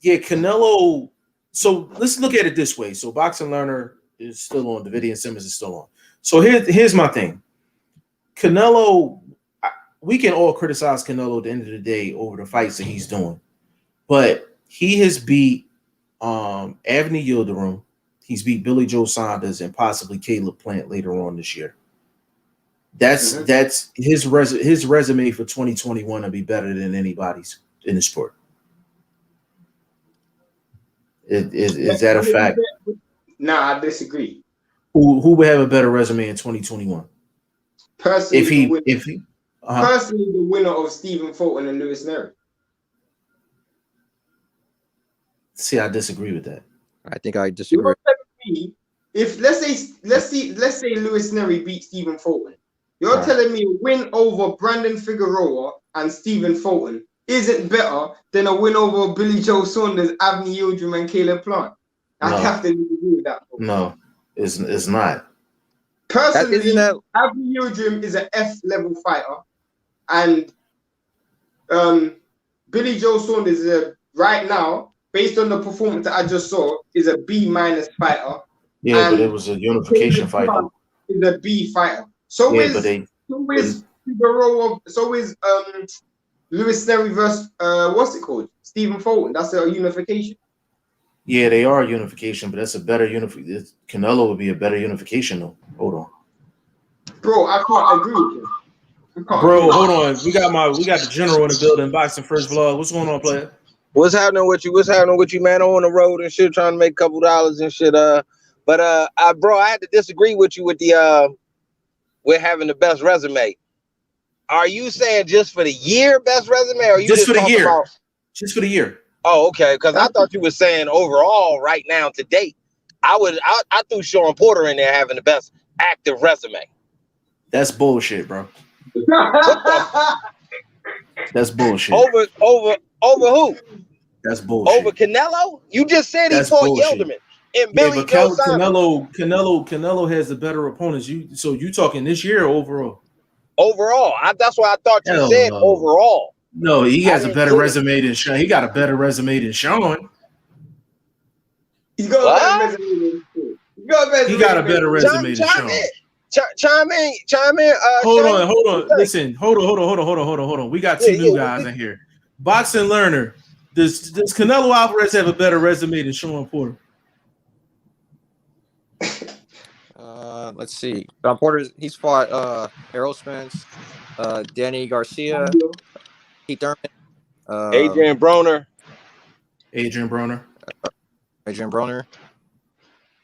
Canelo. So let's look at it this way. So Boxing Learner is still on. Davidian Simmons is still on. So here's my thing. Canelo, we can all criticize Canelo at the end of the day over the fights that he's doing. But he has beat Avni Yildirim. He's beat Billy Joe Saunders and possibly Caleb Plant later on this year. That's his resume for 2021 will be better than anybody's in the sport. Is that a fact? Nah, I disagree. Who would have a better resume in 2021? Personally, personally, the winner of Stephen Fulton and Lewis Nery. See, I disagree with that. I think I disagree. If let's say Lewis Nery beat Stephen Fulton, you're telling me a win over Brandon Figueroa and Stephen Fulton isn't better than a win over Billy Joe Saunders, Avni Yildirim, and Caleb Plant? I have to agree with that. No, it's not. Personally, Avni Yildirim is an F level fighter, and Billy Joe Saunders is right now, based on the performance that I just saw, is a B- fighter. Yeah, but it was a unification fight. Is a B fighter. So is Figueroa. So is Lewis Nery versus what's it called? Stephen Fulton. That's a unification. Yeah, they are a unification, but that's a better unification. Canelo would be a better unification, though. Hold on, bro. I can't agree with you. Bro, hold on. We got the general in the building. BoxingFirst Vlog. What's going on, player? What's happening with you? What's happening with you, man? I'm on the road and shit, trying to make a couple dollars and shit. Bro, I had to disagree with you with the with having the best resume. Are you saying just for the year best resume, or are you just for the year? Just for the year. Oh, okay. Because I thought you were saying overall right now to date. I threw Sean Porter in there having the best active resume. That's bullshit, bro. That's bullshit. Over who? That's bullshit. Over Canelo? You just said he fought Yildirim. and Yeah, Billy but Joe Saunders. Canelo has the better opponents. You talking this year or overall? Overall, that's why I thought you Hell said no. overall. No, he I has a didn't better get it. resume than Sean. He got a better resume than Sean. He's got What? a better resume. He's got a better He got a resume. better resume than Chime Sean. in. Chime in. Hold Shane, on. what you think? Listen, hold on. We got two new guys in here. Boxing learner. Does Canelo Alvarez have a better resume than Sean Porter? Let's see. John Porter, he's fought Errol Spence, Danny Garcia, Keith Thurman, Adrian Broner. Adrian Broner.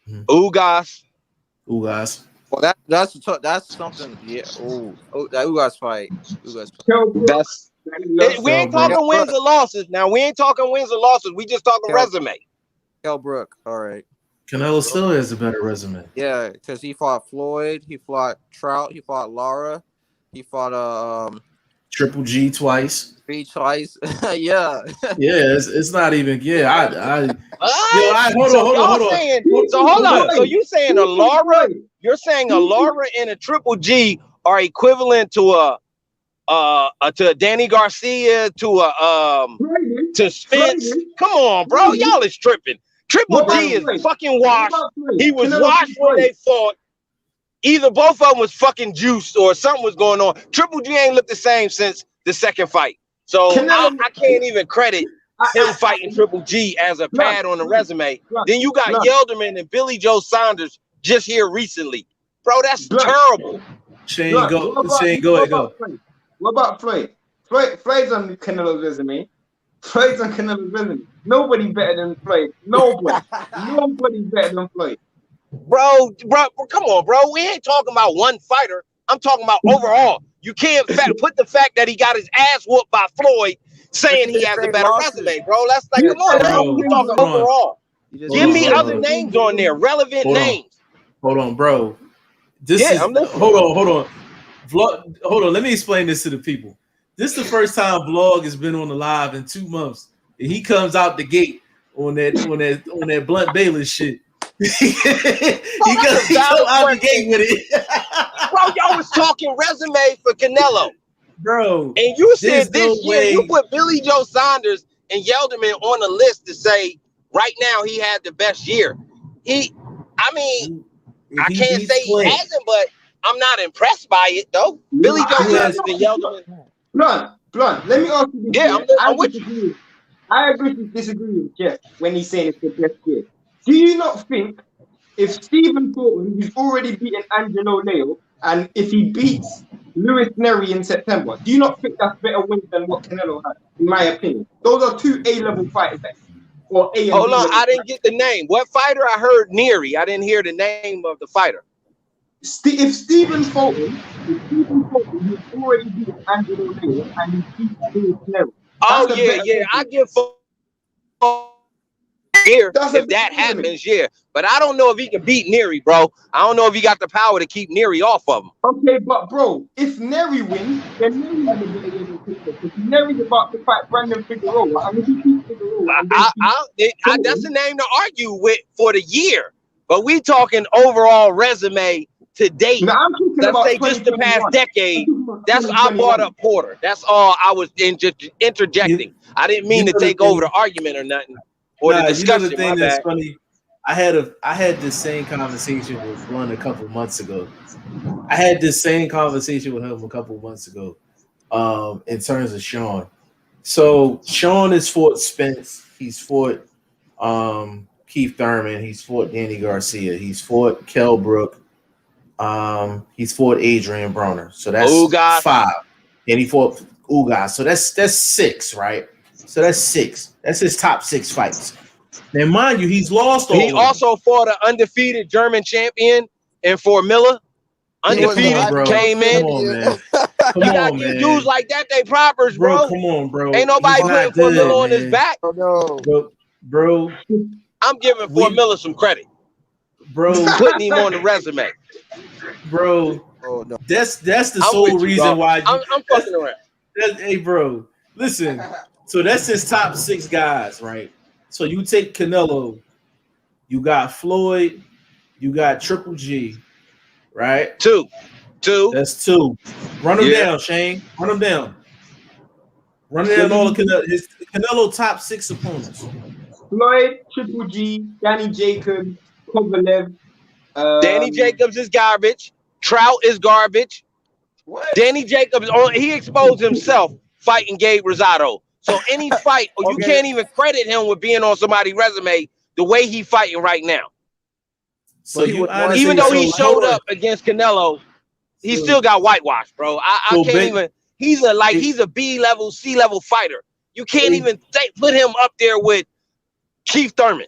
Ugas. Well, that's something. Yeah. That Ugas fight. That's we ain't talking wins or losses. Now we ain't talking wins or losses. We just talking resume. Kell Brook. All right. Canelo still has a better resume. Yeah, because he fought Floyd, he fought Trout, he fought Lara, he fought Triple G twice. Twice. Yeah. Yeah, it's not even. Yeah, hold on. So you saying a Lara? You're saying a Lara and a Triple G are equivalent to a Danny Garcia, to Spence? Come on, bro, y'all is tripping. Triple G is fucking washed. He was washed when they fought. Either both of them was fucking juiced or something was going on. Triple G ain't looked the same since the second fight. So I can't even credit him fighting Triple G as a pad on the resume. Then you got Yelderman and Billy Joe Saunders just here recently. Bro, that's terrible. Shane, go ahead. What about Floyd? Floyd's on Canelo's resume. Floyd's on Canelo's resume. Nobody better than Floyd. Nobody better than Floyd. Bro, come on, bro. We ain't talking about one fighter. I'm talking about overall. You can't put the fact that he got his ass whooped by Floyd saying he has a better resume, bro. That's like, come on, bro. We talking overall. Give me other names on there, relevant names. Hold on, bro. Hold on. Vlog, hold on. Let me explain this to the people. This is the first time Vlog has been on the live in 2 months, and he comes out the gate on that Blunt Bayless shit. he goes out the gate with it. Bro, y'all was talking resume for Canelo. Bro. And you said this year, you put Billy Joe Saunders and Yelderman on the list to say right now he had the best year. I can't say he hasn't, but I'm not impressed by it though. Billy Joe Saunders and Yelderman. Blunt, let me ask you this. Yeah, I'm with you. I agree to disagree with Jeff when he's saying it's the best year. Do you not think if Stephen Thornton, who's already beaten Angelo Leo, and if he beats Lewis Neri in September, do you not think that's better wins than what Canelo had, in my opinion? Those are two A-level fighters. Or A. Hold on, I didn't get the name. What fighter? I heard Neri. I didn't hear the name of the fighter. If Stephen Thornton, who's already beaten Angelo Leo, and he beats Lewis Neri. Oh, yeah. I give here if that happens, yeah. But I don't know if he can beat Neri, bro. I don't know if he got the power to keep Neri off of him. Okay, but bro, if Neri wins, then Neri has a better year picture. Because Neri's about to fight Brandon Figueroa. I mean, he beats Figueroa. That's a name to argue with for the year. But we talking overall resume to date. Now, I'm talking Let's about say just the past decade. That's I brought up Porter. That's all I was interjecting. I didn't mean to take over the argument or nothing. Or the discussion. You know the thing that's funny? I had this same conversation with Blunt a couple months ago. In terms of Sean. So Sean has fought Spence. He's fought Keith Thurman. He's fought Danny Garcia. He's fought Kell Brook. He's fought Adrian Broner. So that's Ugas. 5. And he fought Ugas. So that's 6, right? So that's 6. That's his top 6 fights. Now, mind you, he's lost all. He also fought an undefeated German champion in Fort Miller. Undefeated, came in. Come on, man. You gotta give dudes like that they propers, bro. Come on, bro. Ain't nobody putting Fort Miller on his back. Bro. I'm giving Fort Miller some credit. Bro. Putting him on the resume. Bro. That's the sole reason why I'm fucking around. Hey, bro. Listen. So that's his top 6 guys, right? So you take Canelo. you got Floyd, you got Triple G, right? Two. That's 2. Run them down, Shane. Run them down. Run down all of his Canelo top 6 opponents. Floyd, Triple G, Danny Jacobs, Kovalev. Danny Jacobs is garbage. Trout is garbage. What? Danny Jacobs, he exposed himself fighting Gabe Rosado. So any fight, you can't even credit him with being on somebody's resume the way he fighting right now. So even though he showed up against Canelo, he still got whitewashed, bro. I can't even. He's a B level, C level fighter. You can't even put him up there with Keith Thurman.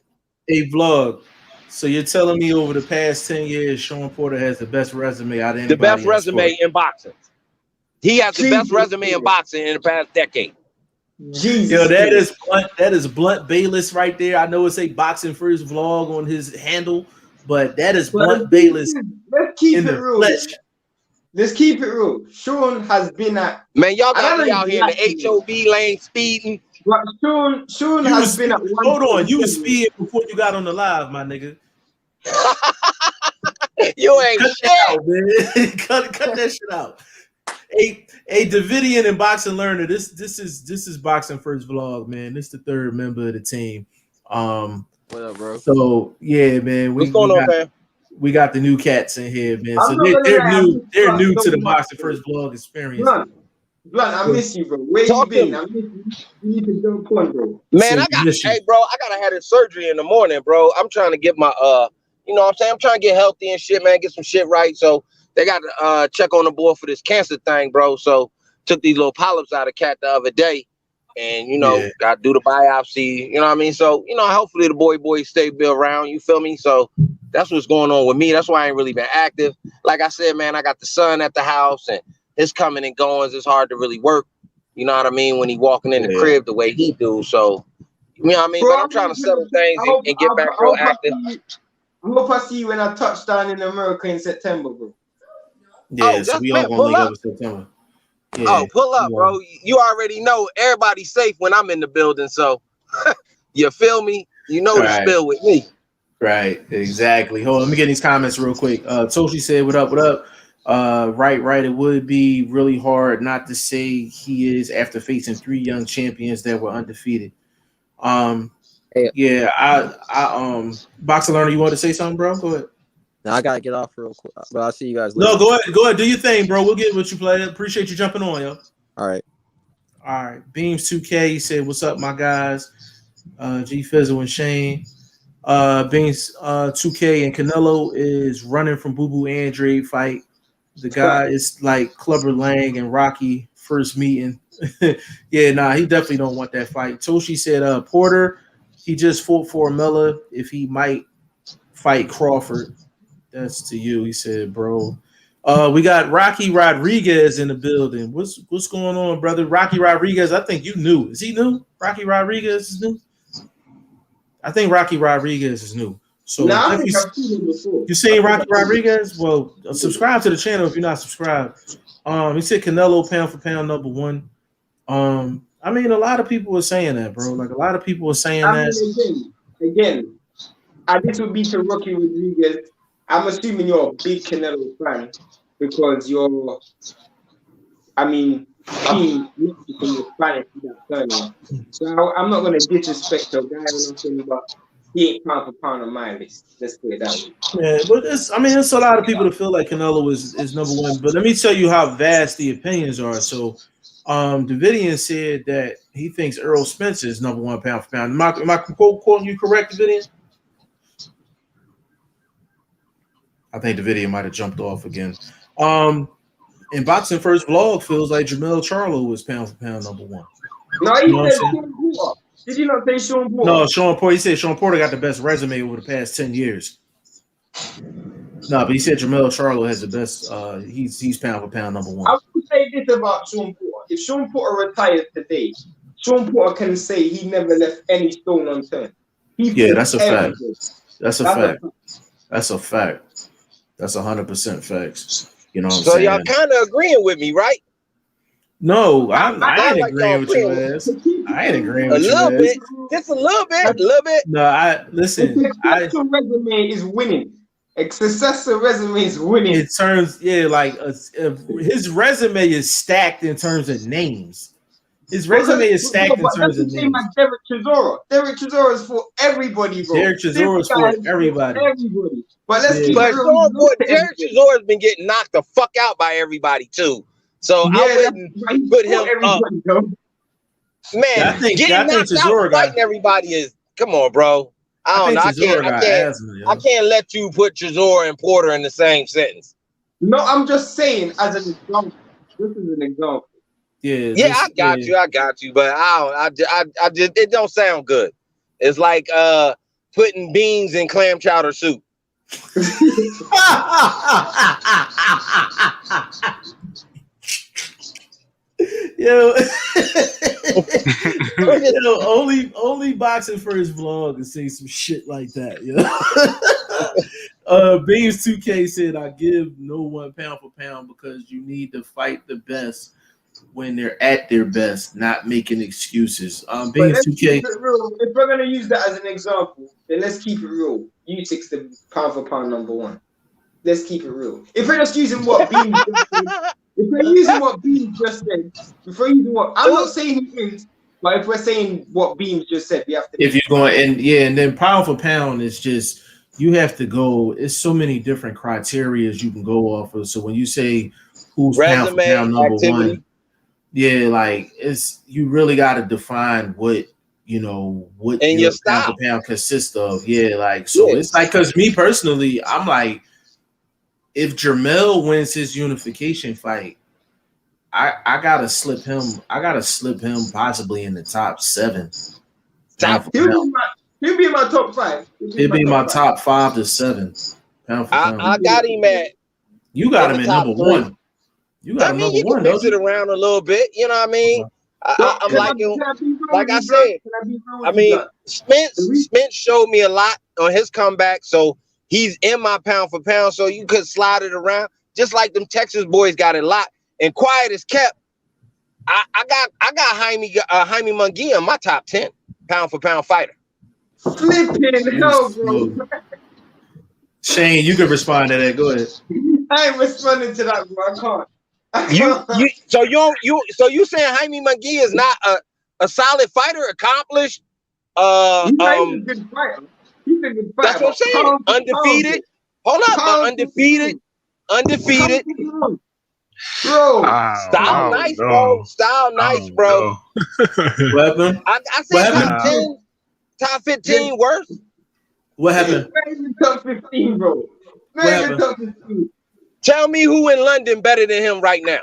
A vlog. So you're telling me over the past 10 years, Sean Porter has the best resume out of anybody? The best resume in boxing. He has the best resume in boxing in the past decade. Jesus. Yo, that is Blunt Bayless right there. I know it's a BoxingFirst Vlog on his handle, but that is Blunt Bayless. Let's keep in it the real. flesh. Let's keep it real. Sean has been at. Man, y'all got me out here in the HOV lane speeding. But Sean has been at. Hold on, you was speeding before you got on the live, my nigga. You ain't cut shit. That out, man. cut that shit out. A Davidian and boxing learner. This is BoxingFirst Vlog, man. This is the 3rd member of the team. What up, bro? So yeah, man. What's going on, man? We got the new cats in here, man. So they're new to the BoxingFirst Vlog experience. Blunt, I miss you, bro. Where you been? I miss you. You need to jump on, bro. Man, hey, bro, I gotta have this surgery in the morning, bro. I'm trying to get my you know what I'm saying? I'm trying to get healthy and shit, man, get some shit right. So they got to check on the board for this cancer thing, bro. So took these little polyps out of cat the other day. And, you know, got to do the biopsy, you know what I mean? So, you know, hopefully the boy stay around, you feel me? So that's what's going on with me. That's why I ain't really been active. Like I said, man, I got the son at the house and his coming and goings. It's hard to really work, you know what I mean, when he walking in the crib the way he do. So, you know what I mean? Bro, but I'm trying to settle things and get back real active. I hope I see you when I touch down in America in September, bro. Yeah, so we all gonna link up in September. Yeah, pull up, bro. You already know everybody's safe when I'm in the building, so you feel me? You know the spill with me. Right, exactly. Hold on, let me get these comments real quick. Toshi said, what up, what up? Right. It would be really hard not to say he is after facing 3 young champions that were undefeated. Yeah, I Boxer Learner, you want to say something, bro? Go ahead. Now I gotta get off real quick, but I'll see you guys later. No, go ahead, do your thing, bro. We'll get what you play. Appreciate you jumping on, yo. All right. Beams 2K, he said, what's up, my guys? G Fizzle and Shane. Beans 2K and Canelo is running from Boo Boo Andrade fight. The guy is like Clubber Lang and Rocky first meeting. Yeah, nah, he definitely don't want that fight. Toshi said, Porter, he just fought for Miller if he might fight Crawford. That's to you, he said, bro. We got Rocky Rodriguez in the building. What's going on, brother? Rocky Rodriguez, I think you knew. Is he new? Rocky Rodriguez is new? I think Rocky Rodriguez is new. So I've seen him before. You seen Rocky Rodriguez? Well, subscribe to the channel if you're not subscribed. He said Canelo pound for pound #1. I mean, a lot of people are saying that, bro. Like a lot of people are saying that. Again, this would be to Rocky Rodriguez. I'm assuming you're a big Canelo fan because you're, team Mexican Spanish that so I'm not going to disrespect the guy or nothing, but he ain't pound for pound on my list. Let's put it that way. Yeah, but it's a lot of people that feel like Canelo is #1. But let me tell you how vast the opinions are. So, Davidian said that he thinks Errol Spence is #1 pound for pound. Am I quoting you correct, Davidian? I think the video might have jumped off again. And BoxingFirst Vlog feels like Jermell Charlo was pound for pound #1. No, he said Sean Porter. Did you not say Sean Porter? No, Sean Porter. He said Sean Porter got the best resume over the past 10 years. No, but he said Jermell Charlo has the best. He's pound for pound #1. I would say this about Sean Porter. If Sean Porter retires today, Sean Porter can say he never left any stone unturned. That's a fact. That's a fact. That's a fact. That's 100% facts. You know what I'm saying? So y'all kind of agreeing with me, right? No, I ain't like agreeing y'all with you, playing ass. I ain't agreeing a with you, little ass. bit, just a little bit. No, I A listen. successful resume is winning. A successful resume is winning. In terms, yeah, like his resume is stacked in terms of names. His resume is stacked in But that's terms the of same names. as Derek Chisora. Derek Chisora is for everybody, bro. Derek Chisora is for everybody. Everybody. But let's Yeah. keep But it real. Sean boy, Jared Chizore's been getting knocked the fuck out by everybody too. So I wouldn't put him up. Though. Man, getting knocked out Chisora fighting everybody is come on, bro. I don't know. I can't let you put Chisora and Porter in the same sentence. No, I'm just saying as an example. This is an example. Yeah, I got you, but I just it don't sound good. It's like putting beans in clam chowder soup. Yo, only Boxing First Vlog can say some shit like that. Beams 2K said, "I give no one pound for pound because you need to fight the best when they're at their best, not making excuses." Beams 2K. If we're gonna use that as an example, then let's keep it real. Usyk's the pound for pound number one. Let's keep it real. If we're just using what Beams just said, I'm not saying he is, but if we're saying what Beams just said, we have to. If you're going and then pound for pound is just you have to go. It's so many different criteria you can go off of. So when you say who's pound for pound number one, yeah, like it's you really got to define what what and your style pound for pound consists of. Yeah, like so it's like because me personally, I'm like. If Jermell wins his unification fight, I gotta slip him. I gotta slip him possibly in the top 7. He'll be in my top 5. He'll be my top 5 to 7. Pound for pound. I got him at. You got him at number 1. You got him number 1. Mix it around a little bit. You know what I mean? I'm liking. Like I said, I mean, Spence showed me a lot on his comeback, so. He's in my pound for pound, so you could slide it around just like them Texas boys got it locked. And quiet as kept. I got Jaime Munguia in my top 10 pound for pound fighter. Flipping hell, bro. Shane, you can respond to that. Go ahead. I ain't responding to that, bro. I can't. So you saying Jaime Munguia is not a solid fighter, accomplished? He's a good fighter. He's a good fighter. That's what I'm saying. Undefeated. Hold up, but undefeated. Bro, style nice, bro. Style nice, bro. What happened? I said top 15 worst. What happened? Top 15, bro. Top 15. Tell me who in London better than him right now.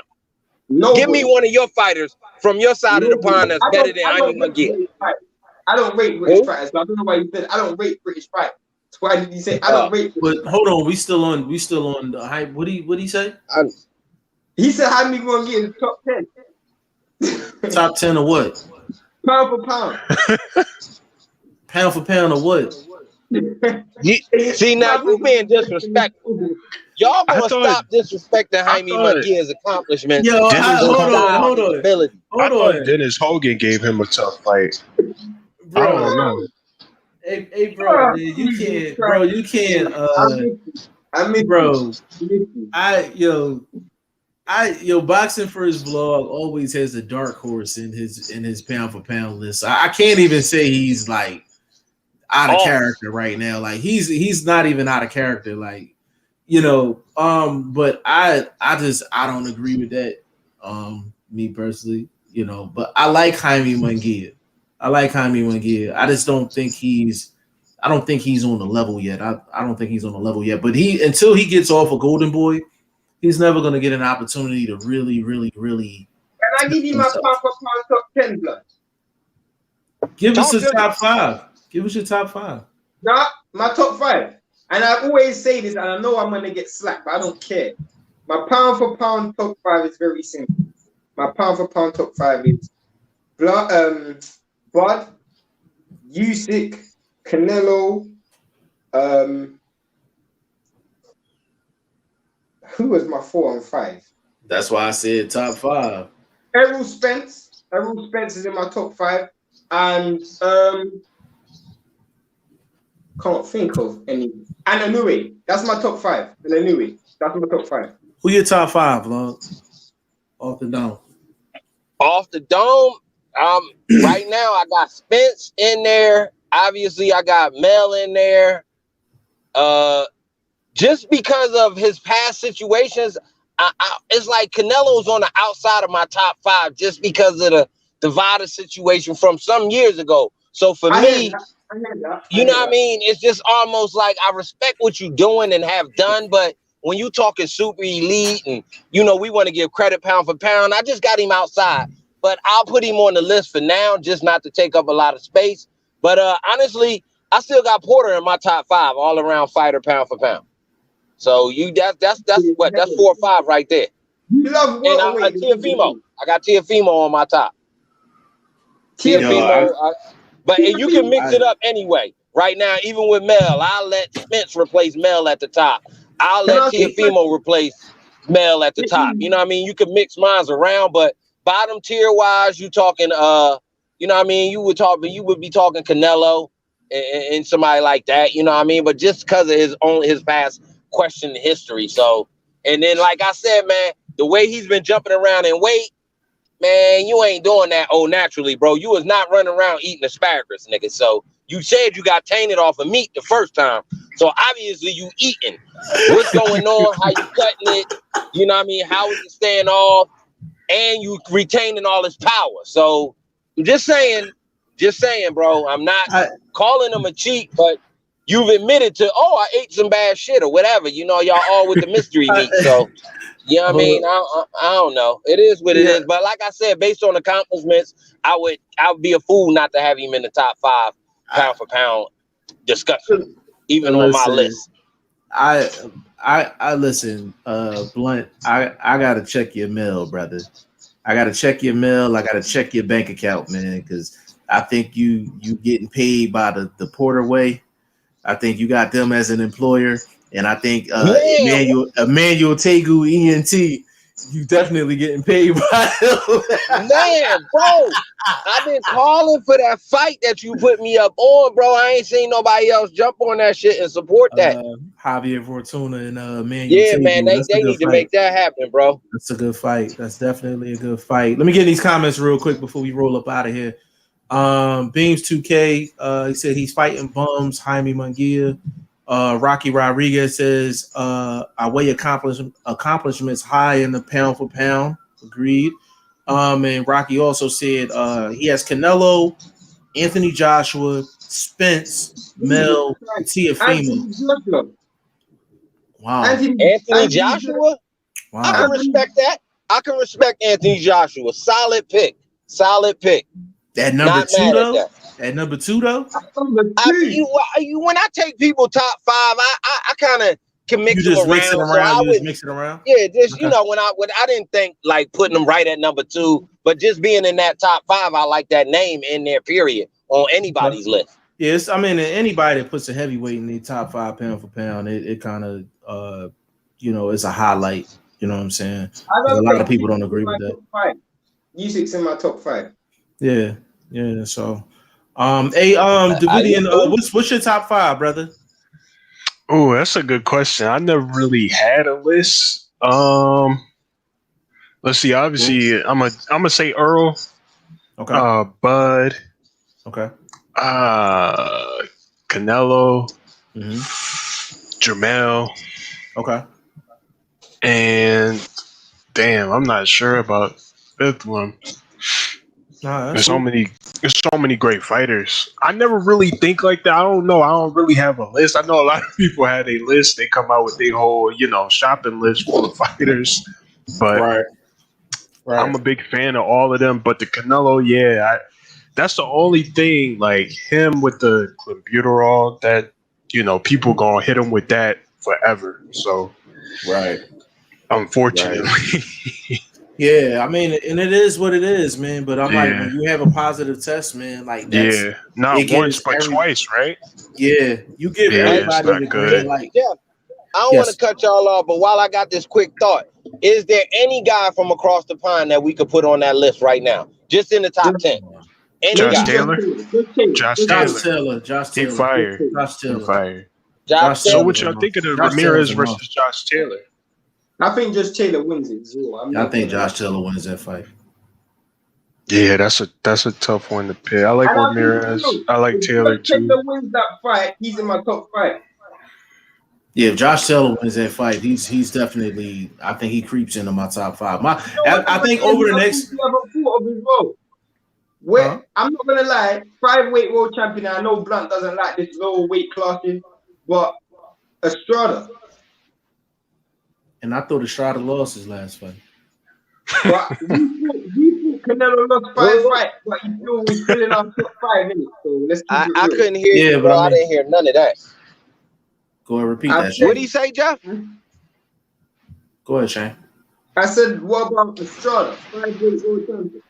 Nobody. Give me one of your fighters from your side of the pond that's better than Jaime Munguia. I don't rate British fighters. So I don't know why you said I don't rate British fighters. Why did you say I don't rate? But hold on, we still on the hype. What did he say? He said how many gonna get in the top 10? Top 10 of what? Pound for pound. Pound for pound of what? See now you being disrespectful. Y'all gonna stop disrespecting Jaime Munguia's accomplishments. Yo, hold on. I thought Dennis Hogan gave him a tough fight. Bro, I don't know. Hey, bro, man, you can't. I mean, bro. Boxing First Vlog always has a dark horse in his pound for pound list. I can't even say he's like out of character right now. Like he's not even out of character. Like but I don't agree with that. Me personally, but I like Jaime Munguia. I just don't think he's on the level yet. I don't think he's on the level yet. But until he gets off a Golden Boy, he's never going to get an opportunity to really. Can I give you my pound for pound top 10, blood? Give us your top 5. Give us your top 5. Nah, my top 5. And I always say this, and I know I'm going to get slapped, but I don't care. My pound for pound top 5 is very simple. My pound for pound top 5 is Bud, Usyk, Canelo, who was my 4 and 5? That's why I said top 5. Errol Spence. Errol Spence is in my top 5, and can't think of any. And Andrade. That's my top 5. And Andrade. That's my top 5. Who your top 5, vlog? Off the dome. Off the dome. Right now I got Spence in there. Obviously, I got Mel in there. Just because of his past situations, it's like Canelo's on the outside of my top 5 just because of the Nevada situation from some years ago. So for me, you know what I mean? It's just almost like I respect what you're doing and have done, but when you talking super elite and, you know, we want to give credit pound for pound, I just got him outside. But I'll put him on the list for now, just not to take up a lot of space. But honestly, I still got Porter in my top 5, all around fighter pound for pound. So that's 4 or 5 right there. You love and Tiafimo. I got Tiafimo on my top. Tiafimo, but you can mix it up anyway. Right now, even with Mel, I'll let Spence replace Mel at the top. I'll let Tiafimo replace Mel at the top. You know what I mean? You can mix mines around, but bottom tier wise, you talking you know what I mean? You would be talking Canelo and somebody like that, you know what I mean? But just because of his past question history. So, and then like I said, man, the way he's been jumping around in weight, man, you ain't doing that naturally, bro. You was not running around eating asparagus, nigga. So you said you got tainted off of meat the first time. So obviously you eating. What's going on? How you cutting it? You know what I mean? How is it staying off? And you retaining all this power. So I'm just saying, bro. I'm not calling him a cheat, but you've admitted to, I ate some bad shit or whatever. You know, y'all all with the mystery meat. So, you know what I mean? I don't know. It is what it is. But like I said, based on accomplishments, I would be a fool not to have him in the top 5 pound for pound discussion, even on my list. I listen, Blunt. I gotta check your mail, brother. I gotta check your mail. I gotta check your bank account, man, because I think you getting paid by the Porter way. I think you got them as an employer, and I think Emmanuel Tegu ENT, you definitely getting paid by them. Man, bro, I've been calling for that fight that you put me up on, bro. I ain't seen nobody else jump on that shit and support that. Javier Fortuna and Emmanuel Tegu, man, they need to make that happen, bro. That's a good fight. That's definitely a good fight. Let me get these comments real quick before we roll up out of here. Beams 2K, he said he's fighting bums. Jaime Munguia. Rocky Rodriguez says I weigh accomplishments high in the pound for pound. Agreed. And Rocky also said he has Canelo, Anthony Joshua, Spence, Mel, and Tiafimo. Wow. Anthony Joshua? Wow. I can respect that. I can respect Anthony Joshua. Solid pick. At number 2 though? At number 2 though? When I take people top 5, I kind of can mix them around. Mix it around? Yeah, just okay. You know, when I didn't think like putting them right at number 2, but just being in that top 5, I like that name in there, period, on anybody's list. Yes, I mean anybody that puts a heavyweight in the top 5 pound for pound, it kind of it's a highlight. You know what I'm saying? A lot of people don't agree with that. Usic's in my top 5. Yeah. So, Davidian, what's your top 5, brother? Oh, that's a good question. I never really had a list. Let's see. Obviously, I'm gonna say Earl. Okay. Bud. Okay. Canelo. Jermell. Okay. And damn, I'm not sure about 5th one. There's so many great fighters. I never really think like that. I don't know. I don't really have a list. I know a lot of people have a list. They come out with their whole, shopping list full of fighters. But right. I'm a big fan of all of them. But the Canelo, that's the only thing. Like him with the clenbuterol, that people gonna hit him with that forever. So right. Unfortunately. Right. Yeah, I mean, and it is what it is, man. But I'm like, when you have a positive test, man, like that's not once but twice, right? Yeah, you give everybody the green light. Yeah, I don't want to cut y'all off, but while I got this quick thought, Is there any guy from across the pond that we could put on that list right now? Just in the top 10. Any Josh guy. Taylor? Josh Josh Taylor. Taylor. He fired. Josh He Taylor. fired. Josh So Taylor. what y'all think of the Josh Ramirez Taylor's a versus Josh Taylor? I think just Taylor wins it. So I think Josh Taylor wins that fight. Yeah, that's a tough one to pick. I like Ramirez. I like Taylor too. Taylor wins that fight. He's in my top 5. Yeah, if Josh Taylor wins that fight, he's definitely. I think he creeps into my top 5. I think over the next. I'm not gonna lie, 5-weight world champion. I know Blunt doesn't like this lower weight classes, but Estrada. And I thought Estrada lost his last fight. But we Canelo lost 5 fights, but he's still in our top 5 minutes. So let's keep it real. I couldn't hear you, but bro. I didn't hear none of that. Go ahead, repeat that. What did he say, Jeff? Go ahead, Shane. I said, what about Estrada? 5-weight world champion.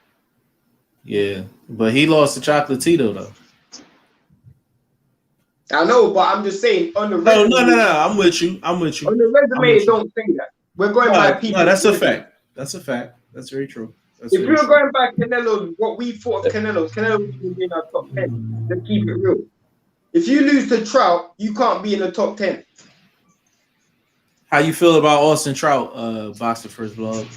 Yeah, but he lost to Chocolatito though. I know, but I'm just saying on the resume. No. I'm with you. On the resume, don't say that. We're going by people. No, that's a fact. That's a fact. That's very true. If you're going by Canelo, what we thought of Canelo was in our top 10. Let's keep it real. If you lose to Trout, you can't be in the top 10. How you feel about Austin Trout, BoxingFirst Vlog?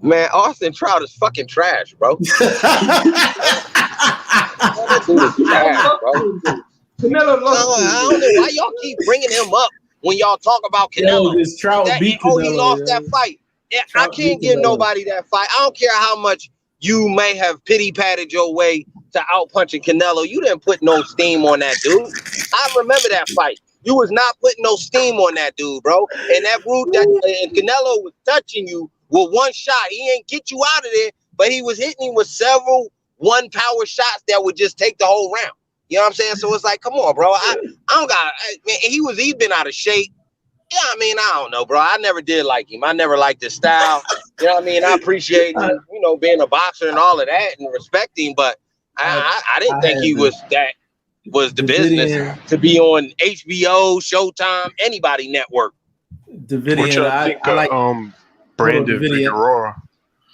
Man, Austin Trout is fucking trash, bro. That dude is trash, bro. Canelo lost. I don't know why y'all keep bringing him up when y'all talk about Canelo. He lost that fight. I can't give nobody that fight. I don't care how much you may have pity patted your way to out punching Canelo. You didn't put no steam on that dude. I remember that fight. You was not putting no steam on that dude, bro. And that root and Canelo was touching you with one shot. He ain't get you out of there, but he was hitting you with several one power shots that would just take the whole round. You know what I'm saying? So it's like, come on, bro. I don't got. Man, he's been out of shape. Yeah, I mean, I don't know, bro. I never did like him. I never liked his style. You know what I mean? I appreciate him, being a boxer and all of that and respecting, but I didn't think he was the business to be on HBO, Showtime, anybody network. Davidian, I like Brandon Figueroa.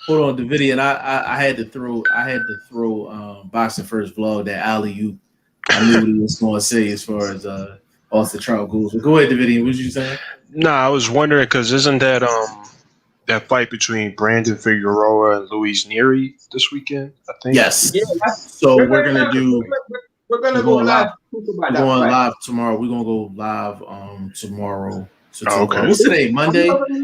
Hold on, Davidian. I had to throw BoxingFirst Vlog that alley-oop. I knew what he was going to say as far as Austin Trout goes. But go ahead, Davidian. What was you saying? No, I was wondering because isn't that that fight between Brandon Figueroa and Luis Nery this weekend? I think. Yes. Yeah, so we're gonna go live. We're going live tomorrow. We're gonna go live tomorrow. So okay. What's today? Monday. Yep. One of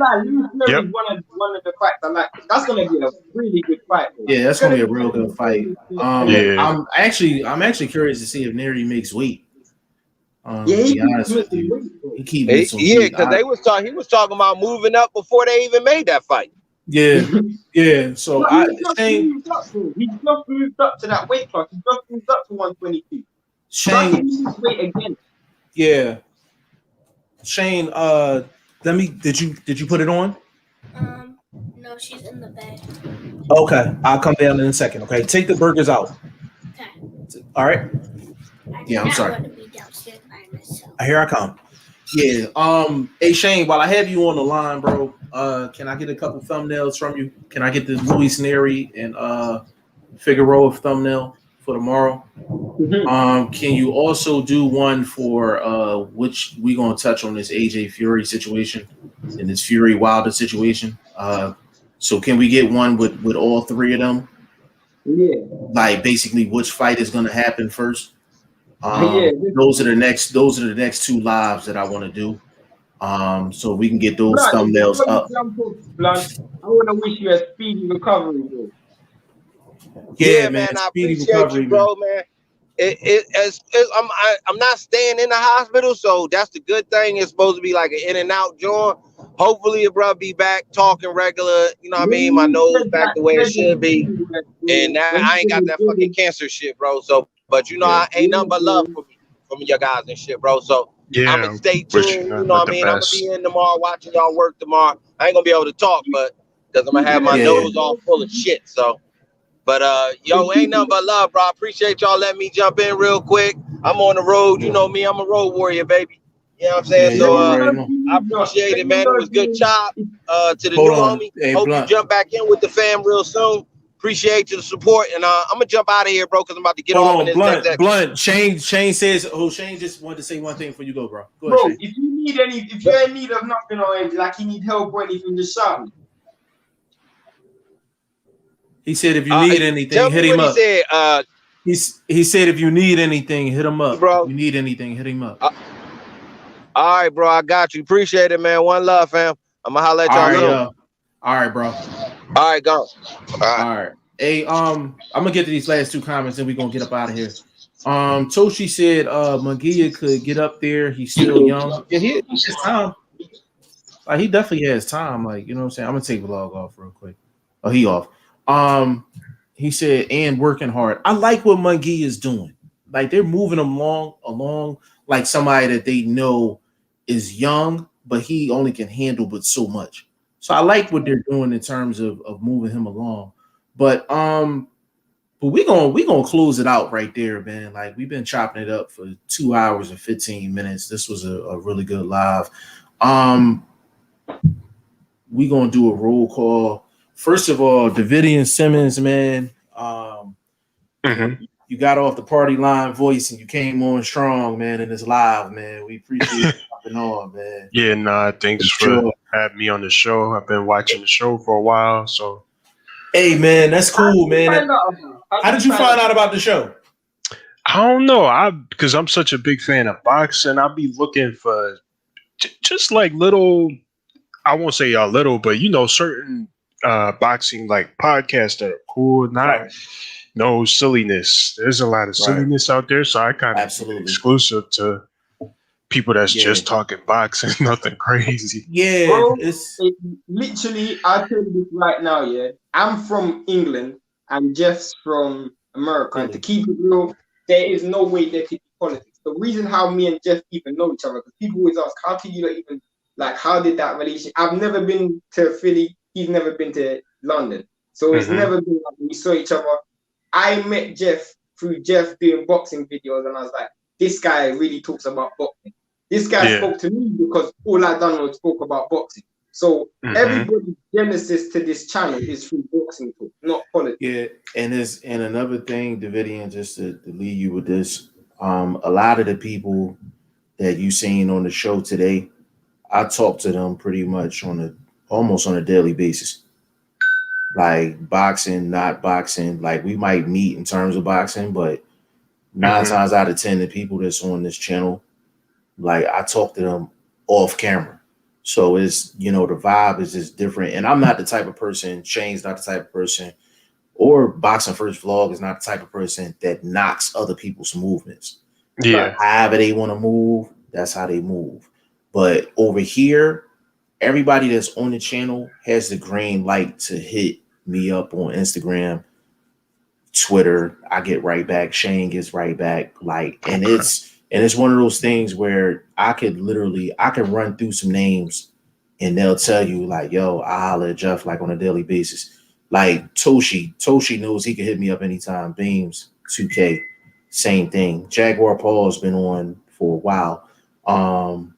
the fights I like. That's gonna be a really good fight. Yeah, that's gonna be a real good fight. I'm actually curious to see if Nery makes weight. He keeps because he was talking about moving up before they even made that fight. Yeah. So he just moved up to that weight class. He just moved up to 122. Shane, weight again. Yeah. Shane, did you put it on? No, she's in the bed. Okay, I'll come down in a second. Okay, take the burgers out. Okay. All right. Yeah, I'm sorry. Here I come. Yeah. Hey Shane, while I have you on the line, bro, can I get a couple thumbnails from you? Can I get the Luis Nery and Figueroa thumbnail for tomorrow? Mm-hmm. Can you also do one for which we gonna touch on this AJ Fury situation and this Fury Wilder situation? So can we get one with all three of them? Yeah. Like basically which fight is gonna happen first? Those are the next 2 lives that I want to do. So we can get those thumbnails up. I want to wish you a speedy recovery, bro. Yeah, man. I appreciate you, bro, man. I'm not staying in the hospital, so that's the good thing. It's supposed to be like an in and out joint. Hopefully, your bro be back talking regular. You know what I mean? My nose back the way it should be, and I ain't got that fucking cancer shit, bro. So, but I ain't nothing but love from your guys and shit, bro. So I'm gonna stay tuned. You know what I mean? I'm gonna be in tomorrow watching y'all work tomorrow. I ain't gonna be able to talk, but because I'm gonna have my nose all full of shit. So. But ain't nothing but love, bro. I appreciate y'all letting me jump in real quick. I'm on the road, you know me. I'm a road warrior, baby. You know what I'm saying? Yeah, So you already know. I appreciate it, man. It was good chop. To the Hold new on. homie. Hey, Hope Blunt. you jump back in with the fam real soon. Appreciate you the support. And I'm gonna jump out of here, bro, because I'm about to get Hold off in on, this Blunt. next Blunt. Shane says. Oh, Shane just wanted to say one thing before you go, bro. Go ahead, Bro, Shane. if you're in need of nothing or like you need help or anything, just shout me. He said if you need anything, tell me hit him what he up. said. He said if you need anything, hit him up. Bro. If you need anything, hit him up. All right, bro. I got you. Appreciate it, man. One love, fam. I'm gonna holler at y'all soon. All right, bro. All right, go. All right. Hey, I'm gonna get to these last two comments and we're gonna get up out of here. Toshi said Munguia could get up there. He's still young. Yeah, he has time. Like he definitely has time. Like, you know what I'm saying? I'm gonna take vlog off real quick. Oh, he off. He said, and working hard. I like what Munguia is doing. Like they're moving him along like somebody that they know is young, but he only can handle but so much. So I like what they're doing in terms of moving him along. But we gonna close it out right there, man. Like we've been chopping it up for 2 hours and 15 minutes. This was a really good live. We gonna do a roll call. First of all, Davidian Simmons, man. You got off the party line voice and you came on strong, man, in this live, man. We appreciate you popping on, man. Yeah, nah, thanks for having me on the show. I've been watching the show for a while, so. Hey, man, that's cool, man. How did you find out about the show? I don't know. Because I'm such a big fan of boxing, I'll be looking for just like little, I won't say a little, but you know, certain boxing like podcasts that are cool, not no silliness. There's a lot of silliness out there, so I kind of exclusive to people that's just talking boxing, nothing crazy. Yeah, bro, it's literally, I'll tell you this right now, yeah. I'm from England and Jeff's from America. And to keep it real, there is no way there could be politics. The reason how me and Jeff even know each other, because people always ask, how can you not even, like, how did that relationship? I've never been to Philly. He's never been to London. So it's never been like we saw each other. I met Jeff through Jeff doing boxing videos, and I was like, this guy really talks about boxing. This guy spoke to me because all I done was talk about boxing. So everybody's genesis to this channel is through boxing talk, not politics. Yeah, and another thing, Davidian, just to leave you with this, a lot of the people that you seen on the show today, I talk to them pretty much almost on a daily basis. Like boxing, not boxing. Like we might meet in terms of boxing, but 9 times out of 10, the people that's on this channel, like I talk to them off camera. So it's, you know, the vibe is just different. And I'm not the type of person, Shane's not the type of person, or BoxingFirst Vlog is not the type of person that knocks other people's movements. Yeah. However they want to move, that's how they move. But over here, everybody that's on the channel has the green light to hit me up on Instagram, Twitter. I get right back. Shane gets right back. Like, and it's one of those things where I could run through some names and they'll tell you like, yo, I holler at Jeff like on a daily basis. Like Toshi knows he can hit me up anytime. Beams, 2K, same thing. Jaguar Paul's been on for a while.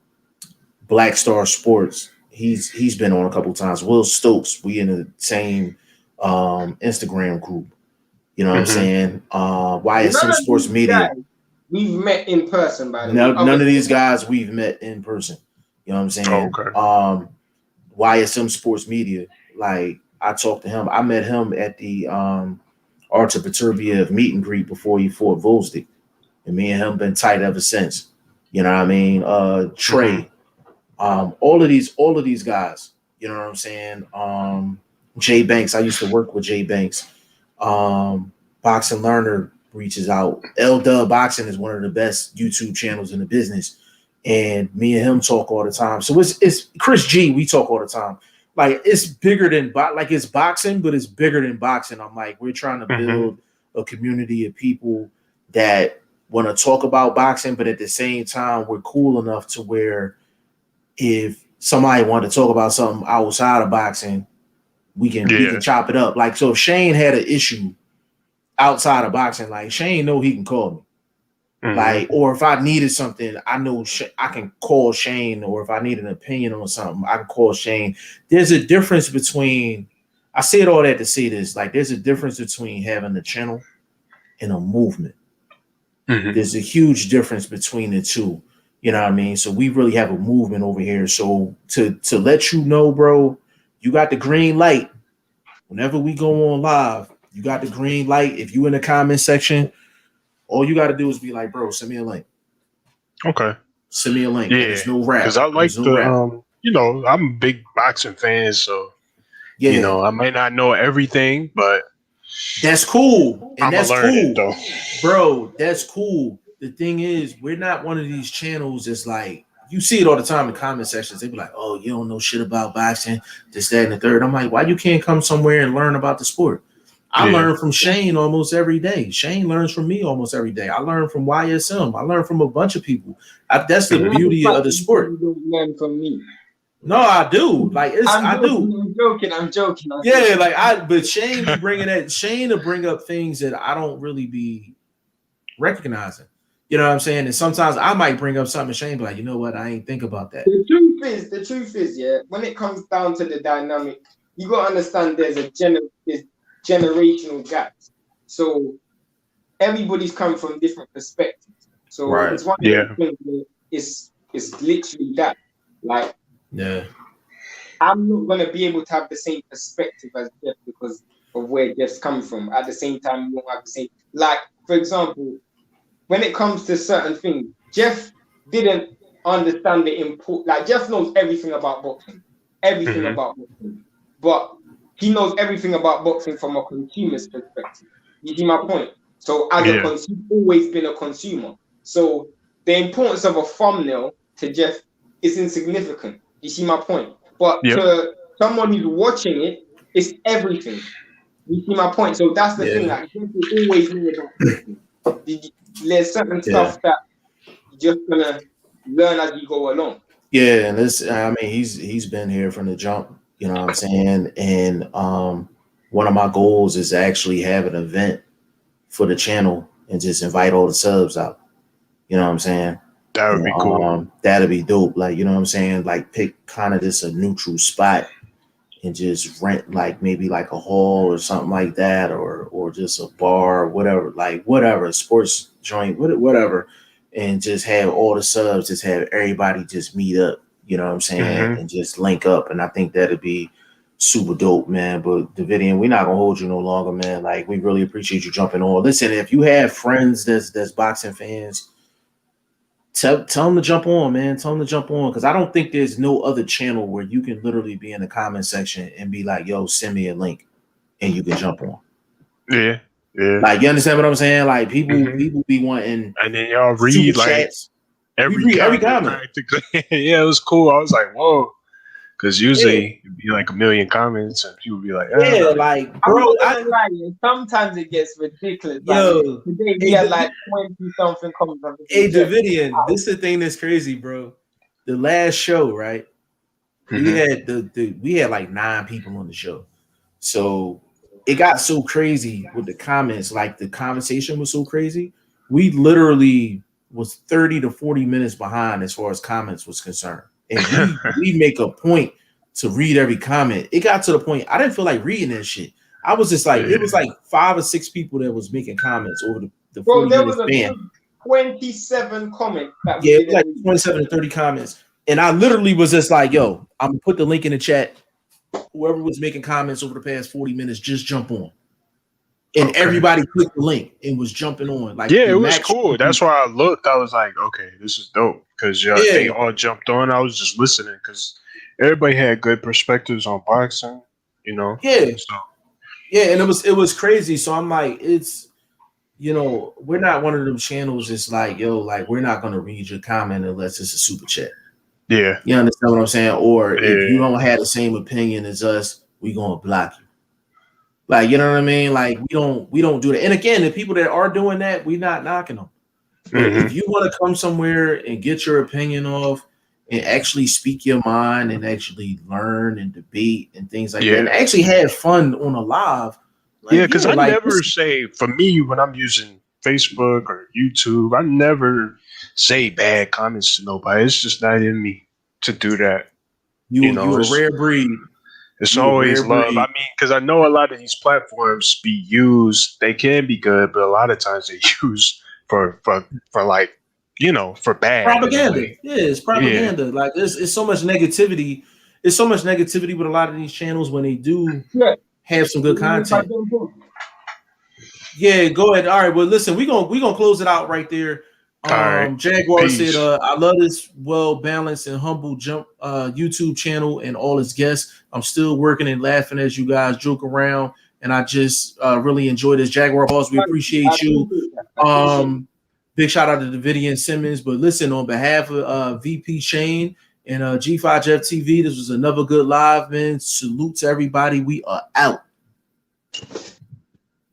Black Star Sports, he's been on a couple times. Will Stokes, we in the same Instagram group. You know what I'm saying? YSM Sports Media. We've met in person, by the way. None of these guys we've met in person. You know what I'm saying? Okay. YSM Sports Media. Like I talked to him. I met him at the Artur Beterbiev meet and greet before he fought Volstik. And me and him been tight ever since. You know what I mean? Trey. All of these guys. You know what I'm saying? Jay Banks. I used to work with Jay Banks. Boxing Learner reaches out. L-Dub Boxing is one of the best YouTube channels in the business, and me and him talk all the time. So it's Chris G. We talk all the time. Like it's bigger than it's boxing, but it's bigger than boxing. I'm like, we're trying to build a community of people that want to talk about boxing, but at the same time, we're cool enough to where if somebody wanted to talk about something outside of boxing, we can chop it up. Like, so if Shane had an issue outside of boxing, like Shane know he can call me. Like, or if I needed something, I know I can call Shane, or if I need an opinion on something, I can call Shane. There's a difference between, I said all that to say this, like there's a difference between having a channel and a movement. There's a huge difference between the two. You know what I mean? So we really have a movement over here. So to let you know, bro, you got the green light. Whenever we go on live, you got the green light. If you in the comment section, all you got to do is be like, bro, send me a link. Okay. Send me a link. Yeah. There's no rap. Because I like no the, you know, I'm a big boxing fan, so, you know, I might not know everything, but that's cool. And that's learn cool. it, though. Bro, that's cool. The thing is, we're not one of these channels that's like, you see it all the time in comment sections. They be like, oh, you don't know shit about boxing, this, that, and the third. I'm like, why you can't come somewhere and learn about the sport? I learn from Shane almost every day. Shane learns from me almost every day. I learn from YSM. I learn from a bunch of people. That's the beauty of the sport. You don't learn from me. No, I do. Like I do. I'm joking. Yeah, like but Shane be bringing that. Shane to bring up things that I don't really be recognizing. You know what I'm saying? And sometimes I might bring up something and Shane be like, you know what? I ain't think about that. The truth is, yeah, when it comes down to the dynamic, you got to understand there's generational gaps. So everybody's come from different perspectives. So it's one of the things where it's literally that. Like, I'm not going to be able to have the same perspective as Jeff because of where Jeff's coming from. At the same time, you won't have the same. Like, for example, when it comes to certain things, Jeff didn't understand the import. Like, Jeff knows everything about boxing. Everything about boxing. But he knows everything about boxing from a consumer's perspective. You see my point? So as a consumer, always been a consumer. So the importance of a thumbnail to Jeff is insignificant. You see my point? But to someone who's watching it, it's everything. You see my point? So that's the thing. Like, Jeff will always know about boxing. There's certain stuff that you're just gonna learn as you go along. Yeah, and this, I mean, he's been here from the jump. You know what I'm saying? And one of my goals is to actually have an event for the channel and just invite all the subs out. You know what I'm saying? That would be cool. That'd be dope. Like, you know what I'm saying? Like, pick kind of this a neutral spot and just rent like maybe like a hall or something like that, or just a bar, or whatever, sports joint, whatever, and just have all the subs, just have everybody just meet up. You know what I'm saying? And just link up. And I think that'd be super dope, man. But Davidian, we're not gonna hold you no longer, man. Like, we really appreciate you jumping on. Listen, if you have friends that's boxing fans, tell them to jump on, man. Tell them to jump on, because I don't think there's no other channel where you can literally be in the comment section and be like, yo, send me a link and you can jump on. Yeah. Like, you understand what I'm saying? Like, people be wanting, and then y'all read like chats. every comment. Yeah, it was cool. I was like, whoa. Because usually it'd be like a million comments and people be like, like, bro, sometimes it gets ridiculous. Yo, like, today we had like 20 something comments. Hey, Davidian, this is the thing that's crazy, bro. The last show, right? We had like 9 people on the show. So it got so crazy with the comments, like the conversation was so crazy. We literally was 30 to 40 minutes behind as far as comments was concerned. And we make a point to read every comment. It got to the point I didn't feel like reading that shit. I was just like, it was like 5 or 6 people that was making comments over the 40 minute span. 27 comments. It was like 27 to 30 comments. And I literally was just like, yo, I'm gonna put the link in the chat. Whoever was making comments over the past 40 minutes, just jump on. And everybody clicked the link and was jumping on. Like, it was cool. That's why I looked. I was like, okay, this is dope. Because they all jumped on. I was just listening because everybody had good perspectives on boxing, you know. And it was crazy. So I'm like, it's, you know, we're not one of them channels. It's like, yo, like, we're not gonna read your comment unless it's a super chat. Yeah, you understand what I'm saying? Or if you don't have the same opinion as us, we gonna block you. Like, you know what I mean? Like, we don't do that. And again, the people that are doing that, we're not knocking them. If you want to come somewhere and get your opinion off and actually speak your mind and actually learn and debate and things like that, and actually have fun on a live. Like, because I never say, for me, when I'm using Facebook or YouTube. I never say bad comments to nobody. It's just not in me to do that. You a rare breed. It's You a always rare love. breed. I mean, because I know a lot of these platforms be used. They can be good, but a lot of times they use for like, for bad. Propaganda. Anyway. Yeah, it's propaganda. Yeah. Like it's so much negativity. It's so much negativity with a lot of these channels when they do have some good content. Yeah, go ahead. All right. Well, listen, we're gonna close it out right there. Right. Jaguar Peace. said, I love this well-balanced and humble jump YouTube channel and all its guests. I'm still working and laughing as you guys joke around, and I just really enjoy this. Jaguar Boss, we appreciate you. Big shout out to Davidian Simmons. But listen, on behalf of VP Shane and G5 Jeff TV, this was another good live, man. Salute to everybody. We are out.